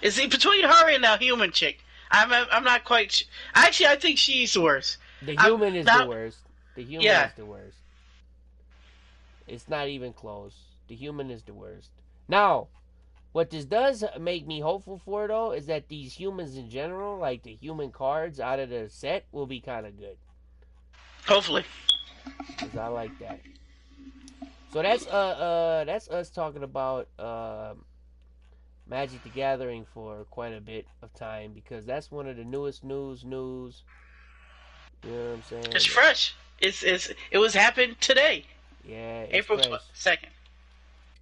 Is it between her and the human chick? I'm not quite. Actually, I think she's the worst. The human is the worst. The human is the worst. It's not even close. The human is the worst. Now, what this does make me hopeful for, though, is that these humans in general, like the human cards out of the set, will be kind of good. Hopefully. Because I like that. So that's us talking about Magic the Gathering for quite a bit of time, because that's one of the newest news. You know what I'm saying? It's fresh. It was happened today. Yeah, April 2nd.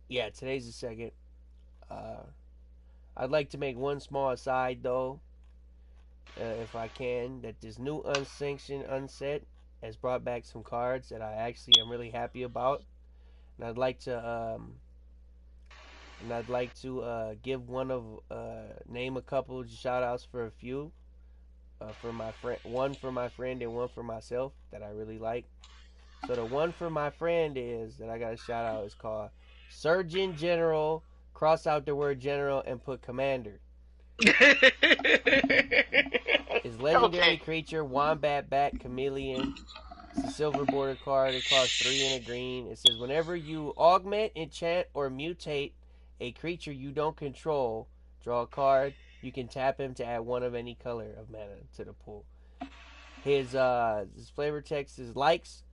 Yeah, today's the 2nd. I'd like to make one small aside, though, if I can, that this new unsanctioned unset has brought back some cards that I actually am really happy about, and I'd like to give name a couple of shout outs for a few, for my friend, one for my friend and one for myself that I really like. So the one for my friend that I got to shout out is called Surgeon General. Cross out the word general and put commander. His legendary creature, Wombat Bat Chameleon. It's a silver border card. It costs 3 and a green. It says whenever you augment, enchant, or mutate a creature you don't control, draw a card. You can tap him to add one of any color of mana to the pool. His flavor text is likes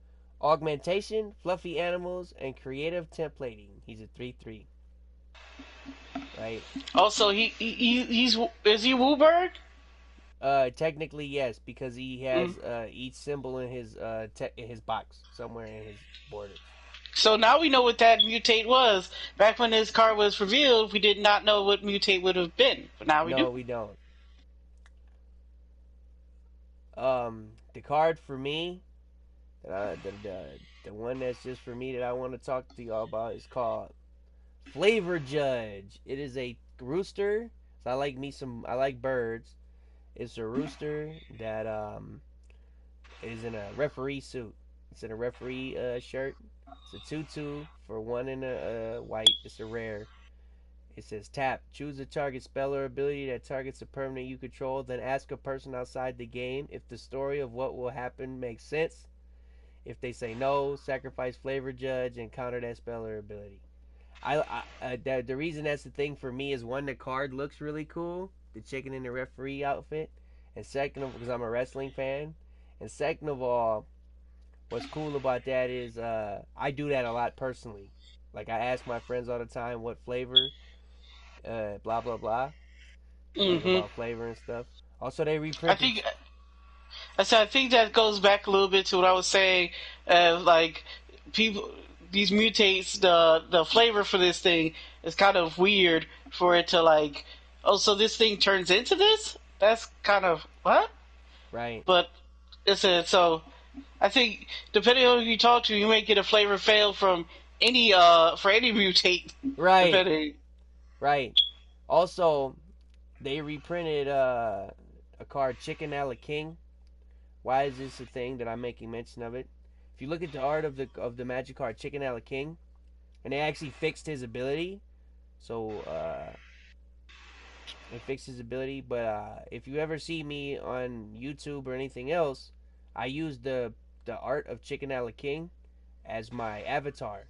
augmentation, fluffy animals, and creative templating. He's a 3/3. Right. Also, is he Wooburg? Technically yes, because he has each symbol in his box somewhere in his border. So now we know what that mutate was. Back when this card was revealed, we did not know what mutate would have been, but now we do. No, we don't. The card for me, the one that's just for me that I want to talk to y'all about is called Flavor Judge. It is a rooster. So I like birds. It's a rooster that is in a referee suit. It's in a referee shirt. It's a 2/2 for one in a white. It's a rare. It says tap. Choose a target spell or ability that targets a permanent you control. Then ask a person outside the game if the story of what will happen makes sense. If they say no, sacrifice Flavor Judge and counter that spell or ability. The reason that's the thing for me is one, the card looks really cool, the chicken in the referee outfit, and second of because I'm a wrestling fan, and second of all, what's cool about that is I do that a lot personally. Like I ask my friends all the time what flavor, blah blah blah, like Mm-hmm. about flavor and stuff. Also, they I reprinted. think I think that goes back a little bit to what I was saying. Like people, these mutates, the flavor for this thing is kind of weird for it to like. Oh, so this thing turns into this? That's kind of what? Right. But it's a so. I think depending on who you talk to, you may get a flavor fail from any for any mutate. Right. Depending. Right. Also, they reprinted a card Chicken a la King. Why is this a thing that I'm making mention of it? If you look at the art of the magic card Chicken a la King, and they actually fixed his ability, so they fixed his ability. But if you ever see me on YouTube or anything else, I use the art of Chicken a la King as my avatar.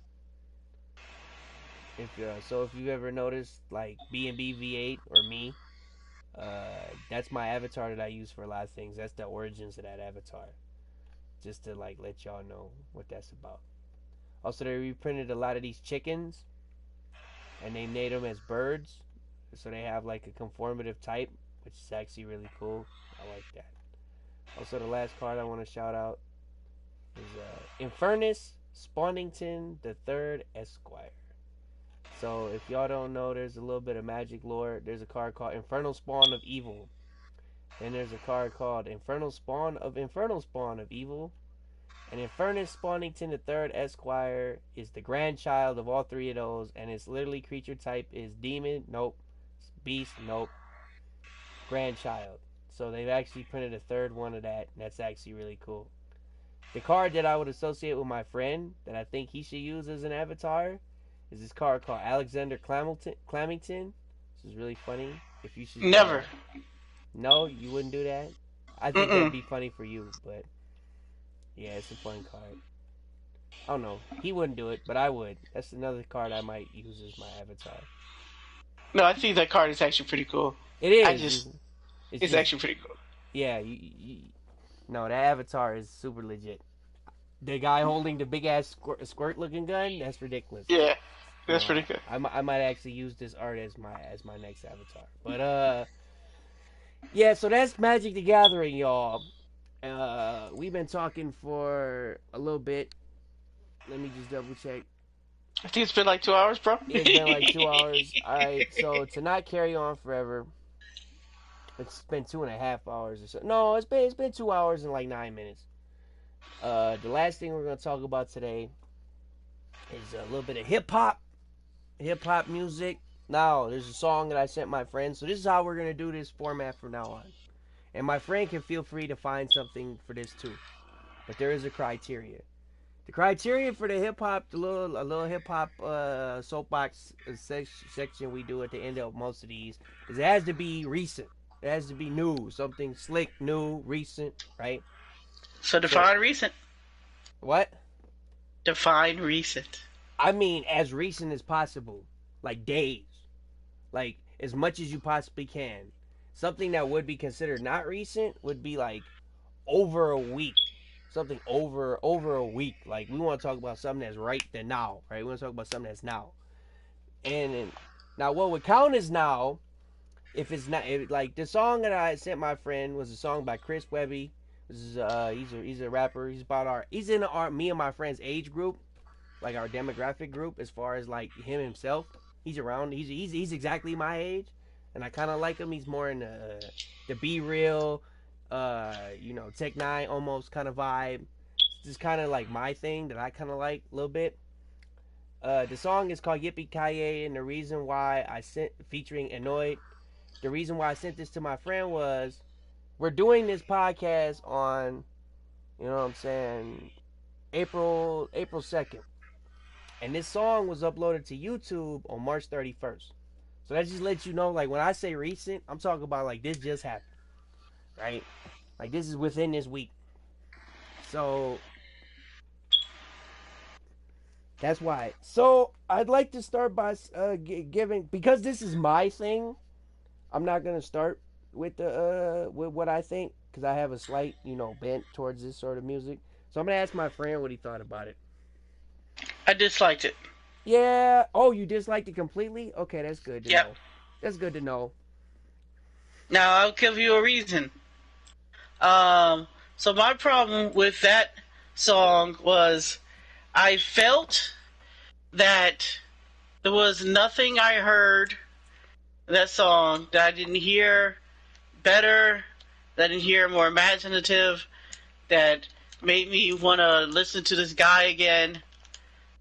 If you ever noticed like BnB V8 or me, that's my avatar that I use for a lot of things. That's the origins of that avatar. Just to like let y'all know what that's about. Also, they reprinted a lot of these chickens, and they made them as birds, so they have like a conformative type, which is actually really cool. I like that. Also, the last card I want to shout out is Infernus Spawnington the Third Esquire. So if y'all don't know, there's a little bit of magic lore. There's a card called Infernal Spawn of Evil. Then there's a card called Infernal Spawn of Evil. And Infernus Spawnington the Third Esquire is the grandchild of all three of those, and its literally creature type is demon, nope. Beast, nope. Grandchild. So they've actually printed a third one of that, and that's actually really cool. The card that I would associate with my friend that I think he should use as an avatar is this card called Alexander Clamington. This is really funny. If you should, Never. no, you wouldn't do that. I think that'd be funny for you, but yeah, it's a fun card. I don't know. He wouldn't do it, but I would. That's another card I might use as my avatar. No, I think that card is actually pretty cool. It is. I just, it's it's just, actually pretty cool. yeah. No, that avatar is super legit. The guy holding the big ass squirt looking gun, that's ridiculous. Yeah, that's pretty good. I might actually use this art as my next avatar. But yeah. So that's Magic the Gathering, y'all. We've been talking for a little bit. Let me just double check. I think it's been like 2 hours, bro. It's been like 2 hours. Alright, so to not carry on forever, it's been 2.5 hours or so. No, it's been 2 hours and like 9 minutes. The last thing we're gonna talk about today is a little bit of hip hop music. Now, there's a song that I sent my friend, so this is how we're gonna do this format from now on. And my friend can feel free to find something for this too, but there is a criteria. The criteria for the hip hop, a little hip hop soapbox section we do at the end of most of these is it has to be recent. It has to be new, something slick, new, recent, right? So define recent. What? Define recent. I mean, as recent as possible, like days, like as much as you possibly can. Something that would be considered not recent would be like over a week. Something over a week. Like we want to talk about something that's right then now, right? We want to talk about something that's now. And now what would count as now, if it's not like the song that I sent my friend was a song by Chris Webby. This is he's a rapper. He's in me and my friend's age group, like our demographic group as far as like him himself. He's around. He's exactly my age, and I kind of like him. He's more in the be real, Tech Nine almost kind of vibe. It's just kind of like my thing that I kind of like a little bit. The song is called Yippee and the reason why I sent featuring Annoyd. The reason why I sent this to my friend was we're doing this podcast on, you know what I'm saying, April 2nd. And this song was uploaded to YouTube on March 31st. So that just lets you know, like, when I say recent, I'm talking about, like, this just happened, right? Like, this is within this week. So, that's why. So, I'd like to start by giving, because this is my thing, I'm not going to start with with what I think, because I have a slight, bent towards this sort of music. So, I'm going to ask my friend what he thought about it. I disliked it. Yeah. Oh, you disliked it completely? Okay, that's good to know. That's good to know. Now, I'll give you a reason. So my problem with that song was I felt that there was nothing I heard in that song that I didn't hear better, that I didn't hear more imaginative, that made me want to listen to this guy again.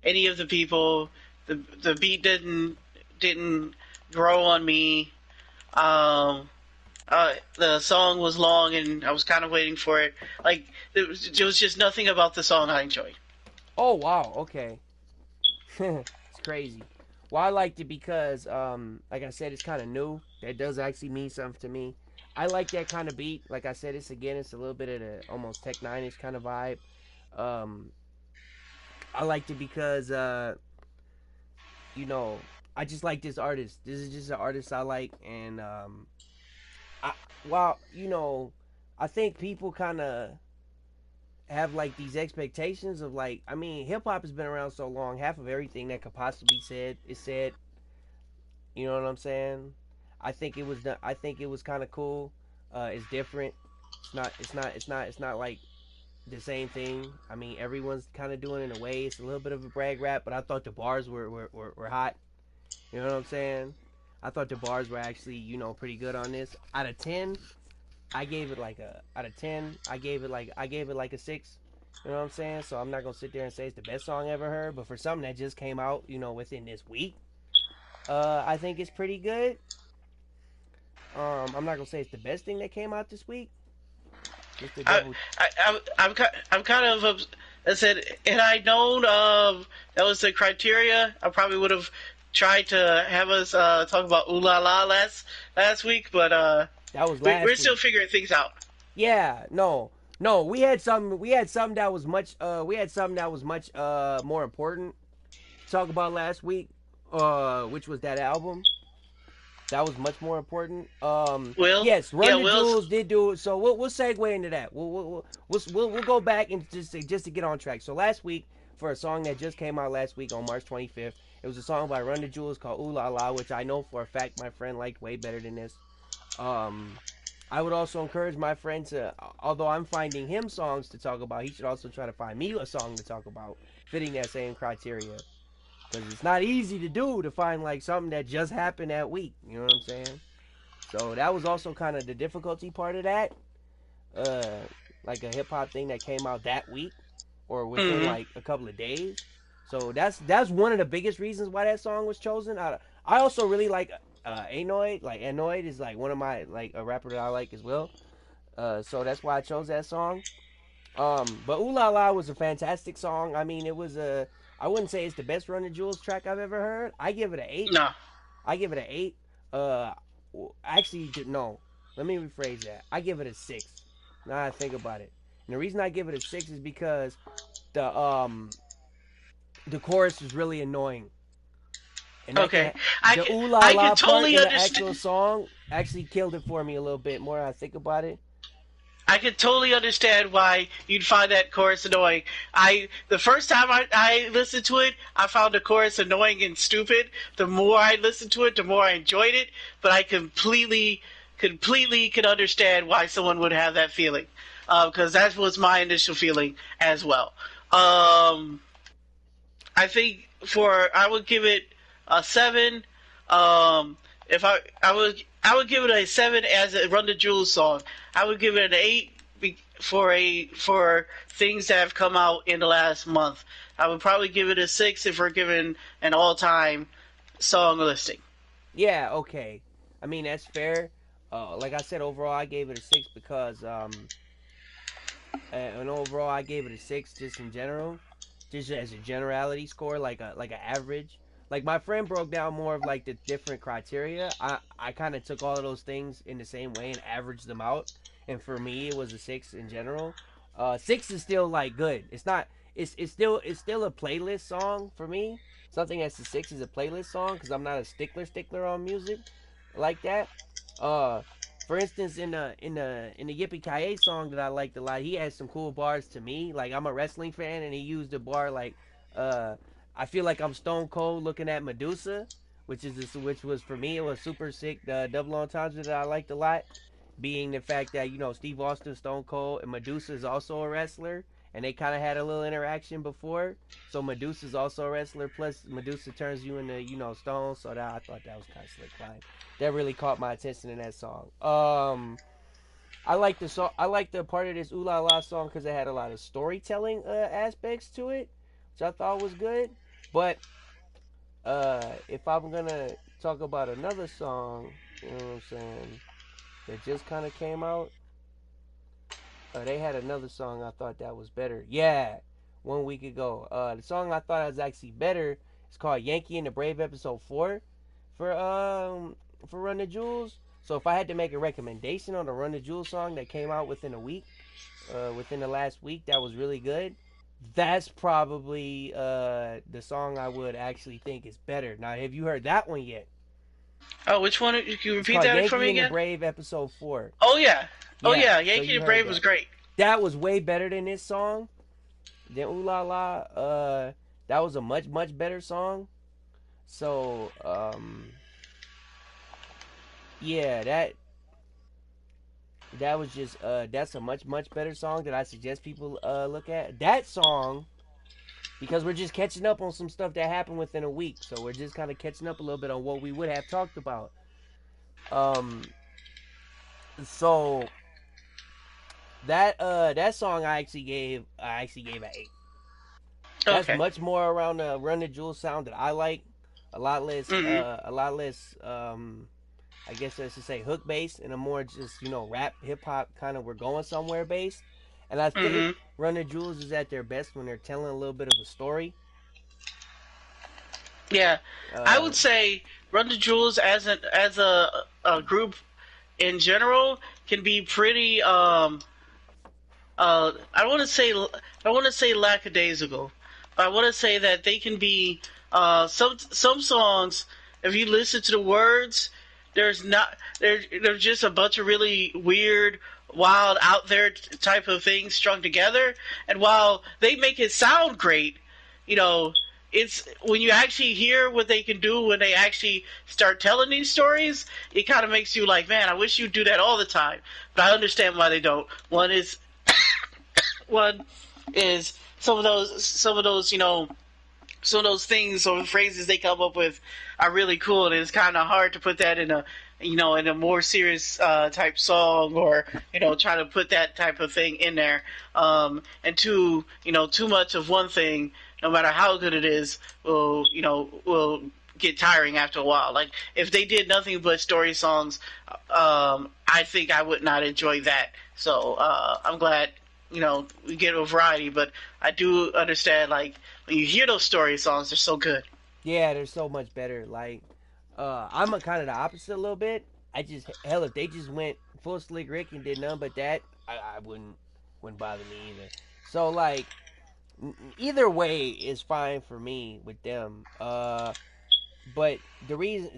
Any of the people, the beat didn't grow on me. The song was long, and I was kind of waiting for it. Like there was just nothing about the song I enjoyed. Oh wow, okay. It's crazy. Well, I liked it because, like I said, it's kind of new. That does actually mean something to me. I like that kind of beat. Like I said, it's a little bit of the almost Tech Nine-ish kind of vibe. Um, I liked it because, I just like this artist. This is just an artist I like, and I, while I think people kind of have like these expectations of like, I mean, hip hop has been around so long. Half of everything that could possibly be said is said. You know what I'm saying? I think it was kind of cool. It's different. It's not like the same thing. I mean, everyone's kind of doing it in a way. It's a little bit of a brag rap, but I thought the bars were hot. You know what I'm saying? I thought the bars were actually, pretty good on this. Out of 10, I gave it like a out of 10. I gave it like a 6. You know what I'm saying? So I'm not gonna sit there and say it's the best song I ever heard, but for something that just came out, within this week, I think it's pretty good. I'm not gonna say it's the best thing that came out this week. Just to I, double. I'm kind of. I said, had I known that was the criteria, I probably would have tried to have us talk about Ooh La La last week, but that was last we're week. still figuring things out. Yeah, no, we had something. We had something that was much. We had something that was much more important to talk about last week. Which was that album. That was much more important. Yes, Run the Jewels did do it. So we'll segue into that. We'll go back and just to get on track. So last week, for a song that just came out last week on March 25th, it was a song by Run the Jewels called Ooh La La, which I know for a fact my friend liked way better than this. I would also encourage my friend to, although I'm finding him songs to talk about, he should also try to find me a song to talk about fitting that same criteria. Because it's not easy to do to find like something that just happened that week. You know what I'm saying? So that was also kind of the difficulty part of that. Like a hip hop thing that came out that week or within like a couple of days. So that's one of the biggest reasons why that song was chosen. I also really like Annoyd. Like Annoyd is like one of my like a rapper that I like as well. So that's why I chose that song. But Ooh La La was a fantastic song. I mean, it was a. I wouldn't say it's the best Run the Jewels track I've ever heard. I give it an 8. No. I give it an 8. Uh, actually, no. Let me rephrase that. I give it a 6. Now I think about it. And the reason I give it a 6 is because the chorus is really annoying. And okay, the Ooh La La part totally in the actual song actually killed it for me a little bit more. I think about it. I could totally understand why you'd find that chorus annoying. The first time I listened to it, I found the chorus annoying and stupid. The more I listened to it, the more I enjoyed it. But I completely could understand why someone would have that feeling, because that was my initial feeling as well. I think I would give it a 7. If I I would give it a 7 as a Run the Jewels song. I would give it an 8 for things that have come out in the last month. I would probably give it a 6 if we're giving an all-time song listing. Yeah, okay. I mean, that's fair. Like I said, overall, I gave it a 6 because, and overall, I gave it a 6 just in general, just as a generality score, like an average. Like my friend broke down more of like the different criteria. I kind of took all of those things in the same way and averaged them out. And for me, it was a 6 in general. 6 is still like good. It's not. It's still a playlist song for me. Something that's a 6 is a playlist song because I'm not a stickler on music like that. Uh, for instance, in the Yippee song that I liked a lot, he had some cool bars to me. Like I'm a wrestling fan, and he used a bar like, uh, "I feel like I'm Stone Cold looking at Medusa," which was for me it was super sick. The double entendre that I liked a lot, being the fact that Steve Austin, Stone Cold, and Medusa is also a wrestler, and they kind of had a little interaction before. So Medusa's also a wrestler. Plus Medusa turns you into stone. So I thought that was kind of slick line. That really caught my attention in that song. I like the song. I like the part of this Ooh La La song because it had a lot of storytelling aspects to it, which I thought was good. But if I'm gonna talk about another song, you know what I'm saying, that just kind of came out, they had another song I thought that was better. Yeah, 1 week ago. The song I thought was actually better is called "Yankee and the Brave" episode 4 for Run the Jewels. So if I had to make a recommendation on the Run the Jewels song that came out within a week, within the last week, that was really good, that's probably the song I would actually think is better. Now, have you heard that one yet? Oh, which one? Can you It's repeat called that for me Yankee and the again? Brave episode 4. Oh yeah. Oh Yeah, yeah. so Yankee you and heard Brave was that. great. That was way better than this song. Than Ooh La La. That was a much better song. So, yeah, that was just that's a much better song that I suggest people look at. That song, because we're just catching up on some stuff that happened within a week. So we're just kind of catching up a little bit on what we would have talked about. Um so that song I actually gave an 8. That's Okay. much more around the Run the Jewel sound that I like. A lot less Mhm. I guess I should say hook based and a more just, rap hip hop kind of we're going somewhere based. And I think Mhm. Run the Jewels is at their best when they're telling a little bit of a story. Yeah, I Uh would say Run the Jewels as a group in general can be pretty I want to say lackadaisical. I want to say that they can be some songs. If you listen to the words, there's just a bunch of really weird, wild, out there type of things strung together. And while they make it sound great, you know, it's when you actually hear what they can do when they actually start telling these stories, it kind of makes you like, man, I wish you'd do that all the time. But I understand why they don't. One is some of those some of those things or phrases they come up with are really cool, and it's kind of hard to put that in a in a more serious type song, or try to put that type of thing in there. And too much of one thing, no matter how good it is, will get tiring after a while. Like if they did nothing but story songs, I think I would not enjoy that. So I'm glad we get a variety, but I do understand, like, when you hear those story songs, they're so good. yeah, they're so much better. Like I'm a kind of the opposite a little bit. I just hell if they just went full Slick Rick and did none but that, I wouldn't bother me either. So like either way is fine for me with them. But the reason,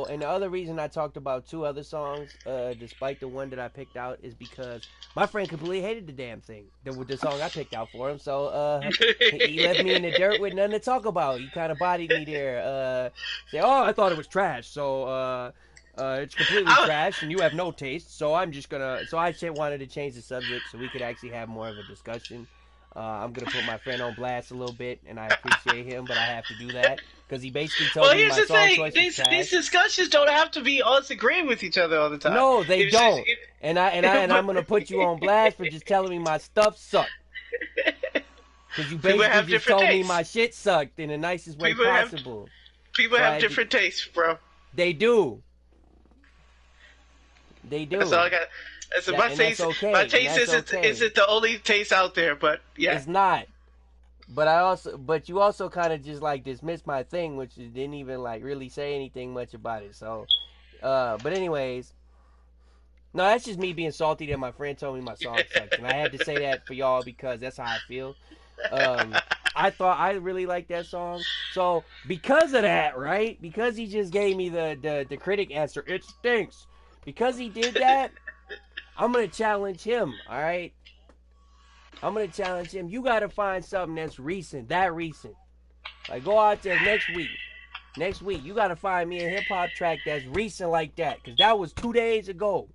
and the other reason I talked about two other songs, despite the one that I picked out, is because my friend completely hated the damn thing, the song I picked out for him. So, he left me in the dirt with nothing to talk about. He kind of bodied me there. Say, oh, I thought it was trash. So, it's completely I, trash, and you have no taste. So I'm just gonna. So I wanted to change the subject so we could actually have more of a discussion. I'm gonna put my friend on blast a little bit, and I appreciate him, but I have to do that because he basically told Well, me here's my the song thing: choice was these trash. discussions don't have to be us agreeing with each other all the time. No, they don't. And I'm but, gonna put you on blast for just telling me my stuff sucked. Because you basically just told me my shit sucked in the nicest way possible. People have different tastes, bro. They do. They do. That's all I got. My taste, okay. My taste isn't the only taste out there, but yeah, it's not. But you also kind of just like dismissed my thing, which didn't even like really say anything much about it. So, but anyways, no, that's just me being salty that my friend told me my song sucked, and I had to say that for y'all because that's how I feel. I thought I really liked that song, so because of that, right? Because he just gave me the critic answer, it stinks. Because he did that, I'm gonna challenge him. All right, I'm gonna challenge him. You gotta find something that's recent, that recent. Like go out there next week. You gotta find me a hip hop track that's recent like that, because that was 2 days ago.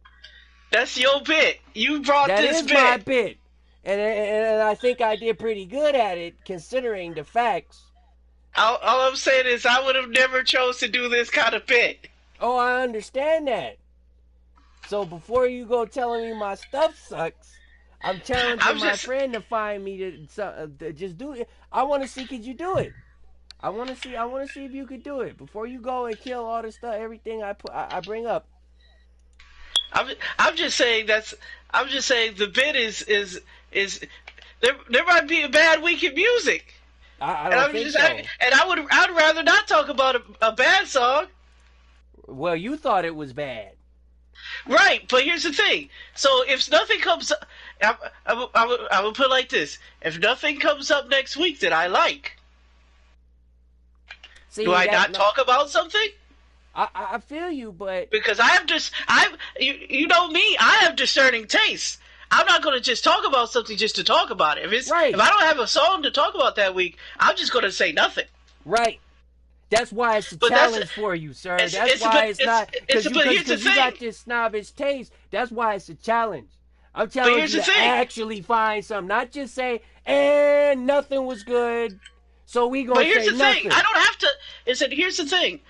That's your bit. You brought this bit. That is my bit. And I think I did pretty good at it, considering the facts. All I'm saying is I would have never chose to do this kind of bit. Oh, I understand that. So before you go telling me my stuff sucks, I'm challenging my friend to find me to just do it. I want to see, could you do it? I want to see if you could do it before you go and kill all the stuff, everything I bring up. I'm just saying the bit is there might be a bad week in music. I don't think so. I'd rather not talk about a bad song. Well, you thought it was bad. Right, but here's the thing. So if nothing comes up, I would put it like this. If nothing comes up next week that I like, do I not talk about something? I feel you, but... Because you know me, I have discerning tastes. I'm not going to just talk about something just to talk about it. If I don't have a song to talk about that week, I'm just going to say nothing. Right. That's why it's a challenge for you, sir. That's why it's not... Because you got this snobbish taste. That's why it's a challenge. I'm telling you to actually find something. Not just say, and nothing was good, so we going to say nothing. But here's the thing. I don't have to... Here's the thing.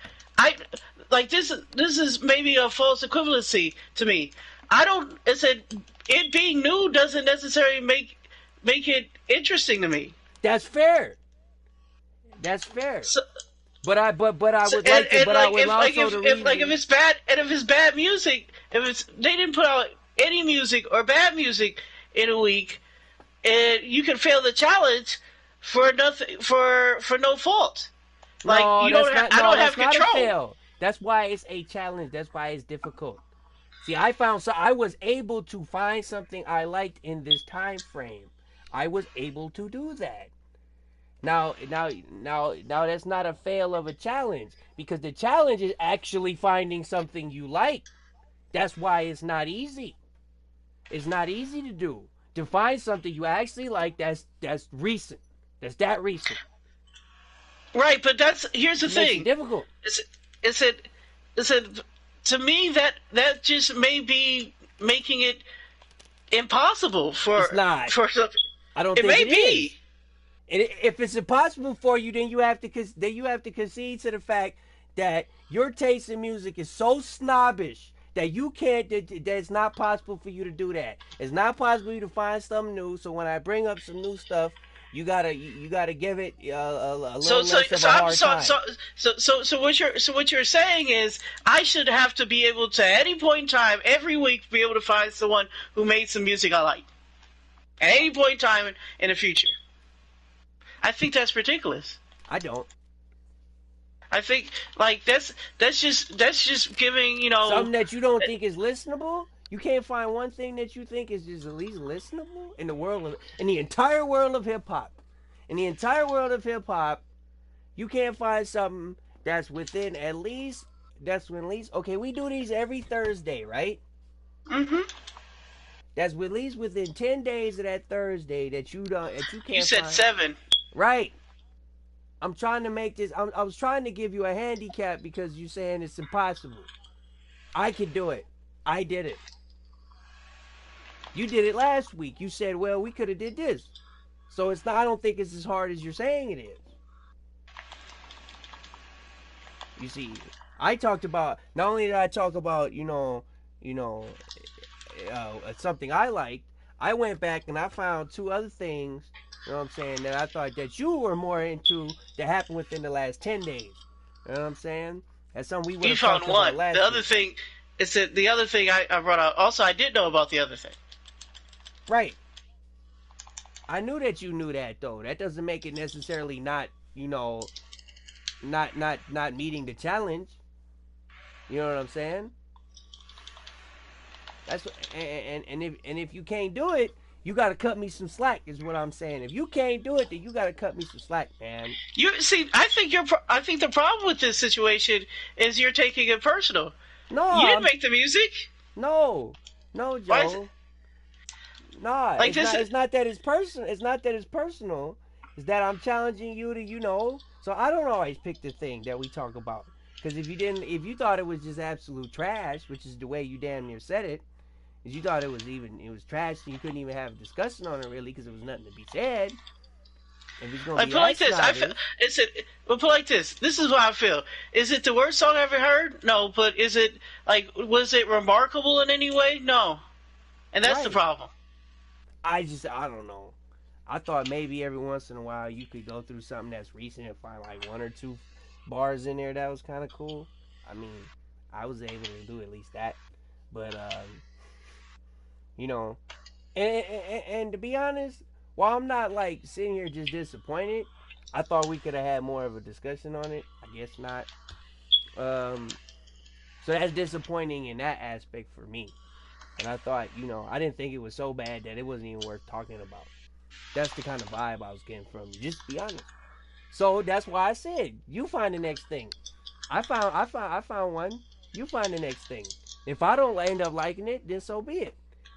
This is maybe a false equivalency to me. It being new doesn't necessarily make it interesting to me. That's fair. So, but I would like to. But I would also to read. If it's bad, and if it's bad music, they didn't put out any music or bad music in a week, and you can fail the challenge for nothing, for no fault. Like I don't have control. That's why it's a challenge. That's why it's difficult. See, I was able to find something I liked in this time frame. I was able to do that. Now that's not a fail of a challenge, because the challenge is actually finding something you like. That's why it's not easy. It's not easy to do. To find something you actually like that's recent. That's that recent. Right, but here's the thing. It's difficult. To me that just may be making it impossible for. It's not. For something. I don't think it is. And if it's impossible for you, then you have to concede to the fact that your taste in music is so snobbish that you can't. That it's not possible for you to do that. It's not possible for you to find something new. So when I bring up some new stuff, you gotta give it a little less of a hard time. So what you're saying is I should have to be able to at any point in time every week be able to find someone who made some music I like at any point in time in the future. I think that's ridiculous. I don't. I think that's just giving something that you don't think is listenable. You can't find one thing that you think is just at least listenable in the entire world of hip hop. In the entire world of hip hop, you can't find something that's within at least. Okay, we do these every Thursday, right? Mm-hmm. That's at least within 10 days of that Thursday that you can't. You said 7. Right. I'm trying to make this. I was trying to give you a handicap because you're saying it's impossible. I could do it. I did it. You did it last week. You said, well, we could have did this. So it's not. I don't think it's as hard as you're saying it is. You see, I talked about. Not only did I talk about, something I liked. I went back and I found two other things. You know what I'm saying? That I thought that you were more into that happened within the last 10 days. You know what I'm saying? That's something we would have talked about last The other week. thing is that the other thing I brought out. Also, I did know about the other thing. Right. I knew that you knew that though. That doesn't make it necessarily not, not meeting the challenge. You know what I'm saying? That's and if you can't do it, you got to cut me some slack. Is what I'm saying. If you can't do it, then you got to cut me some slack, man. You see, I think the problem with this situation is you're taking it personal. No, you didn't make the music. No, Joe. Nah, like it's not that it's personal. It's not that it's personal. It's that I'm challenging you to, So I don't always pick the thing that we talk about. Because if you thought it was just absolute trash, which is the way you damn near said it, is you thought it was trash, and you couldn't even have a discussion on it really, because there was nothing to be said. If it's gonna be put like this, put like this. This is what I feel. Is it the worst song I ever heard? No, but is it was it remarkable in any way? No, and that's the problem. I don't know. I thought maybe every once in a while you could go through something that's recent and find like one or two bars in there that was kind of cool. I mean, I was able to do at least that. But, and to be honest, while I'm not like sitting here just disappointed, I thought we could have had more of a discussion on it. I guess not. So that's disappointing in that aspect for me. And I thought, I didn't think it was so bad that it wasn't even worth talking about. That's the kind of vibe I was getting from you, just to be honest. So that's why I said, you find the next thing. I found one. You find the next thing. If I don't end up liking it, then so be it.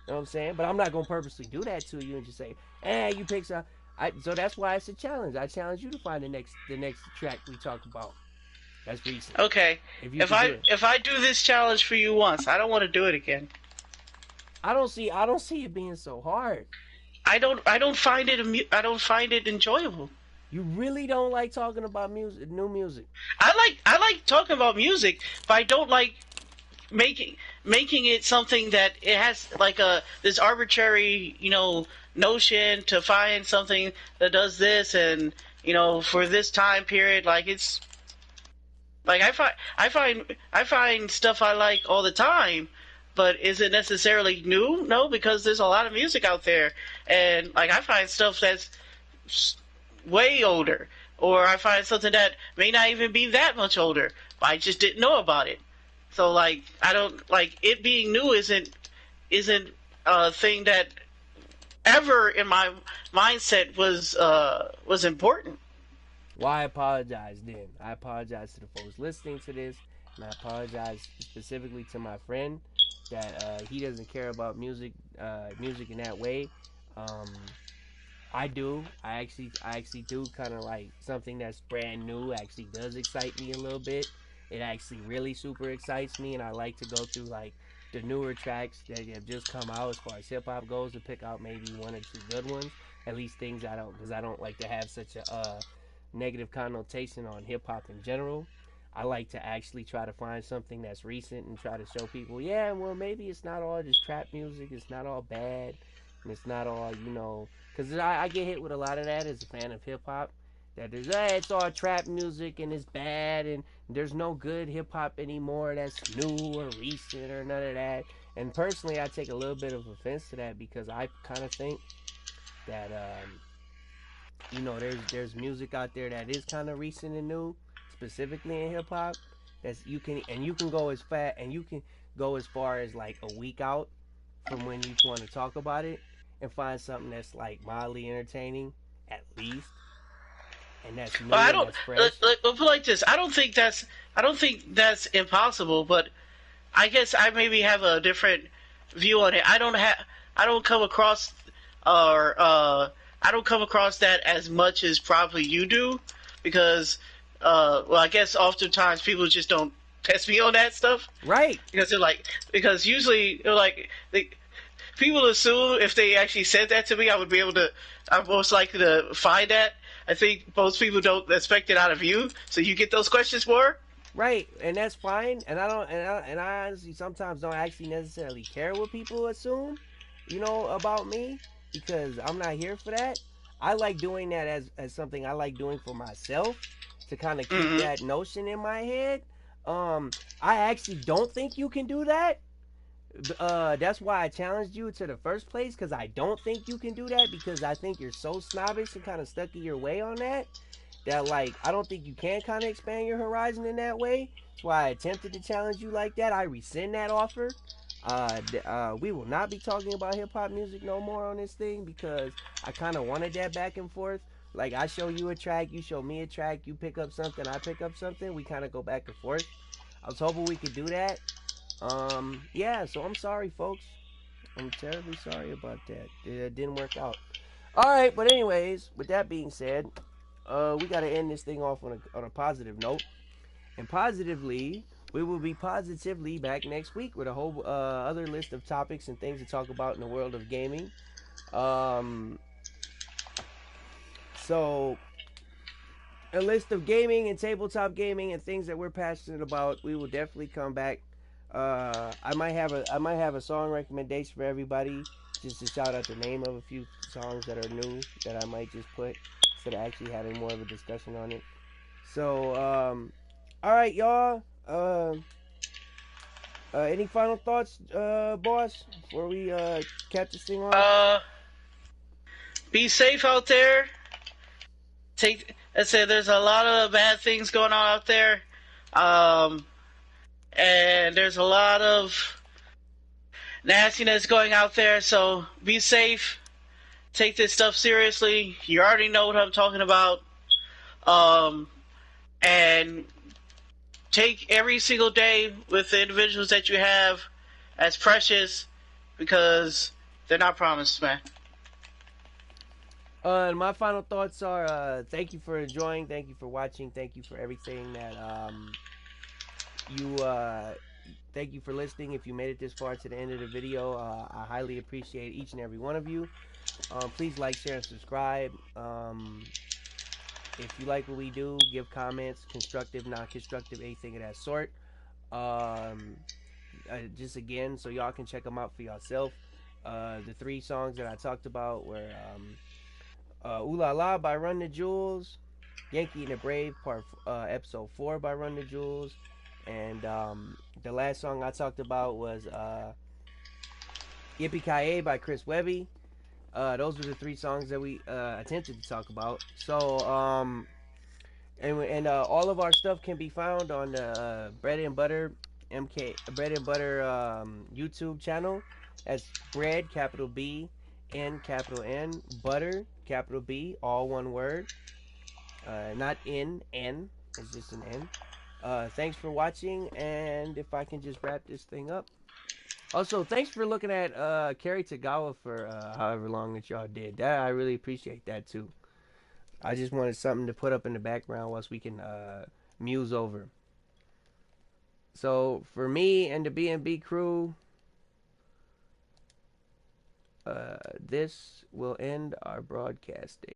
You know what I'm saying? But I'm not going to purposely do that to you and just say, you pick some. So that's why it's a challenge. I challenge you to find the next track we talk about. That's recent. Okay. If I do this challenge for you once, I don't want to do it again. I don't see it being so hard. I don't find it enjoyable. You really don't like talking about music, new music. I like talking about music, but I don't like making it something that it has like this arbitrary, notion to find something that does this and for this time period. Like it's like I find stuff I like all the time. But is it necessarily new? No, because there's a lot of music out there. And, I find stuff that's way older. Or I find something that may not even be that much older. But I just didn't know about it. So, I don't, it being new isn't a thing that ever in my mindset was important. Well, I apologize then. I apologize to the folks listening to this. And I apologize specifically to my friend that he doesn't care about music in that way. I do. I actually do kind of like something that's brand new. Actually, does excite me a little bit. It actually really super excites me, and I like to go through the newer tracks that have just come out as far as hip hop goes to pick out maybe one or two good ones. At least things because I don't like to have such a negative connotation on hip hop in general. I like to actually try to find something that's recent and try to show people, well, maybe it's not all just trap music. It's not all bad. And it's not all, because I get hit with a lot of that as a fan of hip-hop. That there's, it's all trap music and it's bad and there's no good hip-hop anymore that's new or recent or none of that. And personally, I take a little bit of offense to that because I kind of think that, there's music out there that is kind of recent and new. Specifically in hip hop, you can go as far as like a week out from when you want to talk about it and find something that's mildly entertaining at least, and that's new. Well, I don't. That's fresh. Let's put like this. I don't think that's impossible, but I guess I maybe have a different view on it. I don't come across that as much as probably you do because. I guess oftentimes people just don't test me on that stuff. Right. Because usually people assume if they actually said that to me, I would be able to. I'm most likely to find that. I think most people don't expect it out of you, so you get those questions more. Right, and that's fine. And I don't, and I honestly sometimes don't actually necessarily care what people assume, about me, because I'm not here for that. I like doing that as something I like doing for myself to kind of keep Mm-hmm. that notion in my head. I actually don't think you can do that. That's why I challenged you to the first place, because I don't think you can do that, because I think you're so snobbish and kind of stuck in your way on that like I don't think you can kind of expand your horizon in that way. That's why I attempted to challenge you like that. I rescind that offer. We will not be talking about hip hop music no more on this thing, because I kind of wanted that back and forth. Like, I show you a track, you show me a track, you pick up something, I pick up something, we kind of go back and forth. I was hoping we could do that. Yeah, so I'm sorry, folks. I'm terribly sorry about that. It didn't work out. All right, but anyways, with that being said, we got to end this thing off on a positive note. And positively, we will be positively back next week with a whole other list of topics and things to talk about in the world of gaming. Um, so a list of gaming and tabletop gaming and things that we're passionate about. We will definitely come back. I might have a song recommendation for everybody, just to shout out the name of a few songs that are new that I might just put instead of actually having more of a discussion on it. So, all right, y'all. Any final thoughts, boss, before we cap this thing off? Be safe out there. I said there's a lot of bad things going on out there, um, and there's a lot of nastiness going out there. So be safe. Take this stuff seriously. You already know what I'm talking about. Um, and take every single day with the individuals that you have as precious, because they're not promised, man. My final thoughts are thank you for enjoying, thank you for watching, thank you for everything that you thank you for listening. If you made it this far to the end of the video, I highly appreciate each and every one of you. Please like, share, and subscribe. If you like what we do, give comments, constructive, non-constructive, anything of that sort. Um, just again, so y'all can check them out for yourself. The three songs that I talked about were Ooh La La by Run the Jewels, Yankee and the Brave, episode 4 by Run the Jewels, and the last song I talked about was Yippee by Chris Webby. Those were the three songs that we attempted to talk about. So, all of our stuff can be found on the Bread and Butter YouTube channel. That's Bread, capital B, N, capital N, Butter, capital B, all one word. Not N. It's just an N. Thanks for watching, and if I can just wrap this thing up. Also, thanks for looking at Kerry Tagawa for however long that y'all did. That I really appreciate that too. I just wanted something to put up in the background whilst we can muse over. So for me and the BnB crew, this will end our broadcasting.